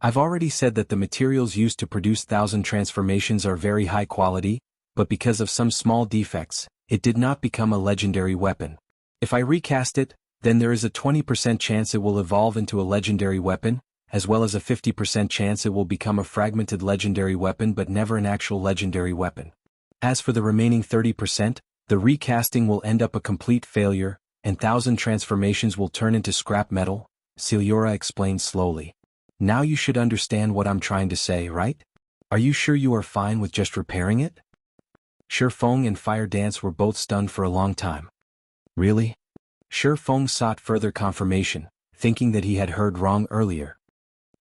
I've already said that the materials used to produce 1,000 transformations are very high quality, but because of some small defects, it did not become a legendary weapon. If I recast it, then there is a 20% chance it will evolve into a legendary weapon, as well as a 50% chance it will become a fragmented legendary weapon but never an actual legendary weapon. As for the remaining 30%, the recasting will end up a complete failure, and 1,000 transformations will turn into scrap metal, Siliora explained slowly. Now you should understand what I'm trying to say, right? Are you sure you are fine with just repairing it? Shifeng and Fire Dance were both stunned for a long time. Really? Shifeng sought further confirmation, thinking that he had heard wrong earlier.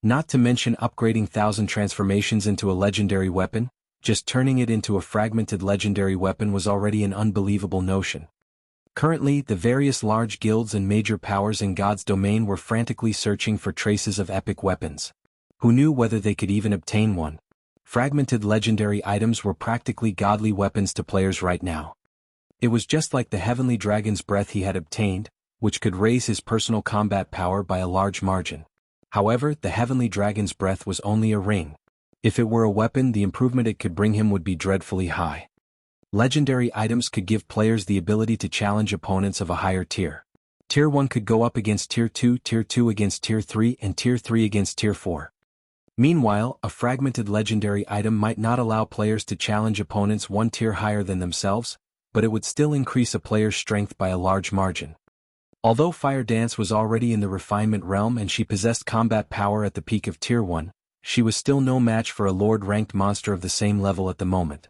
Not to mention upgrading 1,000 transformations into a legendary weapon, just turning it into a fragmented legendary weapon was already an unbelievable notion. Currently, the various large guilds and major powers in God's domain were frantically searching for traces of epic weapons. Who knew whether they could even obtain one? Fragmented legendary items were practically godly weapons to players right now. It was just like the heavenly dragon's breath he had obtained, which could raise his personal combat power by a large margin. However, the heavenly dragon's breath was only a ring. If it were a weapon, the improvement it could bring him would be dreadfully high. Legendary items could give players the ability to challenge opponents of a higher tier. Tier 1 could go up against Tier 2 against Tier 3, and Tier 3 against Tier 4. Meanwhile, a fragmented legendary item might not allow players to challenge opponents one tier higher than themselves, but it would still increase a player's strength by a large margin. Although Fire Dance was already in the refinement realm and she possessed combat power at the peak of Tier 1, she was still no match for a Lord-ranked monster of the same level at the moment.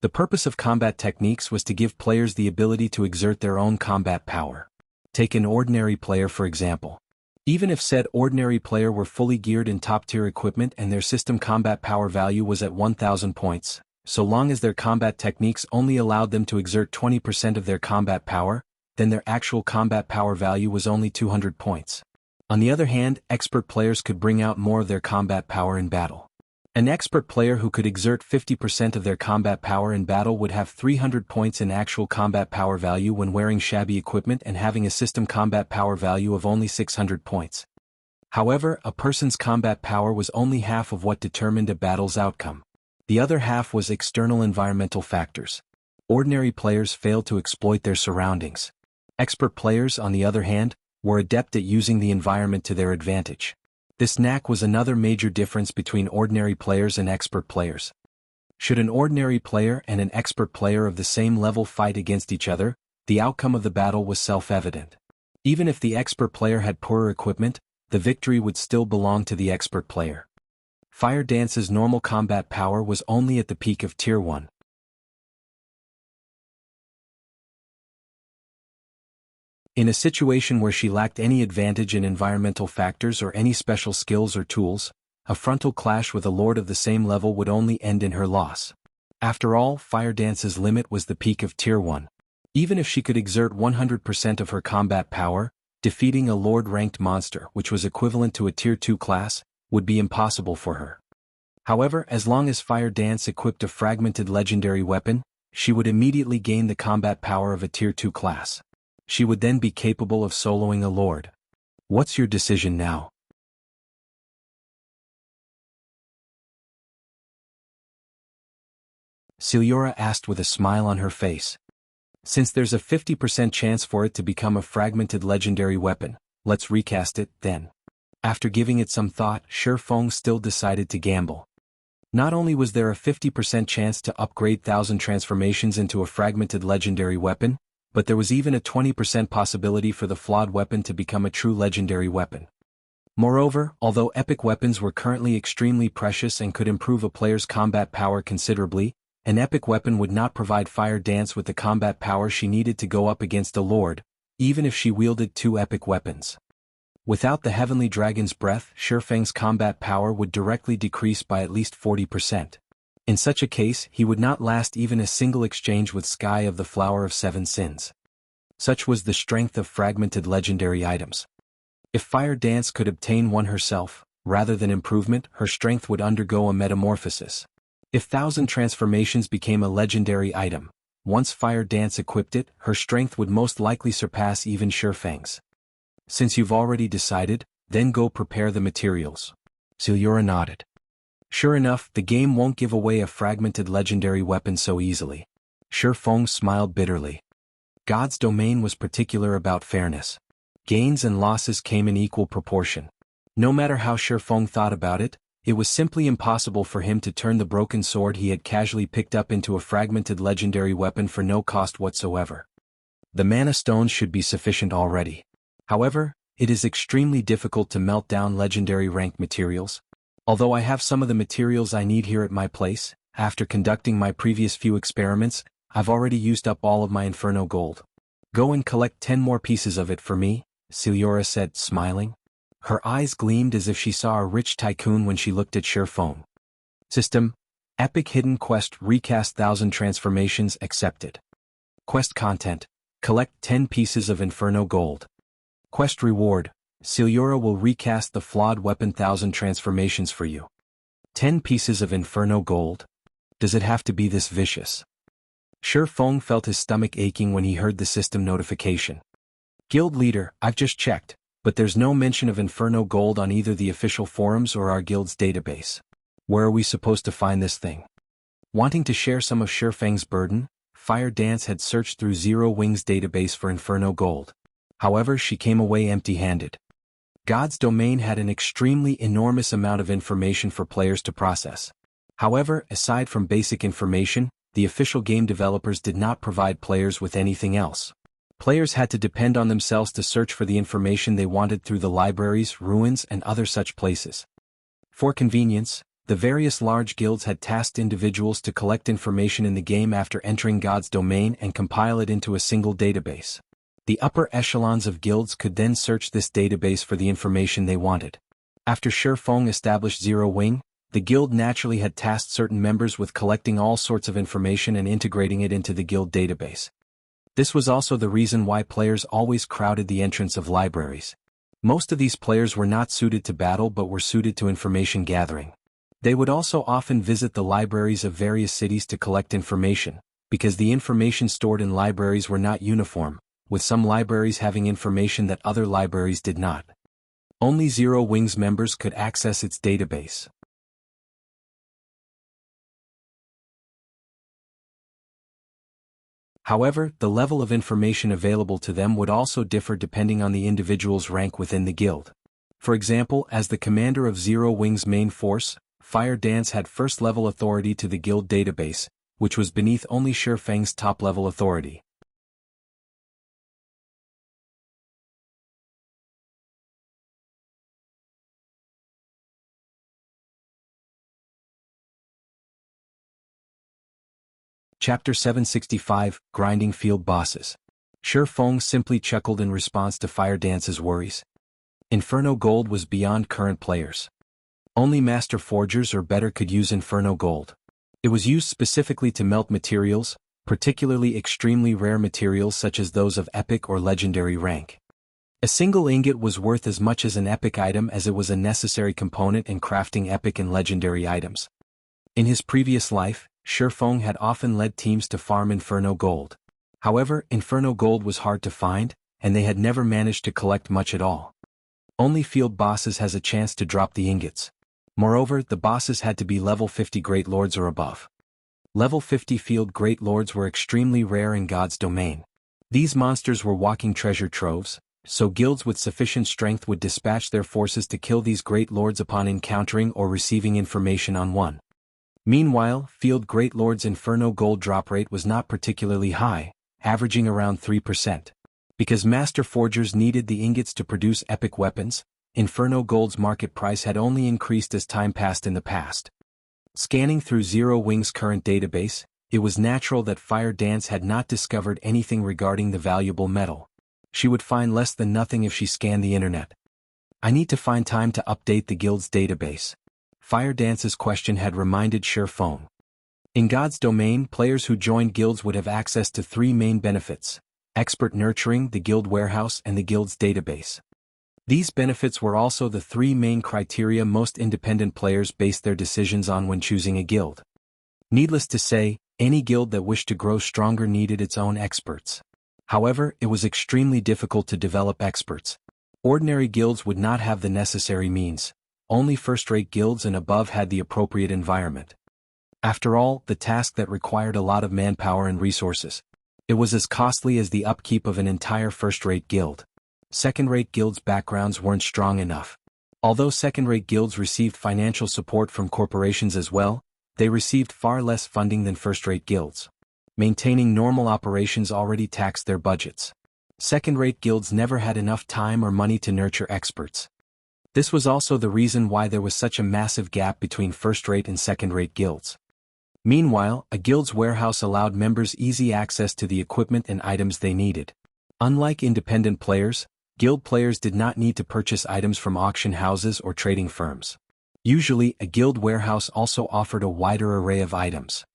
The purpose of combat techniques was to give players the ability to exert their own combat power. Take an ordinary player for example. Even if said ordinary player were fully geared in top-tier equipment and their system combat power value was at 1,000 points, so long as their combat techniques only allowed them to exert 20% of their combat power, then their actual combat power value was only 200 points. On the other hand, expert players could bring out more of their combat power in battle. An expert player who could exert 50% of their combat power in battle would have 300 points in actual combat power value when wearing shabby equipment and having a system combat power value of only 600 points. However, a person's combat power was only half of what determined a battle's outcome. The other half was external environmental factors. Ordinary players failed to exploit their surroundings. Expert players, on the other hand, were adept at using the environment to their advantage. This knack was another major difference between ordinary players and expert players. Should an ordinary player and an expert player of the same level fight against each other, the outcome of the battle was self-evident. Even if the expert player had poorer equipment, the victory would still belong to the expert player. Fire Dance's normal combat power was only at the peak of Tier 1. In a situation where she lacked any advantage in environmental factors or any special skills or tools, a frontal clash with a lord of the same level would only end in her loss. After all, Fire Dance's limit was the peak of Tier 1. Even if she could exert 100% of her combat power, defeating a lord-ranked monster, which was equivalent to a Tier 2 class, would be impossible for her. However, as long as Fire Dance equipped a fragmented legendary weapon, she would immediately gain the combat power of a Tier 2 class. She would then be capable of soloing a lord. What's your decision now? Siliora asked with a smile on her face. Since there's a 50% chance for it to become a fragmented legendary weapon, let's recast it, then. After giving it some thought, Shi Feng still decided to gamble. Not only was there a 50% chance to upgrade 1,000 transformations into a fragmented legendary weapon, but there was even a 20% possibility for the Flawed weapon to become a true legendary weapon. Moreover, although epic weapons were currently extremely precious and could improve a player's combat power considerably, an epic weapon would not provide Fire Dance with the combat power she needed to go up against a lord, even if she wielded 2 epic weapons. Without the Heavenly Dragon's Breath, Shi Feng's combat power would directly decrease by at least 40%. In such a case, he would not last even a single exchange with Sky of the Flower of Seven Sins. Such was the strength of fragmented legendary items. If Fire Dance could obtain one herself, rather than improvement, her strength would undergo a metamorphosis. If 1,000 transformations became a legendary item, once Fire Dance equipped it, her strength would most likely surpass even Shi Feng's. Since you've already decided, then go prepare the materials. Siliora nodded. Sure enough, the game won't give away a fragmented legendary weapon so easily. Shi Feng smiled bitterly. God's domain was particular about fairness. Gains and losses came in equal proportion. No matter how Shi Feng thought about it, it was simply impossible for him to turn the broken sword he had casually picked up into a fragmented legendary weapon for no cost whatsoever. The mana stones should be sufficient already. However, it is extremely difficult to melt down legendary rank materials. Although I have some of the materials I need here at my place, after conducting my previous few experiments, I've already used up all of my Inferno gold. Go and collect 10 more pieces of it for me, Siliora said, smiling. Her eyes gleamed as if she saw a rich tycoon when she looked at Shi Feng. System: Epic Hidden Quest Recast 1,000 Transformations Accepted. Quest Content: Collect 10 pieces of Inferno gold. Quest Reward: Siliora will recast the Flawed weapon 1,000 transformations for you. 10 pieces of Inferno gold? Does it have to be this vicious? Shi Feng felt his stomach aching when he heard the system notification. Guild Leader, I've just checked, but there's no mention of Inferno gold on either the official forums or our guild's database. Where are we supposed to find this thing? Wanting to share some of Shi Feng's burden, Fire Dance had searched through Zero Wing's database for Inferno gold. However, she came away empty-handed. God's domain had an extremely enormous amount of information for players to process. However, aside from basic information, the official game developers did not provide players with anything else. Players had to depend on themselves to search for the information they wanted through the libraries, ruins, and other such places. For convenience, the various large guilds had tasked individuals to collect information in the game after entering God's domain and compile it into a single database. The upper echelons of guilds could then search this database for the information they wanted. After Shi Feng established Zero Wing, the guild naturally had tasked certain members with collecting all sorts of information and integrating it into the guild database. This was also the reason why players always crowded the entrance of libraries. Most of these players were not suited to battle but were suited to information gathering. They would also often visit the libraries of various cities to collect information, because the information stored in libraries were not uniform, with some libraries having information that other libraries did not. Only Zero Wings members could access its database. However, the level of information available to them would also differ depending on the individual's rank within the guild. For example, as the commander of Zero Wings' main force, Fire Dance had first-level authority to the guild database, which was beneath only Shifeng's top-level authority. Chapter 765, Grinding Field Bosses. Shifeng simply chuckled in response to Fire Dance's worries. Inferno Gold was beyond current players. Only Master Forgers or better could use Inferno Gold. It was used specifically to melt materials, particularly extremely rare materials such as those of epic or legendary rank. A single ingot was worth as much as an epic item as it was a necessary component in crafting epic and legendary items. In his previous life, Shifeng had often led teams to farm Inferno Gold. However, Inferno Gold was hard to find, and they had never managed to collect much at all. Only field bosses has a chance to drop the ingots. Moreover, the bosses had to be level 50 Great Lords or above. Level 50 field Great Lords were extremely rare in God's domain. These monsters were walking treasure troves, so guilds with sufficient strength would dispatch their forces to kill these Great Lords upon encountering or receiving information on one. Meanwhile, Field Great Lord's Inferno Gold drop rate was not particularly high, averaging around 3%. Because Master Forgers needed the ingots to produce epic weapons, Inferno Gold's market price had only increased as time passed in the past. Scanning through Zero Wings' current database, it was natural that Fire Dance had not discovered anything regarding the valuable metal. She would find less than nothing if she scanned the internet. I need to find time to update the guild's database. Fire Dance's question had reminded Shifeng. In God's domain, players who joined guilds would have access to three main benefits: expert nurturing, the guild warehouse, and the guild's database. These benefits were also the three main criteria most independent players based their decisions on when choosing a guild. Needless to say, any guild that wished to grow stronger needed its own experts. However, it was extremely difficult to develop experts. Ordinary guilds would not have the necessary means. Only first-rate guilds and above had the appropriate environment. After all, the task that required a lot of manpower and resources. It was as costly as the upkeep of an entire first-rate guild. Second-rate guilds' backgrounds weren't strong enough. Although second-rate guilds received financial support from corporations as well, they received far less funding than first-rate guilds. Maintaining normal operations already taxed their budgets. Second-rate guilds never had enough time or money to nurture experts. This was also the reason why there was such a massive gap between first-rate and second-rate guilds. Meanwhile, a guild's warehouse allowed members easy access to the equipment and items they needed. Unlike independent players, guild players did not need to purchase items from auction houses or trading firms. Usually, a guild warehouse also offered a wider array of items.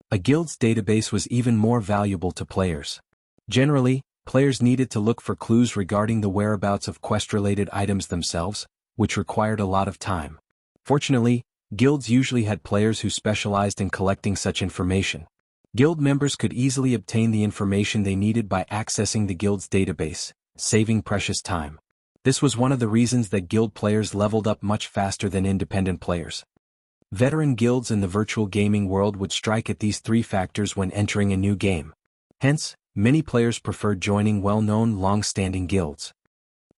A guild's database was even more valuable to players. Generally, players needed to look for clues regarding the whereabouts of quest-related items themselves, which required a lot of time. Fortunately, guilds usually had players who specialized in collecting such information. Guild members could easily obtain the information they needed by accessing the guild's database, saving precious time. This was one of the reasons that guild players leveled up much faster than independent players. Veteran guilds in the virtual gaming world would strike at these three factors when entering a new game. Hence, many players preferred joining well-known, long-standing guilds.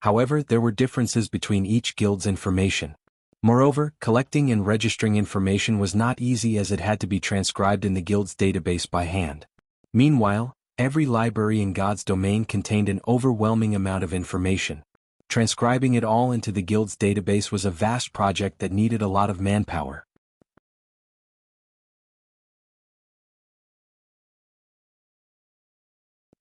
However, there were differences between each guild's information. Moreover, collecting and registering information was not easy as it had to be transcribed in the guild's database by hand. Meanwhile, every library in God's domain contained an overwhelming amount of information. Transcribing it all into the guild's database was a vast project that needed a lot of manpower.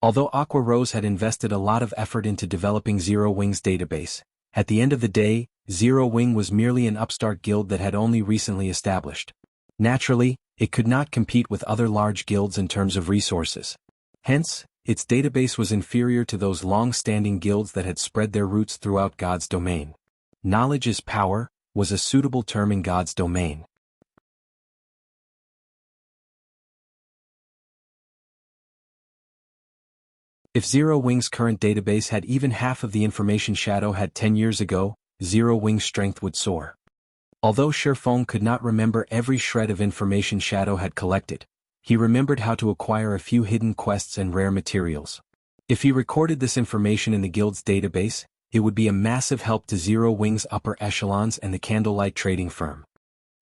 Although Aqua Rose had invested a lot of effort into developing Zero Wing's database, at the end of the day, Zero Wing was merely an upstart guild that had only recently established. Naturally, it could not compete with other large guilds in terms of resources. Hence, its database was inferior to those long-standing guilds that had spread their roots throughout God's domain. Knowledge is power was a suitable term in God's domain. If Zero Wing's current database had even half of the information Shadow had 10 years ago, Zero Wing's strength would soar. Although Shifeng could not remember every shred of information Shadow had collected, he remembered how to acquire a few hidden quests and rare materials. If he recorded this information in the guild's database, it would be a massive help to Zero Wing's upper echelons and the Candlelight trading firm.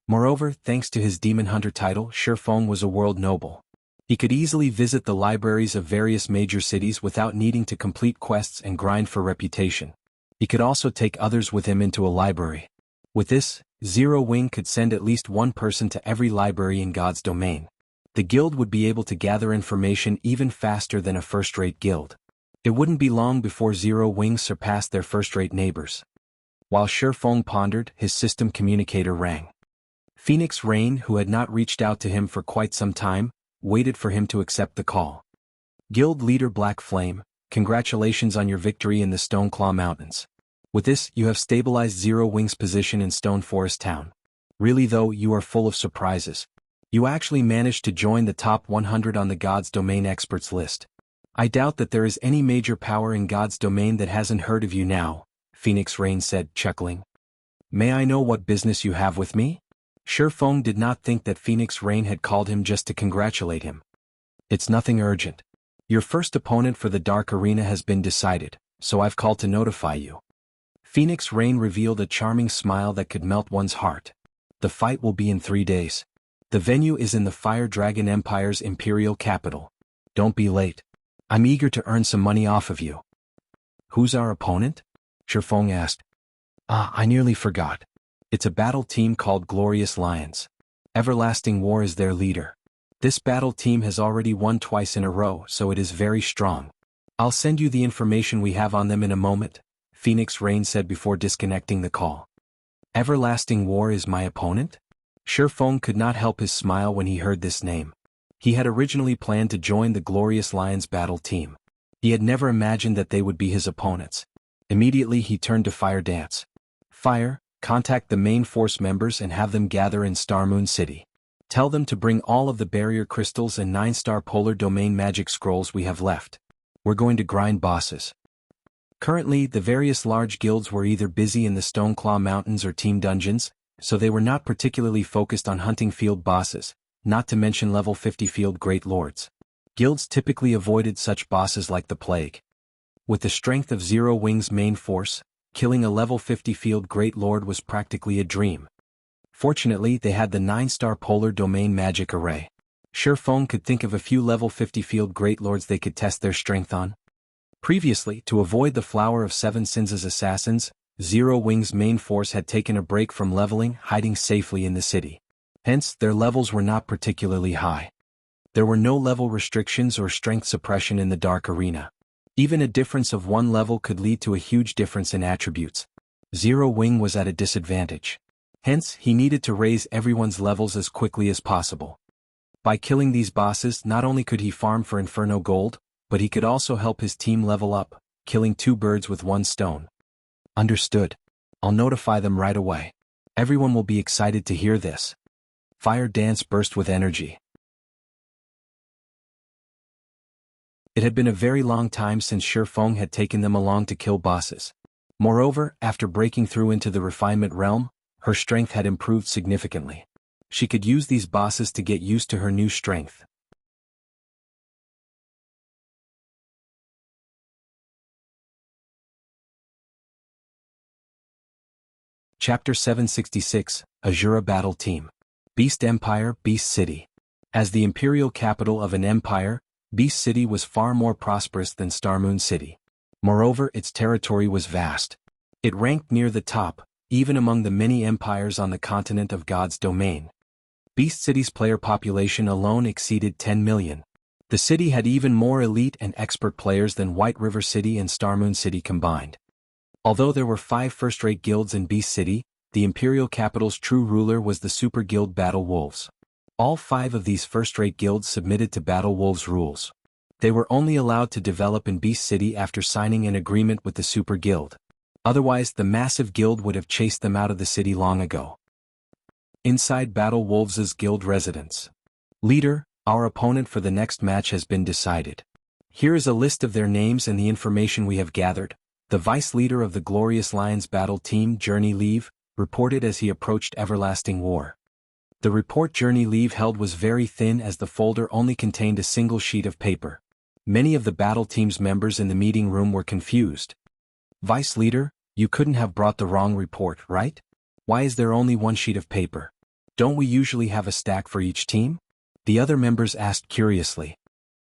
Moreover, thanks to his Demon Hunter title, Shifeng was a world noble. He could easily visit the libraries of various major cities without needing to complete quests and grind for reputation. He could also take others with him into a library. With this, Zero Wing could send at least one person to every library in God's domain. The guild would be able to gather information even faster than a first-rate guild. It wouldn't be long before Zero Wing surpassed their first-rate neighbors. While Shifeng pondered, his system communicator rang. Phoenix Rain, who had not reached out to him for quite some time, waited for him to accept the call. Guild leader Black Flame, congratulations on your victory in the Stoneclaw Mountains. With this, you have stabilized Zero Wing's position in Stone Forest Town. Really though, you are full of surprises. You actually managed to join the top 100 on the God's Domain experts list. I doubt that there is any major power in God's domain that hasn't heard of you now, Phoenix Rain said, chuckling. May I know what business you have with me? Shifeng did not think that Phoenix Rain had called him just to congratulate him. It's nothing urgent. Your first opponent for the Dark Arena has been decided, so I've called to notify you. Phoenix Rain revealed a charming smile that could melt one's heart. The fight will be in 3 days. The venue is in the Fire Dragon Empire's imperial capital. Don't be late. I'm eager to earn some money off of you. Who's our opponent? Shifeng asked. I nearly forgot. It's a battle team called Glorious Lions. Everlasting War is their leader. This battle team has already won twice in a row, so it is very strong. I'll send you the information we have on them in a moment, Phoenix Rain said before disconnecting the call. Everlasting War is my opponent? Shifeng could not help his smile when he heard this name. He had originally planned to join the Glorious Lions battle team. He had never imagined that they would be his opponents. Immediately he turned to Fire Dance. Fire, contact the main force members and have them gather in Starmoon City. Tell them to bring all of the barrier crystals and 9-star polar domain magic scrolls we have left. We're going to grind bosses. Currently, the various large guilds were either busy in the Stoneclaw Mountains or team dungeons, so they were not particularly focused on hunting field bosses, not to mention level 50 field great lords. Guilds typically avoided such bosses like the plague. With the strength of Zero Wing's main force, killing a level 50 field great lord was practically a dream. Fortunately, they had the 9-star polar domain magic array. Shifeng could think of a few level 50 field great lords they could test their strength on. Previously, to avoid the Flower of Seven Sins' assassins, Zero Wing's main force had taken a break from leveling, hiding safely in the city. Hence, their levels were not particularly high. There were no level restrictions or strength suppression in the Dark Arena. Even a difference of 1 level could lead to a huge difference in attributes. Zero Wing was at a disadvantage. Hence, he needed to raise everyone's levels as quickly as possible. By killing these bosses, not only could he farm for Inferno Gold, but he could also help his team level up, killing 2 birds with 1 stone. Understood. I'll notify them right away. Everyone will be excited to hear this. Fire Dance burst with energy. It had been a very long time since Shifeng had taken them along to kill bosses. Moreover, after breaking through into the refinement realm, her strength had improved significantly. She could use these bosses to get used to her new strength. Chapter 766, Asura Battle Team. Beast Empire, Beast City. As the imperial capital of an empire, Beast City was far more prosperous than Starmoon City. Moreover, its territory was vast. It ranked near the top, even among the many empires on the continent of God's domain. Beast City's player population alone exceeded 10 million. The city had even more elite and expert players than White River City and Starmoon City combined. Although there were 5 first-rate guilds in Beast City, the imperial capital's true ruler was the Super Guild Battle Wolves. All 5 of these first-rate guilds submitted to Battle Wolves' rules. They were only allowed to develop in Beast City after signing an agreement with the Super Guild. Otherwise, the massive guild would have chased them out of the city long ago. Inside Battle Wolves' guild residence. Leader, our opponent for the next match has been decided. Here is a list of their names and the information we have gathered. The vice leader of the Glorious Lions battle team, Journey Leave, reported as he approached Everlasting War. The report Journey Leave held was very thin as the folder only contained a single sheet of paper. Many of the battle team's members in the meeting room were confused. Vice leader, you couldn't have brought the wrong report, right? Why is there only one sheet of paper? Don't we usually have a stack for each team? The other members asked curiously.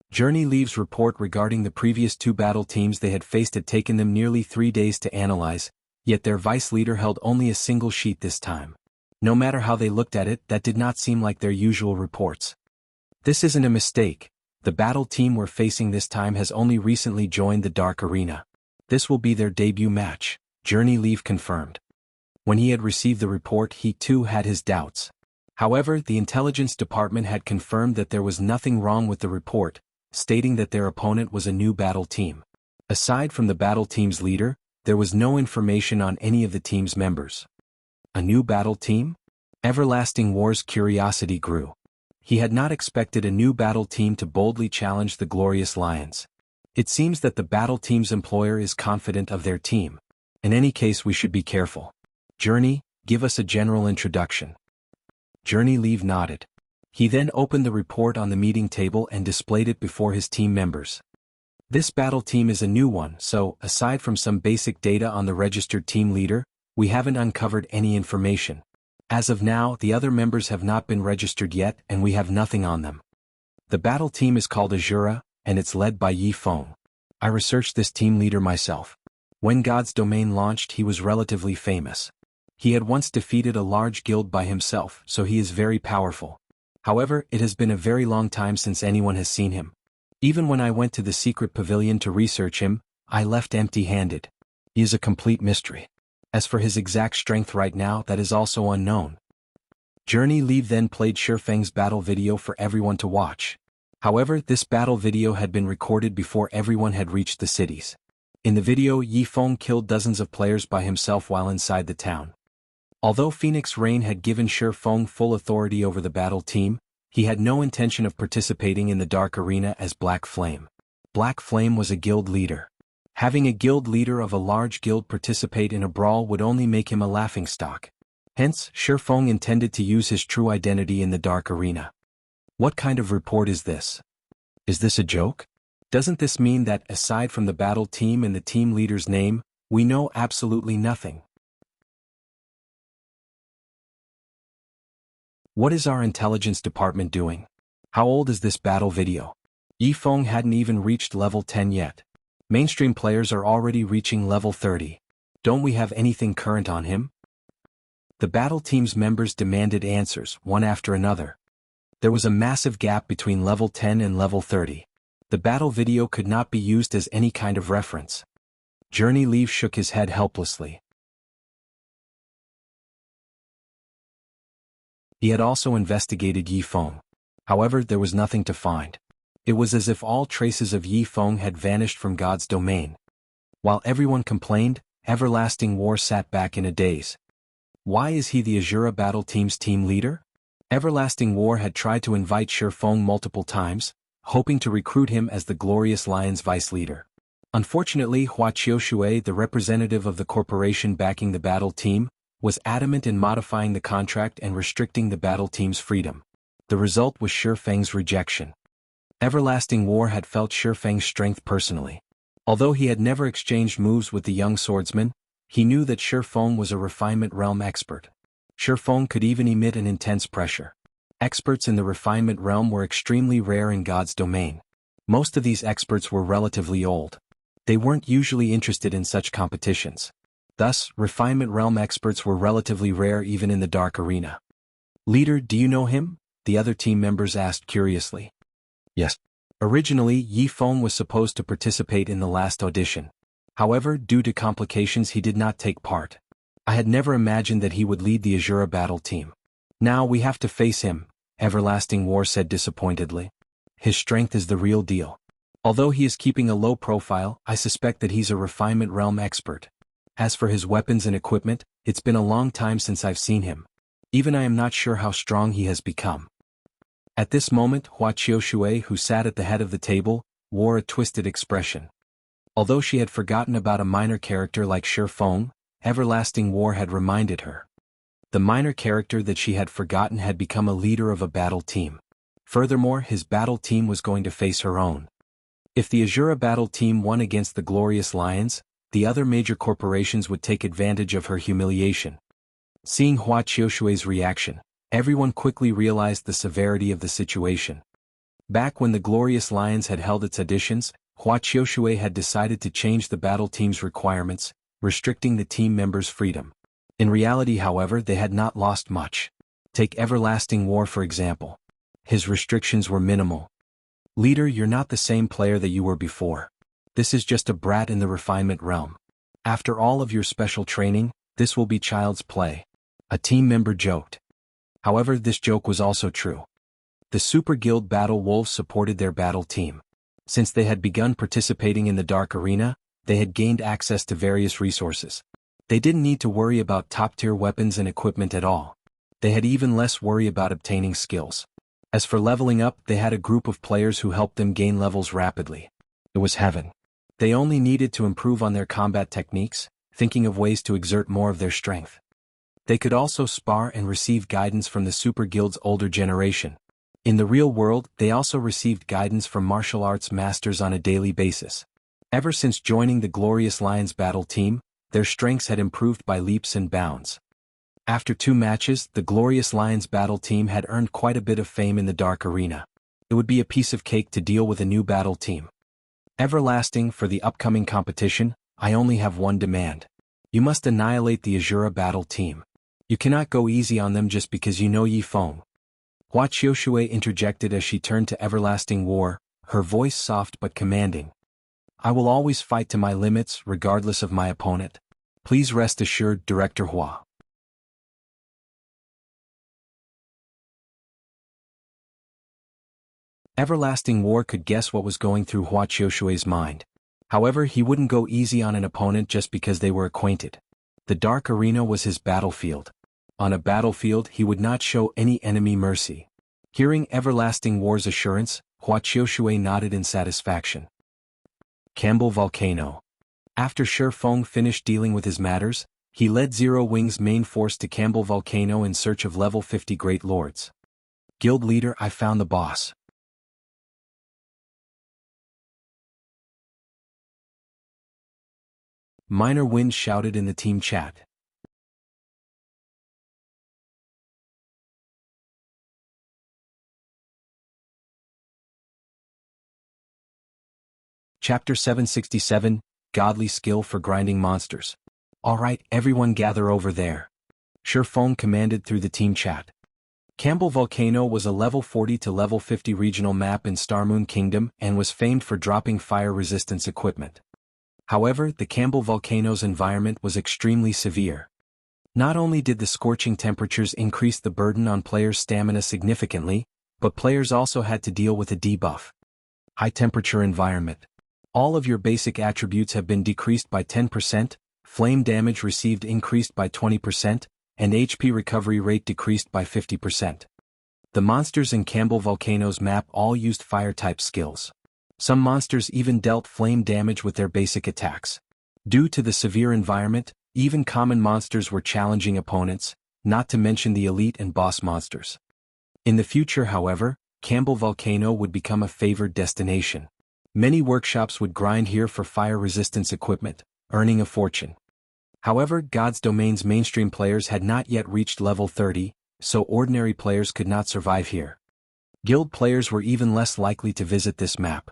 Journey Leave's report regarding the previous 2 battle teams they had faced had taken them nearly 3 days to analyze, yet their vice leader held only a single sheet this time. No matter how they looked at it, that did not seem like their usual reports. This isn't a mistake. The battle team we're facing this time has only recently joined the Dark Arena. This will be their debut match, Journey Leave confirmed. When he had received the report, he too had his doubts. However, the intelligence department had confirmed that there was nothing wrong with the report, stating that their opponent was a new battle team. Aside from the battle team's leader, there was no information on any of the team's members. A new battle team? Everlasting War's curiosity grew. He had not expected a new battle team to boldly challenge the Glorious Lions. It seems that the battle team's employer is confident of their team. In any case, we should be careful. Journey, give us a general introduction. Journey Leave nodded. He then opened the report on the meeting table and displayed it before his team members. This battle team is a new one, so, aside from some basic data on the registered team leader, we haven't uncovered any information. As of now, the other members have not been registered yet and we have nothing on them. The battle team is called Asura, and it's led by Yi Feng. I researched this team leader myself. When God's Domain launched, he was relatively famous. He had once defeated a large guild by himself, so he is very powerful. However, it has been a very long time since anyone has seen him. Even when I went to the secret pavilion to research him, I left empty-handed. He is a complete mystery. As for his exact strength right now, that is also unknown. Journey Leave then played Shifeng's battle video for everyone to watch. However, this battle video had been recorded before everyone had reached the cities. In the video, Yi Feng killed dozens of players by himself while inside the town. Although Phoenix Rain had given Shifeng full authority over the battle team, he had no intention of participating in the Dark Arena as Black Flame. Black Flame was a guild leader. Having a guild leader of a large guild participate in a brawl would only make him a laughingstock. Hence, Shifeng intended to use his true identity in the Dark Arena. What kind of report is this? Is this a joke? Doesn't this mean that, aside from the battle team and the team leader's name, we know absolutely nothing? What is our intelligence department doing? How old is this battle video? Yi Feng hadn't even reached level 10 yet. Mainstream players are already reaching level 30. Don't we have anything current on him? The battle team's members demanded answers, one after another. There was a massive gap between level 10 and level 30. The battle video could not be used as any kind of reference. Journey Leave shook his head helplessly. He had also investigated Yi Feng. However, there was nothing to find. It was as if all traces of Yi Feng had vanished from God's domain. While everyone complained, Everlasting War sat back in a daze. Why is he the Asura battle team's team leader? Everlasting War had tried to invite Shifeng multiple times, hoping to recruit him as the Glorious Lions vice leader. Unfortunately, Hua Qiushui, the representative of the corporation backing the battle team, was adamant in modifying the contract and restricting the battle team's freedom. The result was Shifeng's rejection. Everlasting War had felt Shifeng's strength personally. Although he had never exchanged moves with the young swordsman, he knew that Shifeng was a refinement realm expert. Shifeng could even emit an intense pressure. Experts in the refinement realm were extremely rare in God's domain. Most of these experts were relatively old. They weren't usually interested in such competitions. Thus, refinement realm experts were relatively rare even in the Dark Arena. Leader, do you know him? The other team members asked curiously. Yes. Originally, Yi Feng was supposed to participate in the last audition. However, due to complications he did not take part. I had never imagined that he would lead the Asura battle team. Now we have to face him, Everlasting War said disappointedly. His strength is the real deal. Although he is keeping a low profile, I suspect that he's a refinement realm expert. As for his weapons and equipment, it's been a long time since I've seen him. Even I am not sure how strong he has become. At this moment, Hua Qiushui, who sat at the head of the table, wore a twisted expression. Although she had forgotten about a minor character like Shi Feng, Everlasting War had reminded her. The minor character that she had forgotten had become a leader of a battle team. Furthermore, his battle team was going to face her own. If the Asura battle team won against the Glorious Lions, the other major corporations would take advantage of her humiliation. Seeing Hua Qiushui's reaction, everyone quickly realized the severity of the situation. Back when the Glorious Lions had held its auditions, Hua Qiushui had decided to change the battle team's requirements, restricting the team members' freedom. In reality, however, they had not lost much. Take Everlasting War for example. His restrictions were minimal. Leader, you're not the same player that you were before. This is just a brat in the refinement realm. After all of your special training, this will be child's play. A team member joked. However, this joke was also true. The Super Guild Battle Wolves supported their battle team. Since they had begun participating in the Dark Arena, they had gained access to various resources. They didn't need to worry about top-tier weapons and equipment at all. They had even less worry about obtaining skills. As for leveling up, they had a group of players who helped them gain levels rapidly. It was heaven. They only needed to improve on their combat techniques, thinking of ways to exert more of their strength. They could also spar and receive guidance from the Super Guild's older generation. In the real world, they also received guidance from martial arts masters on a daily basis. Ever since joining the Glorious Lions battle team, their strengths had improved by leaps and bounds. After 2 matches, the Glorious Lions battle team had earned quite a bit of fame in the Dark Arena. It would be a piece of cake to deal with a new battle team. Everlasting, for the upcoming competition, I only have one demand. You must annihilate the Asura battle team. You cannot go easy on them just because you know Yi Feng. Hua Qiushui interjected as she turned to Everlasting War, her voice soft but commanding. I will always fight to my limits regardless of my opponent. Please rest assured, Director Hua. Everlasting War could guess what was going through Hua Qiushui's mind. However, he wouldn't go easy on an opponent just because they were acquainted. The Dark Arena was his battlefield. On a battlefield, he would not show any enemy mercy. Hearing Everlasting War's assurance, Hua Qiushui nodded in satisfaction. Campbell Volcano. After Shi Feng finished dealing with his matters, he led Zero Wing's main force to Campbell Volcano in search of level 50 Great Lords. Guild leader, I found the boss. Minor Wind shouted in the team chat. Chapter 767, Godly Skill for Grinding Monsters. Alright, everyone gather over there. Shi Feng commanded through the team chat. Campbell Volcano was a level 40 to level 50 regional map in Starmoon Kingdom and was famed for dropping fire resistance equipment. However, the Campbell Volcano's environment was extremely severe. Not only did the scorching temperatures increase the burden on players' stamina significantly, but players also had to deal with a debuff. High temperature environment. All of your basic attributes have been decreased by 10%, flame damage received increased by 20%, and HP recovery rate decreased by 50%. The monsters in Campbell Volcano's map all used fire-type skills. Some monsters even dealt flame damage with their basic attacks. Due to the severe environment, even common monsters were challenging opponents, not to mention the elite and boss monsters. In the future, however, Campbell Volcano would become a favored destination. Many workshops would grind here for fire resistance equipment, earning a fortune. However, God's Domain's mainstream players had not yet reached level 30, so ordinary players could not survive here. Guild players were even less likely to visit this map.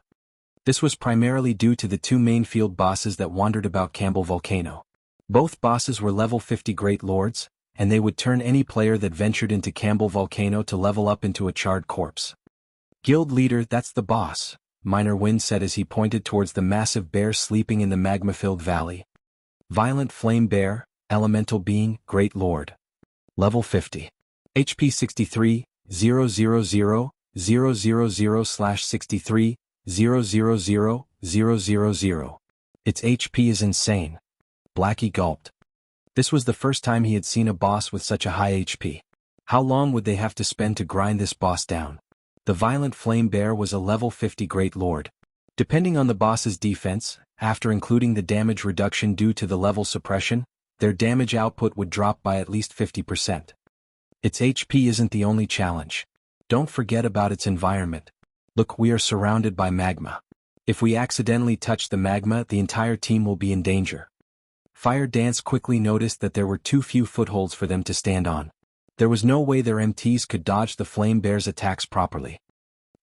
This was primarily due to the 2 main field bosses that wandered about Campbell Volcano. Both bosses were level 50 Great Lords, and they would turn any player that ventured into Campbell Volcano to level up into a charred corpse. Guild leader, that's the boss, Minor Wind said as he pointed towards the massive bear sleeping in the magma-filled valley. Violent Flame Bear, Elemental Being, Great Lord. Level 50. HP 63, 000, 000/63, 000, 000. Its HP is insane. Blackie gulped. This was the first time he had seen a boss with such a high HP. How long would they have to spend to grind this boss down? The Violent Flame Bear was a level 50 Great Lord. Depending on the boss's defense, after including the damage reduction due to the level suppression, their damage output would drop by at least 50%. Its HP isn't the only challenge. Don't forget about its environment. Look, we are surrounded by magma. If we accidentally touch the magma, the entire team will be in danger. Fire Dance quickly noticed that there were too few footholds for them to stand on. There was no way their MTs could dodge the Flame Bear's attacks properly.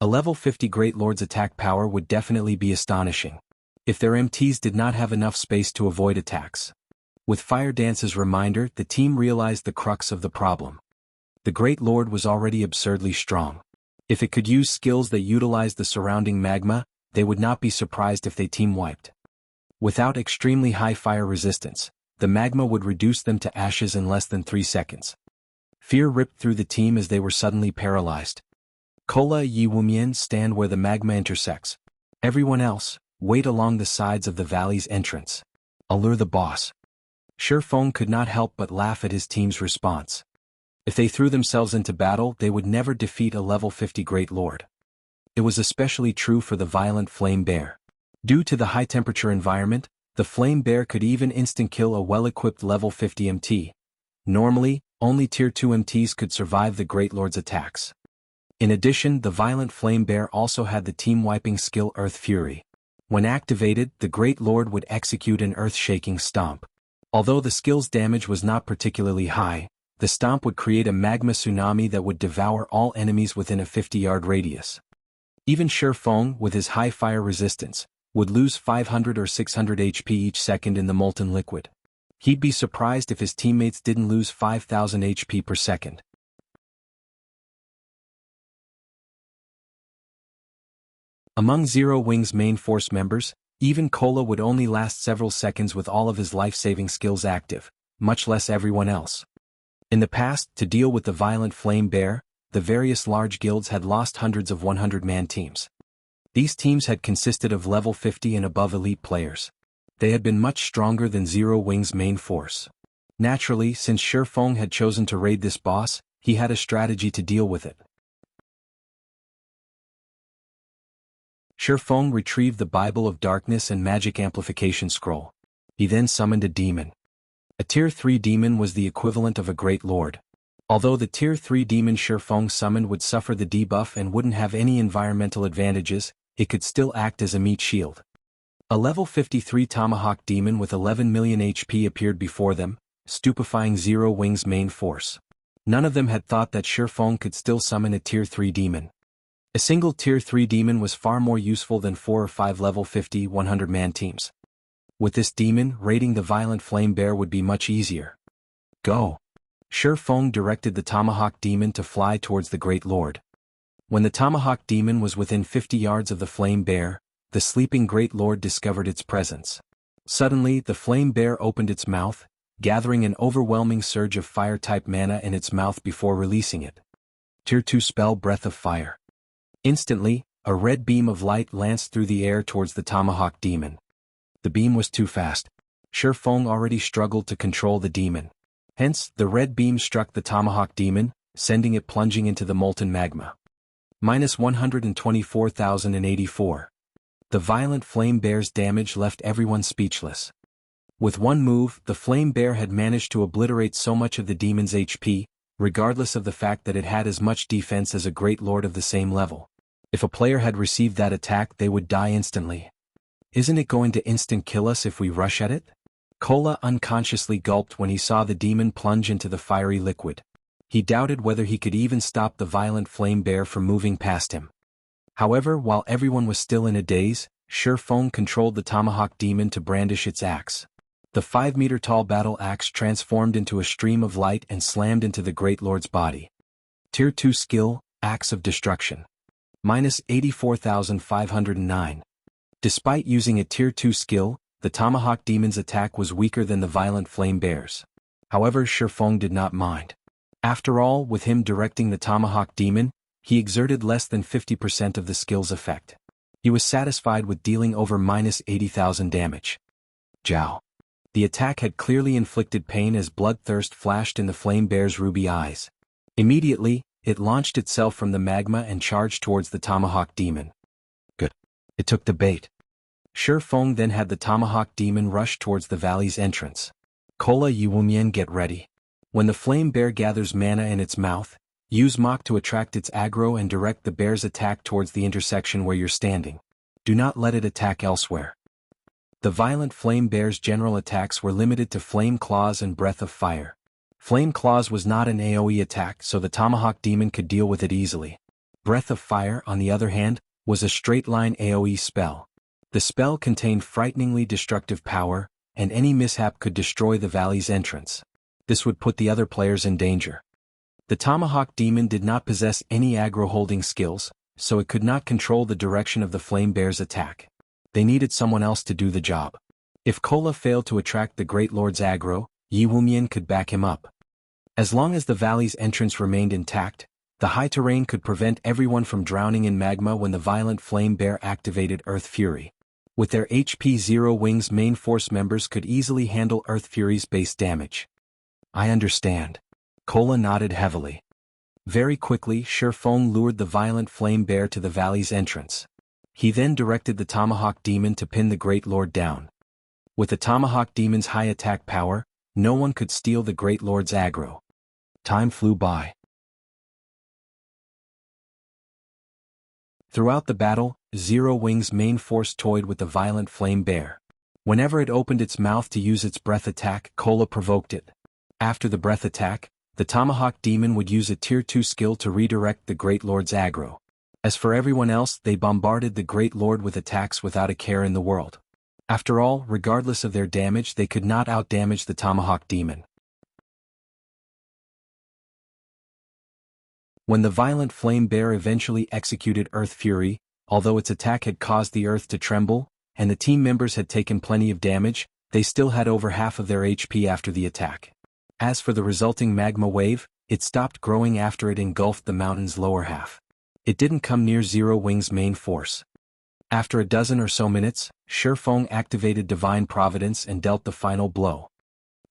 A level 50 Great Lord's attack power would definitely be astonishing, if their MTs did not have enough space to avoid attacks. With Fire Dance's reminder, the team realized the crux of the problem. The Great Lord was already absurdly strong. If it could use skills that utilized the surrounding magma, they would not be surprised if they team-wiped. Without extremely high fire resistance, the magma would reduce them to ashes in less than 3 seconds. Fear ripped through the team as they were suddenly paralyzed. Kola Yi Wumien stand where the magma intersects. Everyone else, wait along the sides of the valley's entrance. Allure the boss. Shifeng could not help but laugh at his team's response. If they threw themselves into battle, they would never defeat a level 50 Great Lord. It was especially true for the violent Flame Bear. Due to the high-temperature environment, the Flame Bear could even instant-kill a well-equipped level 50 MT. Normally, only Tier 2 MTs could survive the Great Lord's attacks. In addition, the violent Flame Bear also had the team-wiping skill Earth Fury. When activated, the Great Lord would execute an earth-shaking stomp. Although the skill's damage was not particularly high, the stomp would create a magma tsunami that would devour all enemies within a 50-yard radius. Even Shifeng, with his high fire resistance, would lose 500 or 600 HP each second in the molten liquid. He'd be surprised if his teammates didn't lose 5,000 HP per second. Among Zero Wing's main force members, even Kola would only last several seconds with all of his life-saving skills active, much less everyone else. In the past, to deal with the violent Flame Bear, the various large guilds had lost hundreds of 100-man teams. These teams had consisted of level 50 and above elite players. They had been much stronger than Zero Wing's main force. Naturally, since Shifeng had chosen to raid this boss, he had a strategy to deal with it. Shifeng retrieved the Bible of Darkness and Magic Amplification Scroll. He then summoned a demon. A Tier 3 demon was the equivalent of a Great Lord. Although the Tier 3 demon Shifeng summoned would suffer the debuff and wouldn't have any environmental advantages, it could still act as a meat shield. A level 53 Tomahawk demon with 11 million HP appeared before them, stupefying Zero Wing's main force. None of them had thought that Shifeng could still summon a Tier 3 demon. A single Tier 3 demon was far more useful than 4 or 5 level 50 100-man teams. With this demon, raiding the violent Flame Bear would be much easier. Go! Shifeng directed the Tomahawk demon to fly towards the Great Lord. When the Tomahawk demon was within 50 yards of the Flame Bear, the sleeping Great Lord discovered its presence. Suddenly, the Flame Bear opened its mouth, gathering an overwhelming surge of fire-type mana in its mouth before releasing it. Tier 2 spell Breath of Fire. Instantly, a red beam of light lanced through the air towards the Tomahawk demon. The beam was too fast. Shifeng already struggled to control the demon. Hence, the red beam struck the Tomahawk demon, sending it plunging into the molten magma. Minus 124,084. The violent Flame Bear's damage left everyone speechless. With one move, the Flame Bear had managed to obliterate so much of the demon's HP, regardless of the fact that it had as much defense as a Great Lord of the same level. If a player had received that attack, they would die instantly. Isn't it going to instant kill us if we rush at it? Kola unconsciously gulped when he saw the demon plunge into the fiery liquid. He doubted whether he could even stop the violent Flame Bear from moving past him. However, while everyone was still in a daze, Shifeng controlled the Tomahawk demon to brandish its axe. The 5-meter-tall battle axe transformed into a stream of light and slammed into the Great Lord's body. Tier 2 skill, Axe of Destruction. Minus 84,509. Despite using a Tier 2 skill, the Tomahawk demon's attack was weaker than the violent Flame Bear's. However, Shifeng did not mind. After all, with him directing the Tomahawk demon, he exerted less than 50% of the skill's effect. He was satisfied with dealing over minus 80,000 damage. Jiao. The attack had clearly inflicted pain as bloodthirst flashed in the Flame Bear's ruby eyes. Immediately, it launched itself from the magma and charged towards the Tomahawk demon. Good. It took the bait. Feng then had the Tomahawk Demon rush towards the valley's entrance. Kola Yiwumian, get ready. When the flame bear gathers mana in its mouth, use Mach to attract its aggro and direct the bear's attack towards the intersection where you're standing. Do not let it attack elsewhere. The violent flame bear's general attacks were limited to Flame Claws and Breath of Fire. Flame Claws was not an AoE attack, so the Tomahawk Demon could deal with it easily. Breath of Fire, on the other hand, was a straight-line AoE spell. The spell contained frighteningly destructive power, and any mishap could destroy the valley's entrance. This would put the other players in danger. The Tomahawk Demon did not possess any aggro-holding skills, so it could not control the direction of the Flame Bear's attack. They needed someone else to do the job. If Kola failed to attract the Great Lord's aggro, Yiwumian could back him up. As long as the valley's entrance remained intact, the high terrain could prevent everyone from drowning in magma when the violent Flame Bear activated Earth Fury. With their HP 0 wings, main force members could easily handle Earth Fury's base damage. I understand. Kola nodded heavily. Very quickly, Feng lured the violent flame bear to the valley's entrance. He then directed the Tomahawk Demon to pin the Great Lord down. With the Tomahawk Demon's high attack power, no one could steal the Great Lord's aggro. Time flew by. Throughout the battle, Zero Wing's main force toyed with the violent flame bear. Whenever it opened its mouth to use its breath attack, Kola provoked it. After the breath attack, the Tomahawk Demon would use a Tier 2 skill to redirect the Great Lord's aggro. As for everyone else, they bombarded the Great Lord with attacks without a care in the world. After all, regardless of their damage, they could not outdamage the Tomahawk Demon. When the violent flame bear eventually executed Earth Fury, although its attack had caused the earth to tremble, and the team members had taken plenty of damage, they still had over half of their HP after the attack. As for the resulting magma wave, it stopped growing after it engulfed the mountain's lower half. It didn't come near Zero Wing's main force. After a dozen or so minutes, Feng activated Divine Providence and dealt the final blow.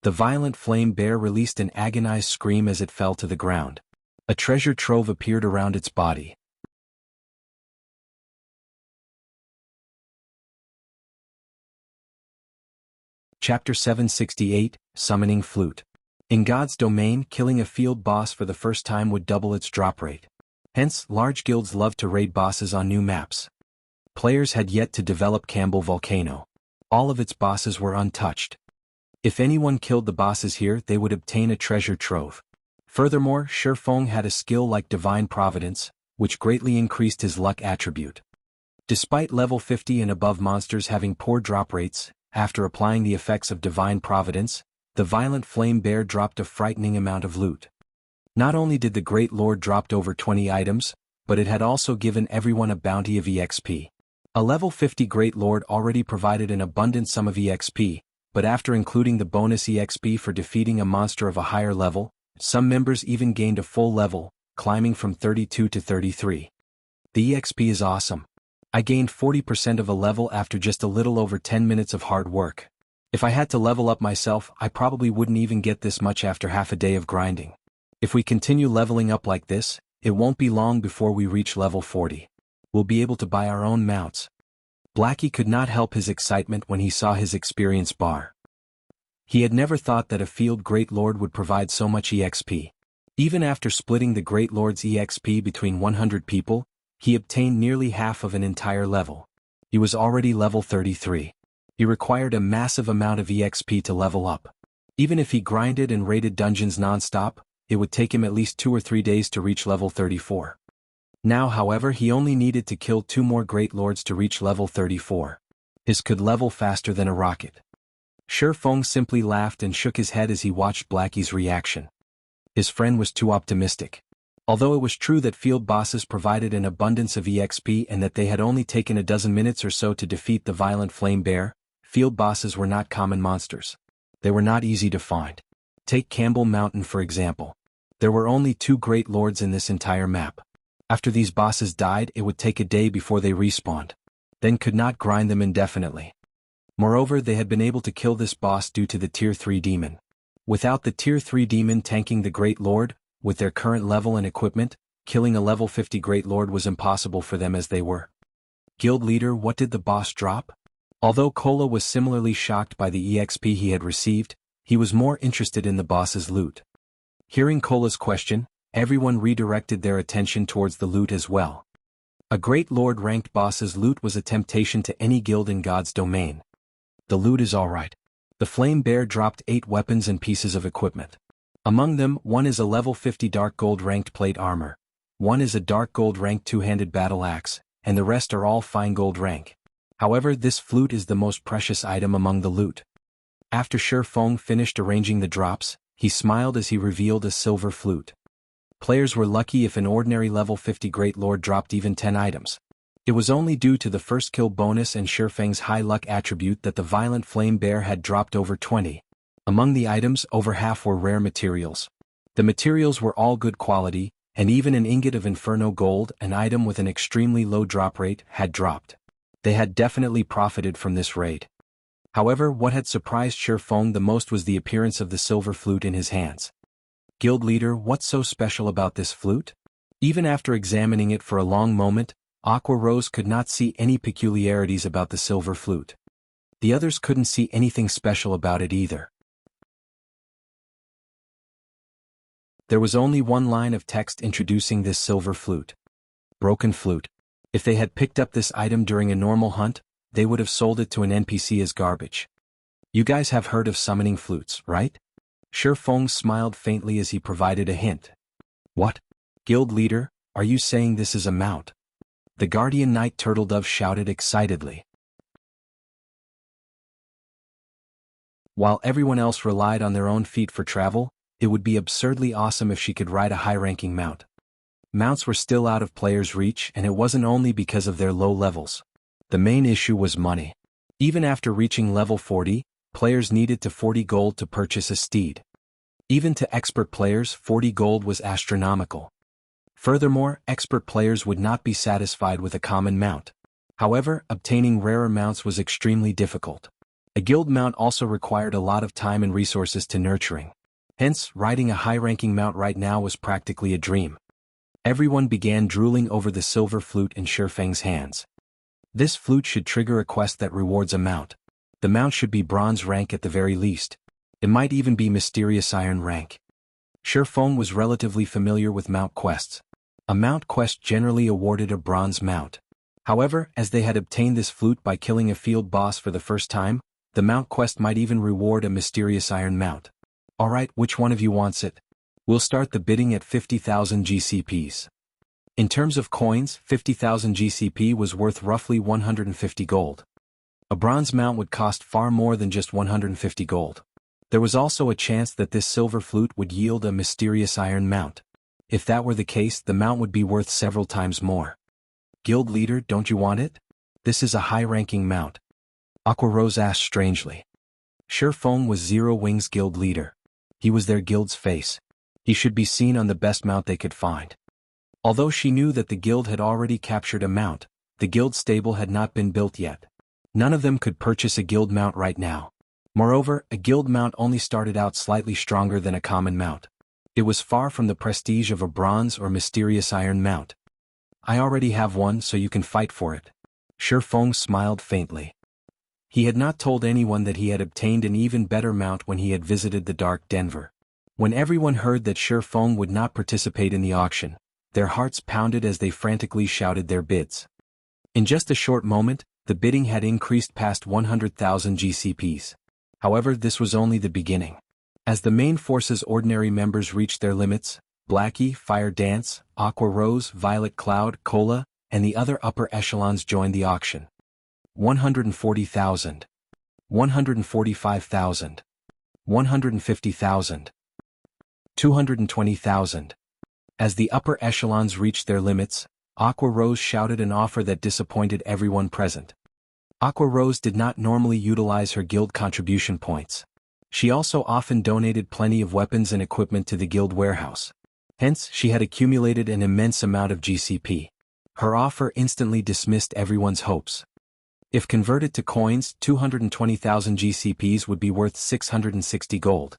The violent flame bear released an agonized scream as it fell to the ground. A treasure trove appeared around its body. Chapter 768, Summoning Flute. In God's domain, killing a field boss for the first time would double its drop rate. Hence, large guilds loved to raid bosses on new maps. Players had yet to develop Campbell Volcano. All of its bosses were untouched. If anyone killed the bosses here, they would obtain a treasure trove. Furthermore, Feng had a skill like Divine Providence, which greatly increased his luck attribute. Despite level 50 and above monsters having poor drop rates, after applying the effects of Divine Providence, the violent flame bear dropped a frightening amount of loot. Not only did the Great Lord dropped over 20 items, but it had also given everyone a bounty of EXP. A level 50 Great Lord already provided an abundant sum of EXP, but after including the bonus EXP for defeating a monster of a higher level, some members even gained a full level, climbing from 32 to 33. The EXP is awesome. I gained 40% of a level after just a little over 10 minutes of hard work. If I had to level up myself, I probably wouldn't even get this much after half a day of grinding. If we continue leveling up like this, it won't be long before we reach level 40. We'll be able to buy our own mounts. Blackie could not help his excitement when he saw his experience bar. He had never thought that a field Great Lord would provide so much EXP. Even after splitting the Great Lord's EXP between 100 people, he obtained nearly half of an entire level. He was already level 33. He required a massive amount of EXP to level up. Even if he grinded and raided dungeons non-stop, it would take him at least 2 or 3 days to reach level 34. Now, however, he only needed to kill 2 more Great Lords to reach level 34. His could level faster than a rocket. Feng simply laughed and shook his head as he watched Blackie's reaction. His friend was too optimistic. Although it was true that field bosses provided an abundance of EXP and that they had only taken a dozen minutes or so to defeat the violent flame bear, field bosses were not common monsters. They were not easy to find. Take Campbell Mountain for example. There were only 2 Great Lords in this entire map. After these bosses died, it would take a day before they respawned. Then could not grind them indefinitely. Moreover, they had been able to kill this boss due to the Tier 3 demon. Without the Tier 3 demon tanking the Great Lord, with their current level and equipment, killing a level 50 Great Lord was impossible for them as they were. Guild leader, what did the boss drop? Although Kola was similarly shocked by the EXP he had received, he was more interested in the boss's loot. Hearing Kola's question, everyone redirected their attention towards the loot as well. A great lord-ranked boss's loot was a temptation to any guild in God's domain. The loot is alright. The flame bear dropped 8 weapons and pieces of equipment. Among them, one is a level 50 dark gold ranked plate armor, one is a dark gold ranked two-handed battle axe, and the rest are all fine gold rank. However, this flute is the most precious item among the loot. After Shi Feng finished arranging the drops, he smiled as he revealed a silver flute. Players were lucky if an ordinary level 50 Great Lord dropped even 10 items. It was only due to the first kill bonus and Shi Feng's high luck attribute that the violent flame bear had dropped over 20. Among the items, over half were rare materials. The materials were all good quality, and even an ingot of Inferno gold, an item with an extremely low drop rate, had dropped. They had definitely profited from this raid. However, what had surprised Shi Feng the most was the appearance of the silver flute in his hands. Guild leader, what's so special about this flute? Even after examining it for a long moment, Aqua Rose could not see any peculiarities about the silver flute. The others couldn't see anything special about it either. There was only one line of text introducing this silver flute. Broken flute. If they had picked up this item during a normal hunt, they would have sold it to an NPC as garbage. You guys have heard of summoning flutes, right? Shi Feng smiled faintly as he provided a hint. What? Guild leader, are you saying this is a mount? The Guardian Knight Turtledove shouted excitedly. While everyone else relied on their own feet for travel, it would be absurdly awesome if she could ride a high-ranking mount. Mounts were still out of players' reach, and it wasn't only because of their low levels. The main issue was money. Even after reaching level 40, players needed to 40 gold to purchase a steed. Even to expert players, 40 gold was astronomical. Furthermore, expert players would not be satisfied with a common mount. However, obtaining rarer mounts was extremely difficult. A guild mount also required a lot of time and resources to nurturing. Hence, riding a high-ranking mount right now was practically a dream. Everyone began drooling over the silver flute in Shi Feng's hands. This flute should trigger a quest that rewards a mount. The mount should be bronze rank at the very least. It might even be mysterious iron rank. Shi Feng was relatively familiar with mount quests. A mount quest generally awarded a bronze mount. However, as they had obtained this flute by killing a field boss for the first time, the mount quest might even reward a mysterious iron mount. Alright, which one of you wants it? We'll start the bidding at 50,000 GCPs. In terms of coins, 50,000 GCP was worth roughly 150 gold. A bronze mount would cost far more than just 150 gold. There was also a chance that this silver flute would yield a mysterious iron mount. If that were the case, the mount would be worth several times more. Guild leader, don't you want it? This is a high-ranking mount. Aqua Rose asked strangely. Shi Feng was Zero Wings guild leader. He was their guild's face. He should be seen on the best mount they could find. Although she knew that the guild had already captured a mount, the guild stable had not been built yet. None of them could purchase a guild mount right now. Moreover, a guild mount only started out slightly stronger than a common mount. It was far from the prestige of a bronze or mysterious iron mount. I already have one, so you can fight for it. Shi Feng smiled faintly. He had not told anyone that he had obtained an even better mount when he had visited the Dark Denver. When everyone heard that Shi Feng would not participate in the auction, their hearts pounded as they frantically shouted their bids. In just a short moment, the bidding had increased past 100,000 GCPs. However, this was only the beginning. As the main force's ordinary members reached their limits, Blackie, Fire Dance, Aqua Rose, Violet Cloud, Cola, and the other upper echelons joined the auction. 140,000. 145,000. 150,000. 220,000. As the upper echelons reached their limits, Aqua Rose shouted an offer that disappointed everyone present. Aqua Rose did not normally utilize her guild contribution points. She also often donated plenty of weapons and equipment to the guild warehouse. Hence, she had accumulated an immense amount of GCP. Her offer instantly dismissed everyone's hopes. If converted to coins, 220,000 GCPs would be worth 660 gold.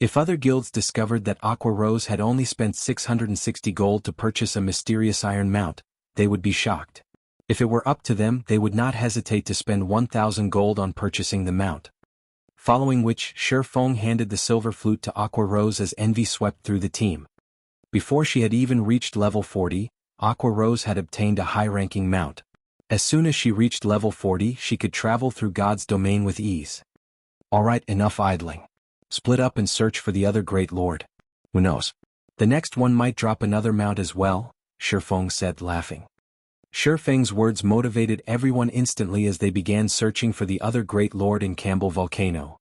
If other guilds discovered that Aqua Rose had only spent 660 gold to purchase a mysterious iron mount, they would be shocked. If it were up to them, they would not hesitate to spend 1,000 gold on purchasing the mount. Following which, Shi Feng handed the silver flute to Aqua Rose as envy swept through the team. Before she had even reached level 40, Aqua Rose had obtained a high-ranking mount. As soon as she reached level 40, she could travel through God's domain with ease. Alright, enough idling. Split up and search for the other great lord. Who knows? The next one might drop another mount as well, Shi Feng said, laughing. Shi Feng's words motivated everyone instantly as they began searching for the other great lord in Campbell Volcano.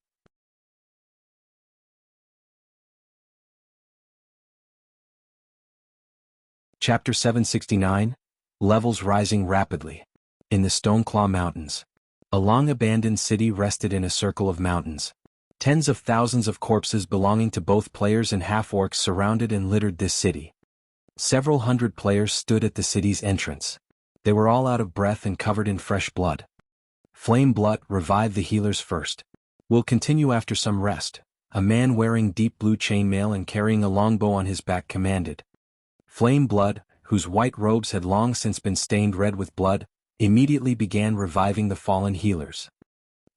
Chapter 769, Levels Rising Rapidly. In the Stoneclaw Mountains. A long-abandoned city rested in a circle of mountains. Tens of thousands of corpses belonging to both players and half-orcs surrounded and littered this city. Several hundred players stood at the city's entrance. They were all out of breath and covered in fresh blood. Flame Blood, revive the healers first. We'll continue after some rest, a man wearing deep blue chainmail and carrying a longbow on his back commanded. Flame Blood, whose white robes had long since been stained red with blood, immediately began reviving the fallen healers.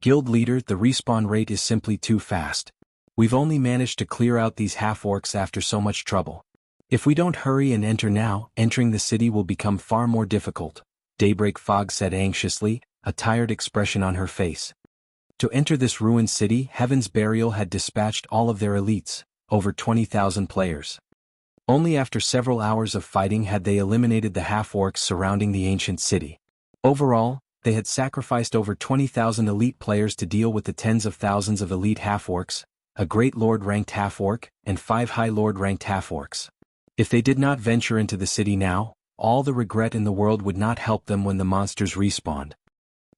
Guild leader, the respawn rate is simply too fast. We've only managed to clear out these half-orcs after so much trouble. If we don't hurry and enter now, entering the city will become far more difficult, Daybreak Fog said anxiously, a tired expression on her face. To enter this ruined city, Heaven's Burial had dispatched all of their elites, over 20,000 players. Only after several hours of fighting had they eliminated the half-orcs surrounding the ancient city. Overall, they had sacrificed over 20,000 elite players to deal with the tens of thousands of elite half-orcs, a Great Lord-ranked half-orc, and 5 High Lord-ranked half-orcs. If they did not venture into the city now, all the regret in the world would not help them when the monsters respawned.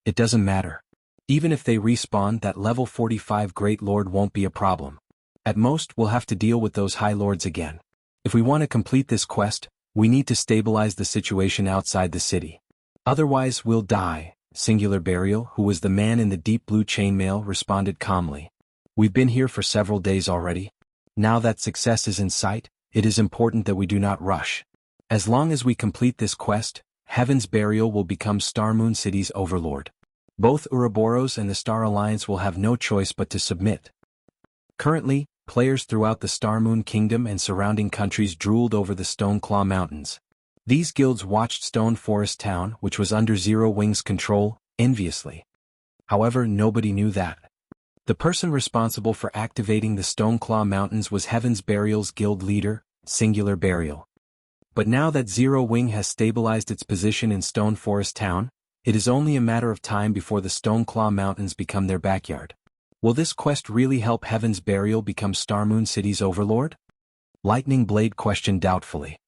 It doesn't matter. Even if they respawn, that level 45 Great Lord won't be a problem. At most, we'll have to deal with those High Lords again. If we want to complete this quest, we need to stabilize the situation outside the city. Otherwise, we'll die, Singular Burial, who was the man in the deep blue chainmail, responded calmly. We've been here for several days already. Now that success is in sight, it is important that we do not rush. As long as we complete this quest, Heaven's Burial will become Star Moon City's overlord. Both Ouroboros and the Star Alliance will have no choice but to submit. Currently, players throughout the Star Moon Kingdom and surrounding countries drooled over the Stoneclaw Mountains. These guilds watched Stone Forest Town, which was under Zero Wing's control, enviously. However, nobody knew that. The person responsible for activating the Stoneclaw Mountains was Heaven's Burial's guild leader, Singular Burial. But now that Zero Wing has stabilized its position in Stone Forest Town, it is only a matter of time before the Stoneclaw Mountains become their backyard. Will this quest really help Heaven's Burial become Star Moon City's overlord? Lightning Blade questioned doubtfully.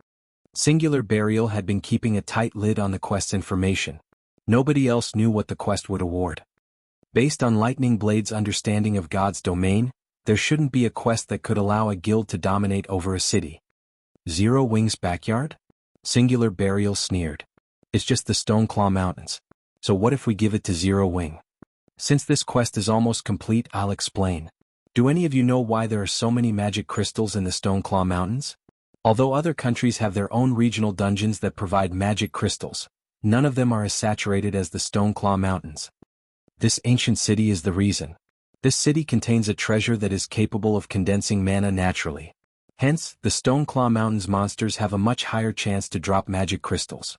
Singular Burial had been keeping a tight lid on the quest's information. Nobody else knew what the quest would award. Based on Lightning Blade's understanding of God's domain, there shouldn't be a quest that could allow a guild to dominate over a city. Zero Wing's backyard? Singular Burial sneered. It's just the Stoneclaw Mountains. So what if we give it to Zero Wing? Since this quest is almost complete, I'll explain. Do any of you know why there are so many magic crystals in the Stoneclaw Mountains? Although other countries have their own regional dungeons that provide magic crystals, none of them are as saturated as the Stoneclaw Mountains. This ancient city is the reason. This city contains a treasure that is capable of condensing mana naturally. Hence, the Stoneclaw Mountains monsters have a much higher chance to drop magic crystals.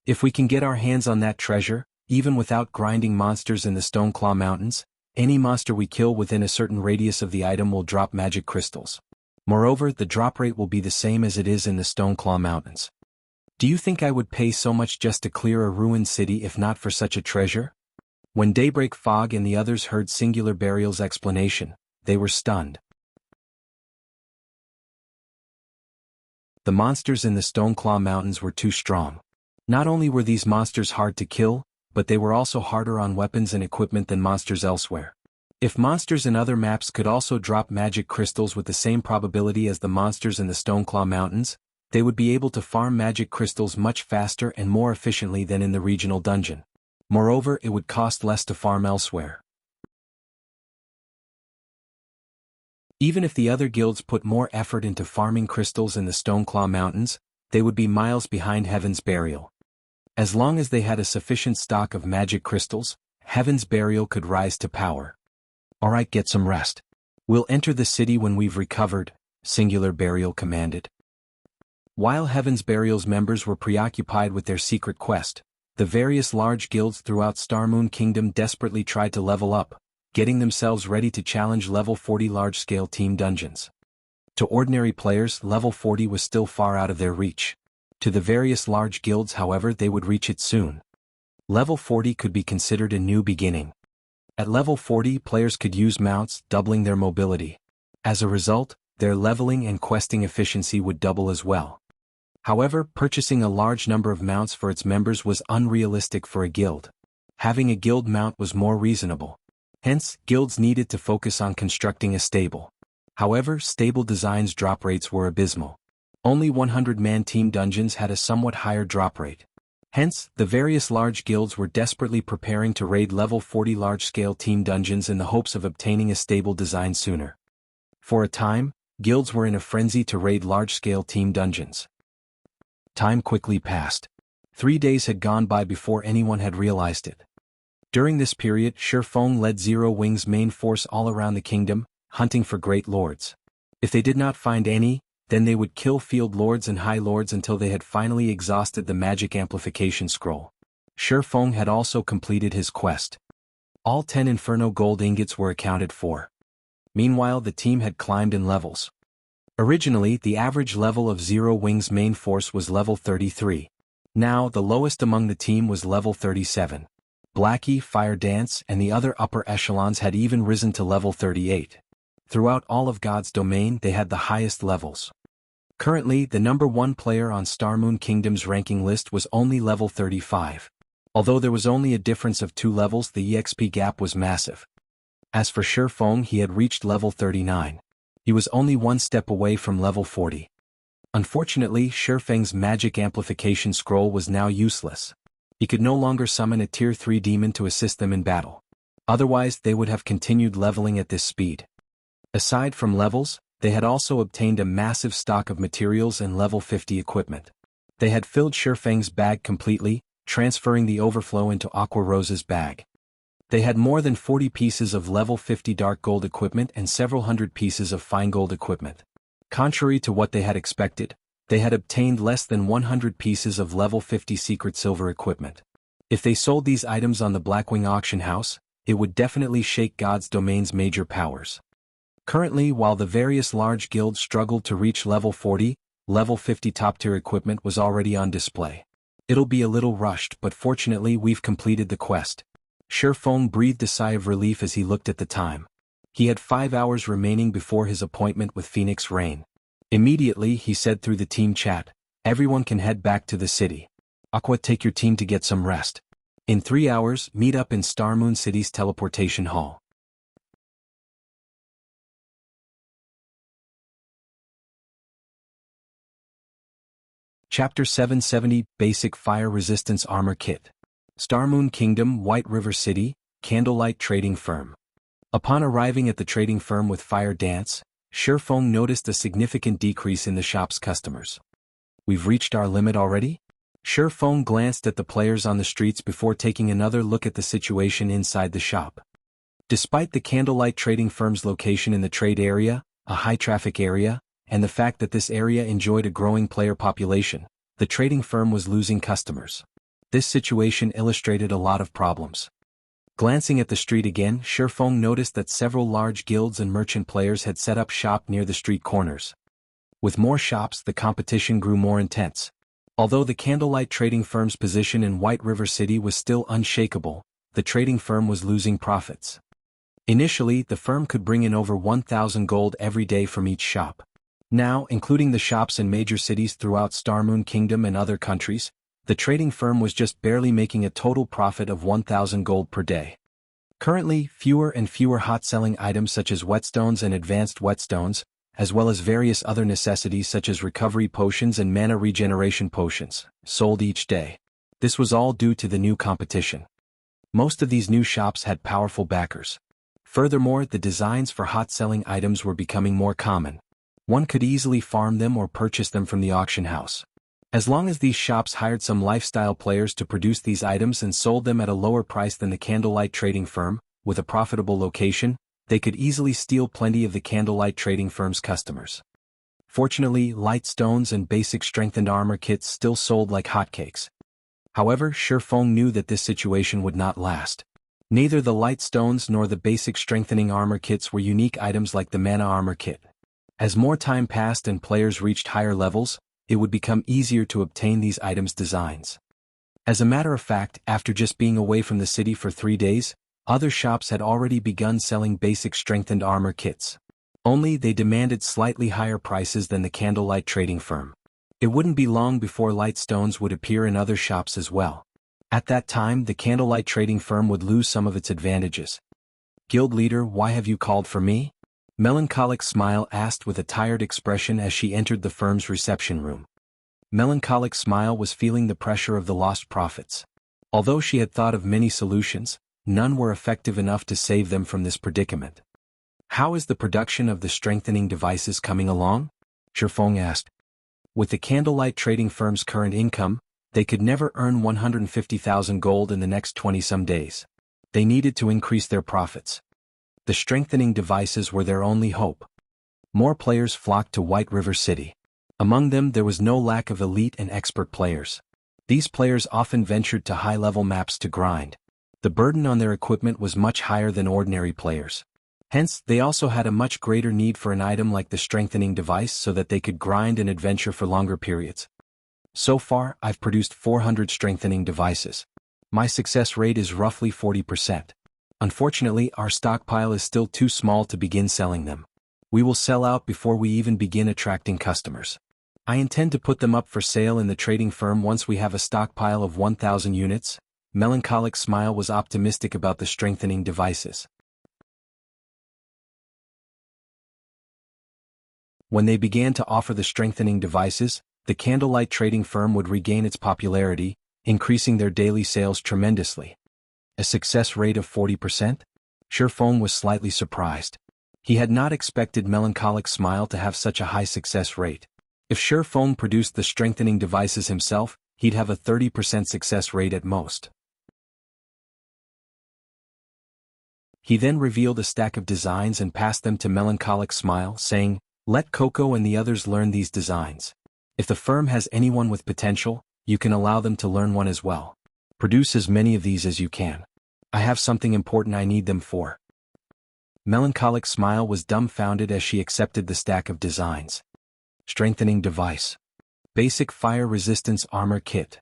If we can get our hands on that treasure, even without grinding monsters in the Stoneclaw Mountains, any monster we kill within a certain radius of the item will drop magic crystals. Moreover, the drop rate will be the same as it is in the Stoneclaw Mountains. Do you think I would pay so much just to clear a ruined city if not for such a treasure? When Daybreak Fog and the others heard Singular Burial's explanation, they were stunned. The monsters in the Stoneclaw Mountains were too strong. Not only were these monsters hard to kill, but they were also harder on weapons and equipment than monsters elsewhere. If monsters in other maps could also drop magic crystals with the same probability as the monsters in the Stoneclaw Mountains, they would be able to farm magic crystals much faster and more efficiently than in the regional dungeon. Moreover, it would cost less to farm elsewhere. Even if the other guilds put more effort into farming crystals in the Stoneclaw Mountains, they would be miles behind Heaven's Burial. As long as they had a sufficient stock of magic crystals, Heaven's Burial could rise to power. "Alright, get some rest. We'll enter the city when we've recovered," Singular Burial commanded. While Heaven's Burial's members were preoccupied with their secret quest, the various large guilds throughout Starmoon Kingdom desperately tried to level up, getting themselves ready to challenge level 40 large-scale team dungeons. To ordinary players, level 40 was still far out of their reach. To the various large guilds, however, they would reach it soon. Level 40 could be considered a new beginning. At level 40, players could use mounts, doubling their mobility. As a result, their leveling and questing efficiency would double as well. However, purchasing a large number of mounts for its members was unrealistic for a guild. Having a guild mount was more reasonable. Hence, guilds needed to focus on constructing a stable. However, stable designs' drop rates were abysmal. Only 100-man team dungeons had a somewhat higher drop rate. Hence, the various large guilds were desperately preparing to raid level 40 large-scale team dungeons in the hopes of obtaining a stable design sooner. For a time, guilds were in a frenzy to raid large-scale team dungeons. Time quickly passed. 3 days had gone by before anyone had realized it. During this period, Shifeng led Zero Wing's main force all around the kingdom, hunting for great lords. If they did not find any, then they would kill field lords and high lords until they had finally exhausted the magic amplification scroll. Shifeng had also completed his quest. All 10 Inferno gold ingots were accounted for. Meanwhile, the team had climbed in levels. Originally, the average level of Zero Wing's main force was level 33. Now, the lowest among the team was level 37. Blackie, Fire Dance, and the other upper echelons had even risen to level 38. Throughout all of God's domain, they had the highest levels. Currently, the number 1 player on Starmoon Kingdom's ranking list was only level 35. Although there was only a difference of 2 levels, the EXP gap was massive. As for Shifeng, he had reached level 39. He was only 1 step away from level 40. Unfortunately, Shifeng's magic amplification scroll was now useless. He could no longer summon a tier 3 demon to assist them in battle. Otherwise, they would have continued leveling at this speed. Aside from levels, they had also obtained a massive stock of materials and level 50 equipment. They had filled Shifeng's bag completely, transferring the overflow into Aqua Rose's bag. They had more than 40 pieces of level 50 dark gold equipment and several hundred pieces of fine gold equipment. Contrary to what they had expected, they had obtained less than 100 pieces of level 50 secret silver equipment. If they sold these items on the Blackwing auction house, it would definitely shake God's domain's major powers. Currently, while the various large guilds struggled to reach level 40, level 50 top-tier equipment was already on display. It'll be a little rushed, but fortunately we've completed the quest. Shifeng breathed a sigh of relief as he looked at the time. He had 5 hours remaining before his appointment with Phoenix Rain. Immediately, he said through the team chat, "Everyone can head back to the city. Aqua, take your team to get some rest. In 3 hours, meet up in Starmoon City's teleportation hall." Chapter 770 Basic Fire Resistance Armor Kit. Starmoon Kingdom, White River City, Candlelight Trading Firm. Upon arriving at the trading firm with Fire Dance, Shifeng noticed a significant decrease in the shop's customers. "We've reached our limit already?" Shifeng glanced at the players on the streets before taking another look at the situation inside the shop. Despite the Candlelight Trading Firm's location in the trade area, a high-traffic area, and the fact that this area enjoyed a growing player population, the trading firm was losing customers. This situation illustrated a lot of problems. Glancing at the street again, Shifeng noticed that several large guilds and merchant players had set up shop near the street corners. With more shops, the competition grew more intense. Although the Candlelight Trading Firm's position in White River City was still unshakable, the trading firm was losing profits. Initially, the firm could bring in over 1,000 gold every day from each shop. Now, including the shops in major cities throughout Starmoon Kingdom and other countries, the trading firm was just barely making a total profit of 1,000 gold per day. Currently, fewer and fewer hot-selling items such as whetstones and advanced whetstones, as well as various other necessities such as recovery potions and mana regeneration potions, sold each day. This was all due to the new competition. Most of these new shops had powerful backers. Furthermore, the designs for hot-selling items were becoming more common. One could easily farm them or purchase them from the auction house. As long as these shops hired some lifestyle players to produce these items and sold them at a lower price than the candlelight trading firm, with a profitable location, they could easily steal plenty of the candlelight trading firm's customers. Fortunately, light stones and basic strengthened armor kits still sold like hotcakes. However, Shifeng knew that this situation would not last. Neither the light stones nor the basic strengthening armor kits were unique items like the mana armor kit. As more time passed and players reached higher levels, it would become easier to obtain these items' designs. As a matter of fact, after just being away from the city for 3 days, other shops had already begun selling basic strengthened armor kits. Only they demanded slightly higher prices than the candlelight trading firm. It wouldn't be long before light stones would appear in other shops as well. At that time, the candlelight trading firm would lose some of its advantages. "Guild leader, why have you called for me?" Melancholic Smile asked with a tired expression as she entered the firm's reception room. Melancholic Smile was feeling the pressure of the lost profits. Although she had thought of many solutions, none were effective enough to save them from this predicament. "How is the production of the strengthening devices coming along?" Shifeng asked. With the candlelight trading firm's current income, they could never earn 150,000 gold in the next 20-some days. They needed to increase their profits. The strengthening devices were their only hope. More players flocked to White River City. Among them there was no lack of elite and expert players. These players often ventured to high-level maps to grind. The burden on their equipment was much higher than ordinary players. Hence, they also had a much greater need for an item like the strengthening device so that they could grind and adventure for longer periods. So far, I've produced 400 strengthening devices. My success rate is roughly 40%. Unfortunately, our stockpile is still too small to begin selling them. We will sell out before we even begin attracting customers. I intend to put them up for sale in the trading firm once we have a stockpile of 1,000 units. Melancholic Smile was optimistic about the strengthening devices. When they began to offer the strengthening devices, the candlelight trading firm would regain its popularity, increasing their daily sales tremendously. A success rate of 40%? Shifeng was slightly surprised. He had not expected Melancholic Smile to have such a high success rate. If Shifeng produced the strengthening devices himself, he'd have a 30% success rate at most. He then revealed a stack of designs and passed them to Melancholic Smile, saying, "Let Coco and the others learn these designs. If the firm has anyone with potential, you can allow them to learn one as well. Produce as many of these as you can. I have something important I need them for." Melancholic Smile was dumbfounded as she accepted the stack of designs. Strengthening device. Basic fire resistance armor kit.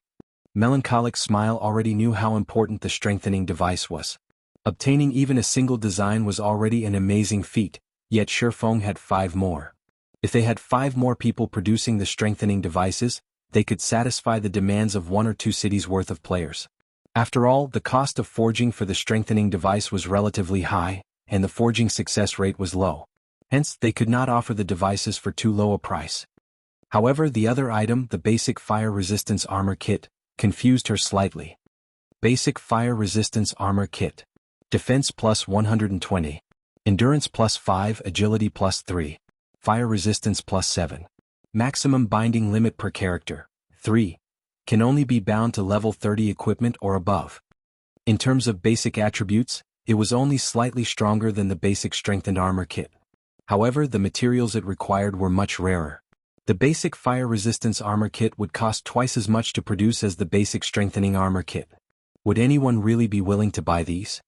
Melancholic Smile already knew how important the strengthening device was. Obtaining even a single design was already an amazing feat, yet Shifeng had 5 more. If they had 5 more people producing the strengthening devices, they could satisfy the demands of 1 or 2 cities' worth of players. After all, the cost of forging for the strengthening device was relatively high, and the forging success rate was low. Hence, they could not offer the devices for too low a price. However, the other item, the basic fire resistance armor kit, confused her slightly. Basic fire resistance armor kit. Defense plus 120. Endurance plus 5, agility plus 3. Fire resistance plus 7. Maximum binding limit per character, 3. Can only be bound to level 30 equipment or above. In terms of basic attributes, it was only slightly stronger than the basic strengthened armor kit. However, the materials it required were much rarer. The basic fire resistance armor kit would cost twice as much to produce as the basic strengthening armor kit. Would anyone really be willing to buy these?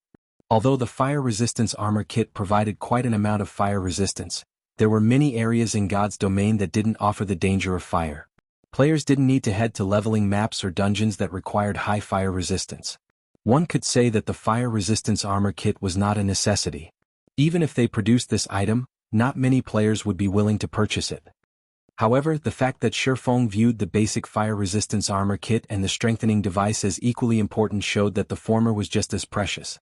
Although the fire resistance armor kit provided quite an amount of fire resistance, there were many areas in God's domain that didn't offer the danger of fire. Players didn't need to head to leveling maps or dungeons that required high fire resistance. One could say that the fire resistance armor kit was not a necessity. Even if they produced this item, not many players would be willing to purchase it. However, the fact that Shifeng viewed the basic fire resistance armor kit and the strengthening device as equally important showed that the former was just as precious.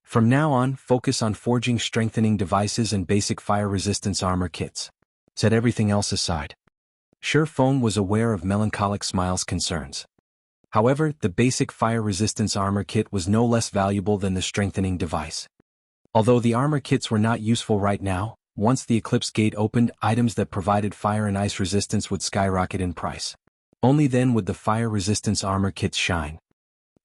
From now on, focus on forging strengthening devices and basic fire resistance armor kits. Set everything else aside. Shifeng was aware of Melancholic Smile's concerns. However, the basic fire resistance armor kit was no less valuable than the strengthening device. Although the armor kits were not useful right now, once the Eclipse Gate opened, items that provided fire and ice resistance would skyrocket in price. Only then would the fire resistance armor kits shine.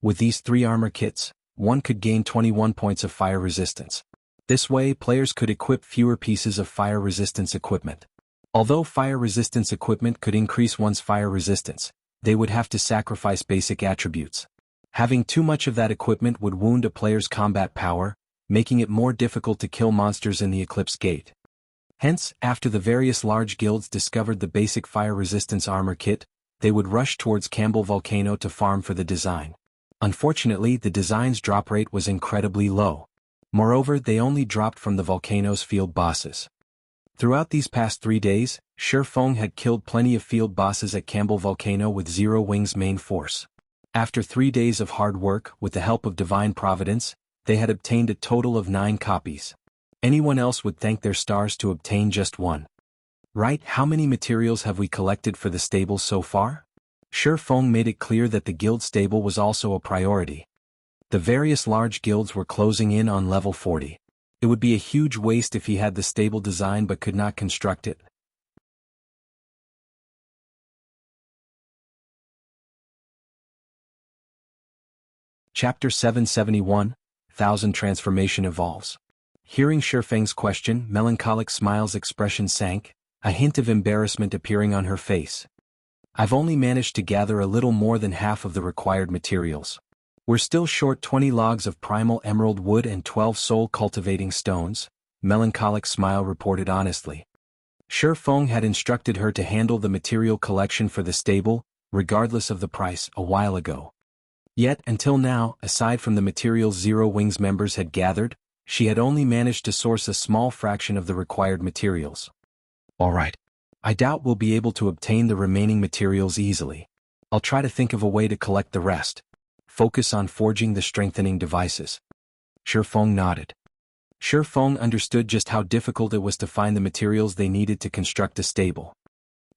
With these 3 armor kits, one could gain 21 points of fire resistance. This way, players could equip fewer pieces of fire resistance equipment. Although fire resistance equipment could increase one's fire resistance, they would have to sacrifice basic attributes. Having too much of that equipment would wound a player's combat power, making it more difficult to kill monsters in the Eclipse Gate. Hence, after the various large guilds discovered the basic fire resistance armor kit, they would rush towards Campbell Volcano to farm for the design. Unfortunately, the design's drop rate was incredibly low. Moreover, they only dropped from the volcano's field bosses. Throughout these past 3 days, Shi Feng had killed plenty of field bosses at Campbell Volcano with Zero Wing's main force. After 3 days of hard work, with the help of Divine Providence, they had obtained a total of 9 copies. Anyone else would thank their stars to obtain just 1. Right, how many materials have we collected for the stable so far? Shi Feng made it clear that the guild stable was also a priority. The various large guilds were closing in on level 40. It would be a huge waste if he had the stable design but could not construct it. Chapter 771, 1000 Transformation Evolves. Hearing Shi Feng's question, Melancholic Smile's expression sank, a hint of embarrassment appearing on her face. I've only managed to gather a little more than half of the required materials. We're still short 20 logs of primal emerald wood and 12 soul cultivating stones, Melancholic Smile reported honestly. Shi Feng had instructed her to handle the material collection for the stable, regardless of the price, a while ago. Yet, until now, aside from the materials Zero Wings members had gathered, she had only managed to source a small fraction of the required materials. Alright. I doubt we'll be able to obtain the remaining materials easily. I'll try to think of a way to collect the rest. Focus on forging the strengthening devices. Shi Feng nodded. Shi Feng understood just how difficult it was to find the materials they needed to construct a stable.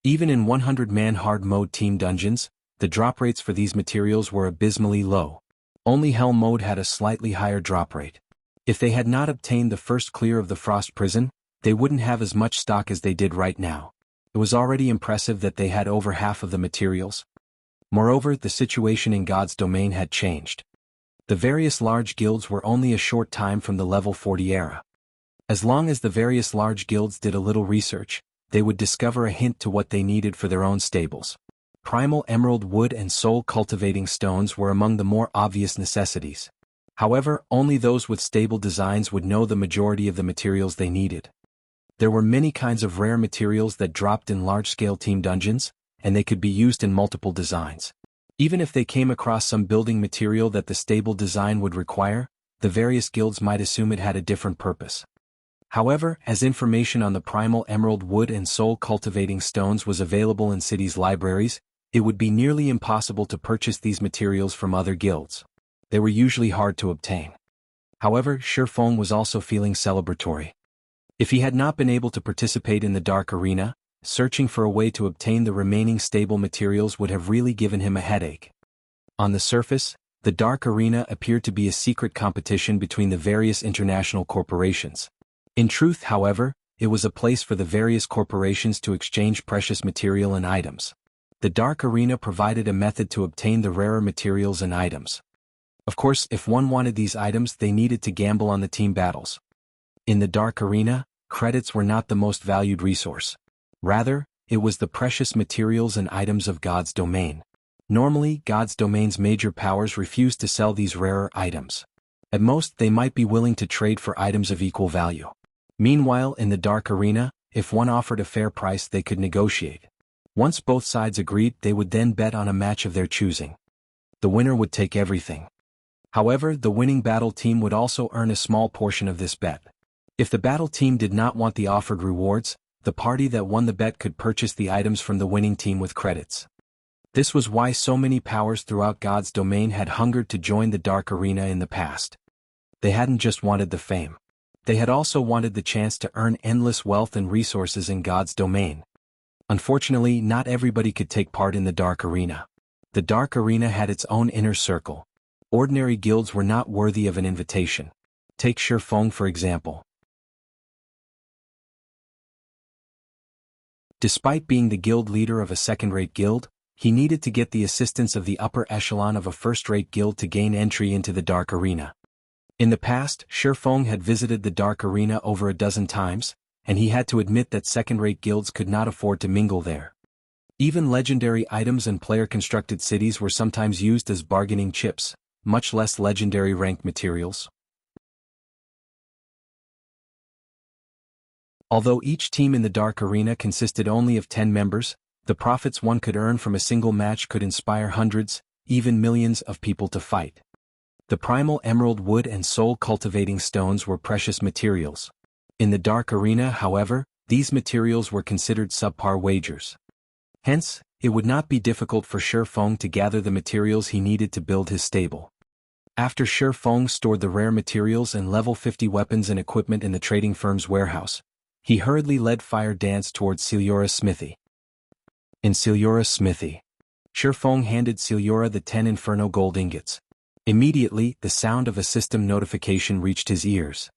Even in 100-man hard mode team dungeons, the drop rates for these materials were abysmally low. Only Hell mode had a slightly higher drop rate. If they had not obtained the first clear of the Frost Prison, they wouldn't have as much stock as they did right now. It was already impressive that they had over half of the materials. Moreover, the situation in God's domain had changed. The various large guilds were only a short time from the level 40 era. As long as the various large guilds did a little research, they would discover a hint to what they needed for their own stables. Primal emerald wood and soul cultivating stones were among the more obvious necessities. However, only those with stable designs would know the majority of the materials they needed. There were many kinds of rare materials that dropped in large-scale team dungeons, and they could be used in multiple designs. Even if they came across some building material that the stable design would require, the various guilds might assume it had a different purpose. However, as information on the primal emerald wood and soul cultivating stones was available in cities' libraries, it would be nearly impossible to purchase these materials from other guilds. They were usually hard to obtain. However, Shi Feng was also feeling celebratory. If he had not been able to participate in the Dark Arena, searching for a way to obtain the remaining stable materials would have really given him a headache. On the surface, the Dark Arena appeared to be a secret competition between the various international corporations. In truth, however, it was a place for the various corporations to exchange precious material and items. The Dark Arena provided a method to obtain the rarer materials and items. Of course, if one wanted these items, they needed to gamble on the team battles. In the Dark Arena, credits were not the most valued resource. Rather, it was the precious materials and items of God's domain. Normally, God's domain's major powers refused to sell these rarer items. At most, they might be willing to trade for items of equal value. Meanwhile, in the Dark Arena, if one offered a fair price, they could negotiate. Once both sides agreed, they would then bet on a match of their choosing. The winner would take everything. However, the winning battle team would also earn a small portion of this bet. If the battle team did not want the offered rewards, the party that won the bet could purchase the items from the winning team with credits. This was why so many powers throughout God's domain had hungered to join the Dark Arena in the past. They hadn't just wanted the fame. They had also wanted the chance to earn endless wealth and resources in God's domain. Unfortunately, not everybody could take part in the Dark Arena. The Dark Arena had its own inner circle. Ordinary guilds were not worthy of an invitation. Take Shi Feng for example. Despite being the guild leader of a second-rate guild, he needed to get the assistance of the upper echelon of a first-rate guild to gain entry into the Dark Arena. In the past, Shifeng had visited the Dark Arena over a dozen times, and he had to admit that second-rate guilds could not afford to mingle there. Even legendary items and player-constructed cities were sometimes used as bargaining chips, much less legendary ranked materials. Although each team in the Dark Arena consisted only of 10 members, the profits one could earn from a single match could inspire hundreds, even millions of people to fight. The primal emerald wood and soul cultivating stones were precious materials. In the Dark Arena, however, these materials were considered subpar wagers. Hence, it would not be difficult for Shifeng to gather the materials he needed to build his stable. After Shifeng stored the rare materials and level 50 weapons and equipment in the trading firm's warehouse, he hurriedly led Fire Dance towards Ciliora's smithy. In Ciliora's smithy, Shifeng handed Ciliora the 10 Inferno gold ingots. Immediately, the sound of a system notification reached his ears.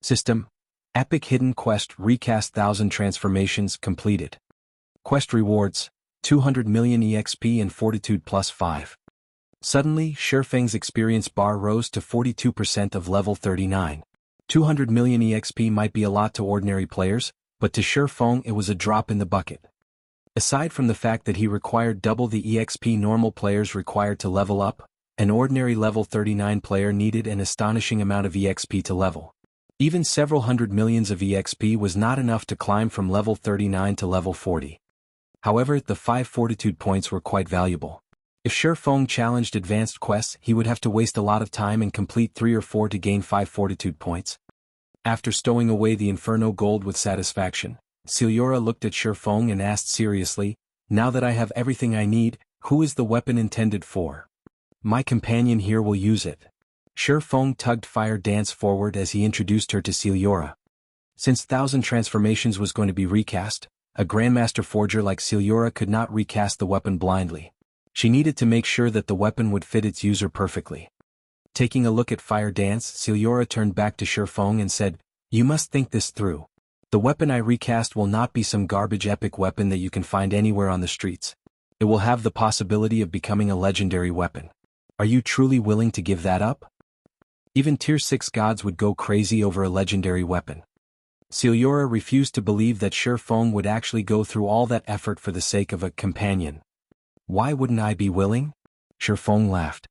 System: Epic Hidden Quest Recast 1000 Transformations completed. Quest rewards: 200 million EXP and Fortitude plus 5. Suddenly, Shifeng's experience bar rose to 42% of level 39. 200 million EXP might be a lot to ordinary players, but to Shifeng it was a drop in the bucket. Aside from the fact that he required double the EXP normal players required to level up, an ordinary level 39 player needed an astonishing amount of EXP to level. Even several hundred millions of EXP was not enough to climb from level 39 to level 40. However, the 5 fortitude points were quite valuable. If Shifeng challenged advanced quests, he would have to waste a lot of time and complete 3 or 4 to gain 5 fortitude points. After stowing away the Inferno gold with satisfaction, Ciliora looked at Shifeng and asked seriously, "Now that I have everything I need, who is the weapon intended for? My companion here will use it." Shifeng tugged Fire Dance forward as he introduced her to Ciliora. Since 1000 Transformations was going to be recast, a Grandmaster forger like Ciliora could not recast the weapon blindly. She needed to make sure that the weapon would fit its user perfectly. Taking a look at Fire Dance, Ciliora turned back to Shifeng and said, "You must think this through. The weapon I recast will not be some garbage epic weapon that you can find anywhere on the streets. It will have the possibility of becoming a legendary weapon. Are you truly willing to give that up? Even tier 6 gods would go crazy over a legendary weapon." Ciliora refused to believe that Shifeng would actually go through all that effort for the sake of a companion. "Why wouldn't I be willing?" Shifeng laughed.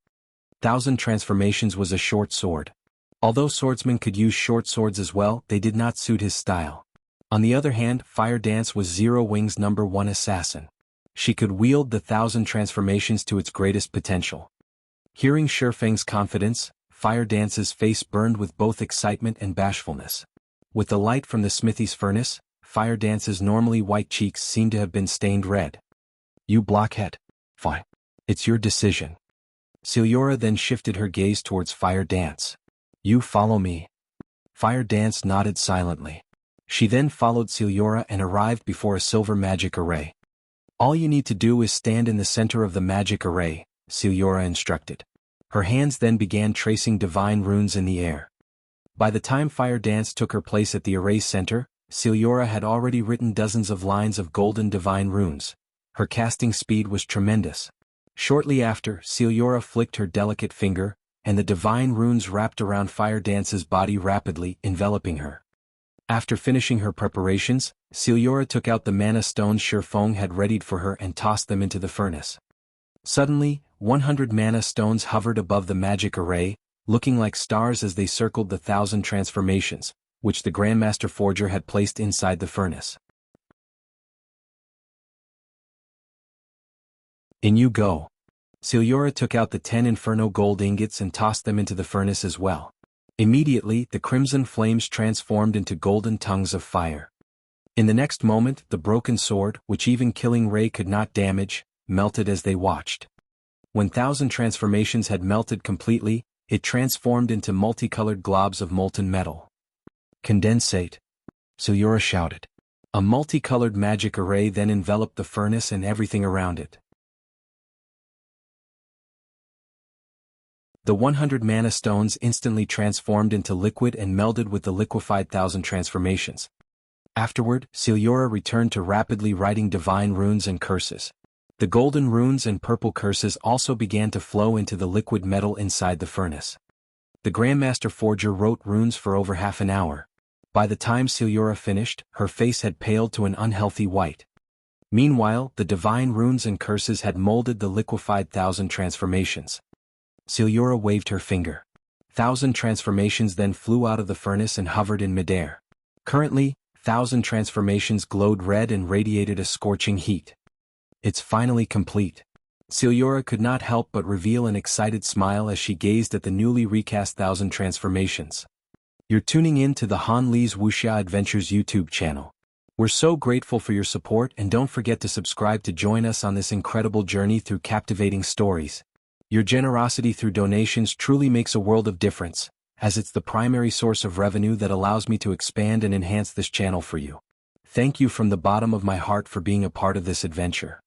1000 Transformations was a short sword. Although swordsmen could use short swords as well, they did not suit his style. On the other hand, Fire Dance was Zero Wing's #1 assassin. She could wield the 1000 Transformations to its greatest potential. Hearing Shifeng's confidence, Fire Dance's face burned with both excitement and bashfulness. With the light from the smithy's furnace, Fire Dance's normally white cheeks seemed to have been stained red. "You blockhead. Fine. It's your decision." Ciliora then shifted her gaze towards Fire Dance. "You follow me." Fire Dance nodded silently. She then followed Ciliora and arrived before a silver magic array. "All you need to do is stand in the center of the magic array," Ciliora instructed. Her hands then began tracing divine runes in the air. By the time Fire Dance took her place at the array's center, Ciliora had already written dozens of lines of golden divine runes. Her casting speed was tremendous. Shortly after, Ciliora flicked her delicate finger, and the divine runes wrapped around Fire Dance's body rapidly, enveloping her. After finishing her preparations, Ciliora took out the mana stones Shifeng had readied for her and tossed them into the furnace. Suddenly, 100 mana stones hovered above the magic array, looking like stars as they circled the 1000 transformations, which the Grandmaster forger had placed inside the furnace. "In you go." Ciliora took out the 10 Inferno gold ingots and tossed them into the furnace as well. Immediately, the crimson flames transformed into golden tongues of fire. In the next moment, the broken sword, which even killing ray could not damage, melted as they watched. When 1000 transformations had melted completely, it transformed into multicolored globs of molten metal. "Condensate," Ciliora shouted. A multicolored magic array then enveloped the furnace and everything around it. The 100 mana stones instantly transformed into liquid and melded with the liquefied 1000 transformations. Afterward, Ciliora returned to rapidly writing divine runes and curses. The golden runes and purple curses also began to flow into the liquid metal inside the furnace. The Grandmaster Forger wrote runes for over half an hour. By the time Siliora finished, her face had paled to an unhealthy white. Meanwhile, the divine runes and curses had molded the liquefied 1,000 transformations. Siliora waved her finger. 1,000 transformations then flew out of the furnace and hovered in midair. Currently, 1,000 transformations glowed red and radiated a scorching heat. It's finally complete. Siliora could not help but reveal an excited smile as she gazed at the newly recast 1,000 transformations. You're tuning in to the Han Li's Wuxia Adventures YouTube channel. We're so grateful for your support, and don't forget to subscribe to join us on this incredible journey through captivating stories. Your generosity through donations truly makes a world of difference, as it's the primary source of revenue that allows me to expand and enhance this channel for you. Thank you from the bottom of my heart for being a part of this adventure.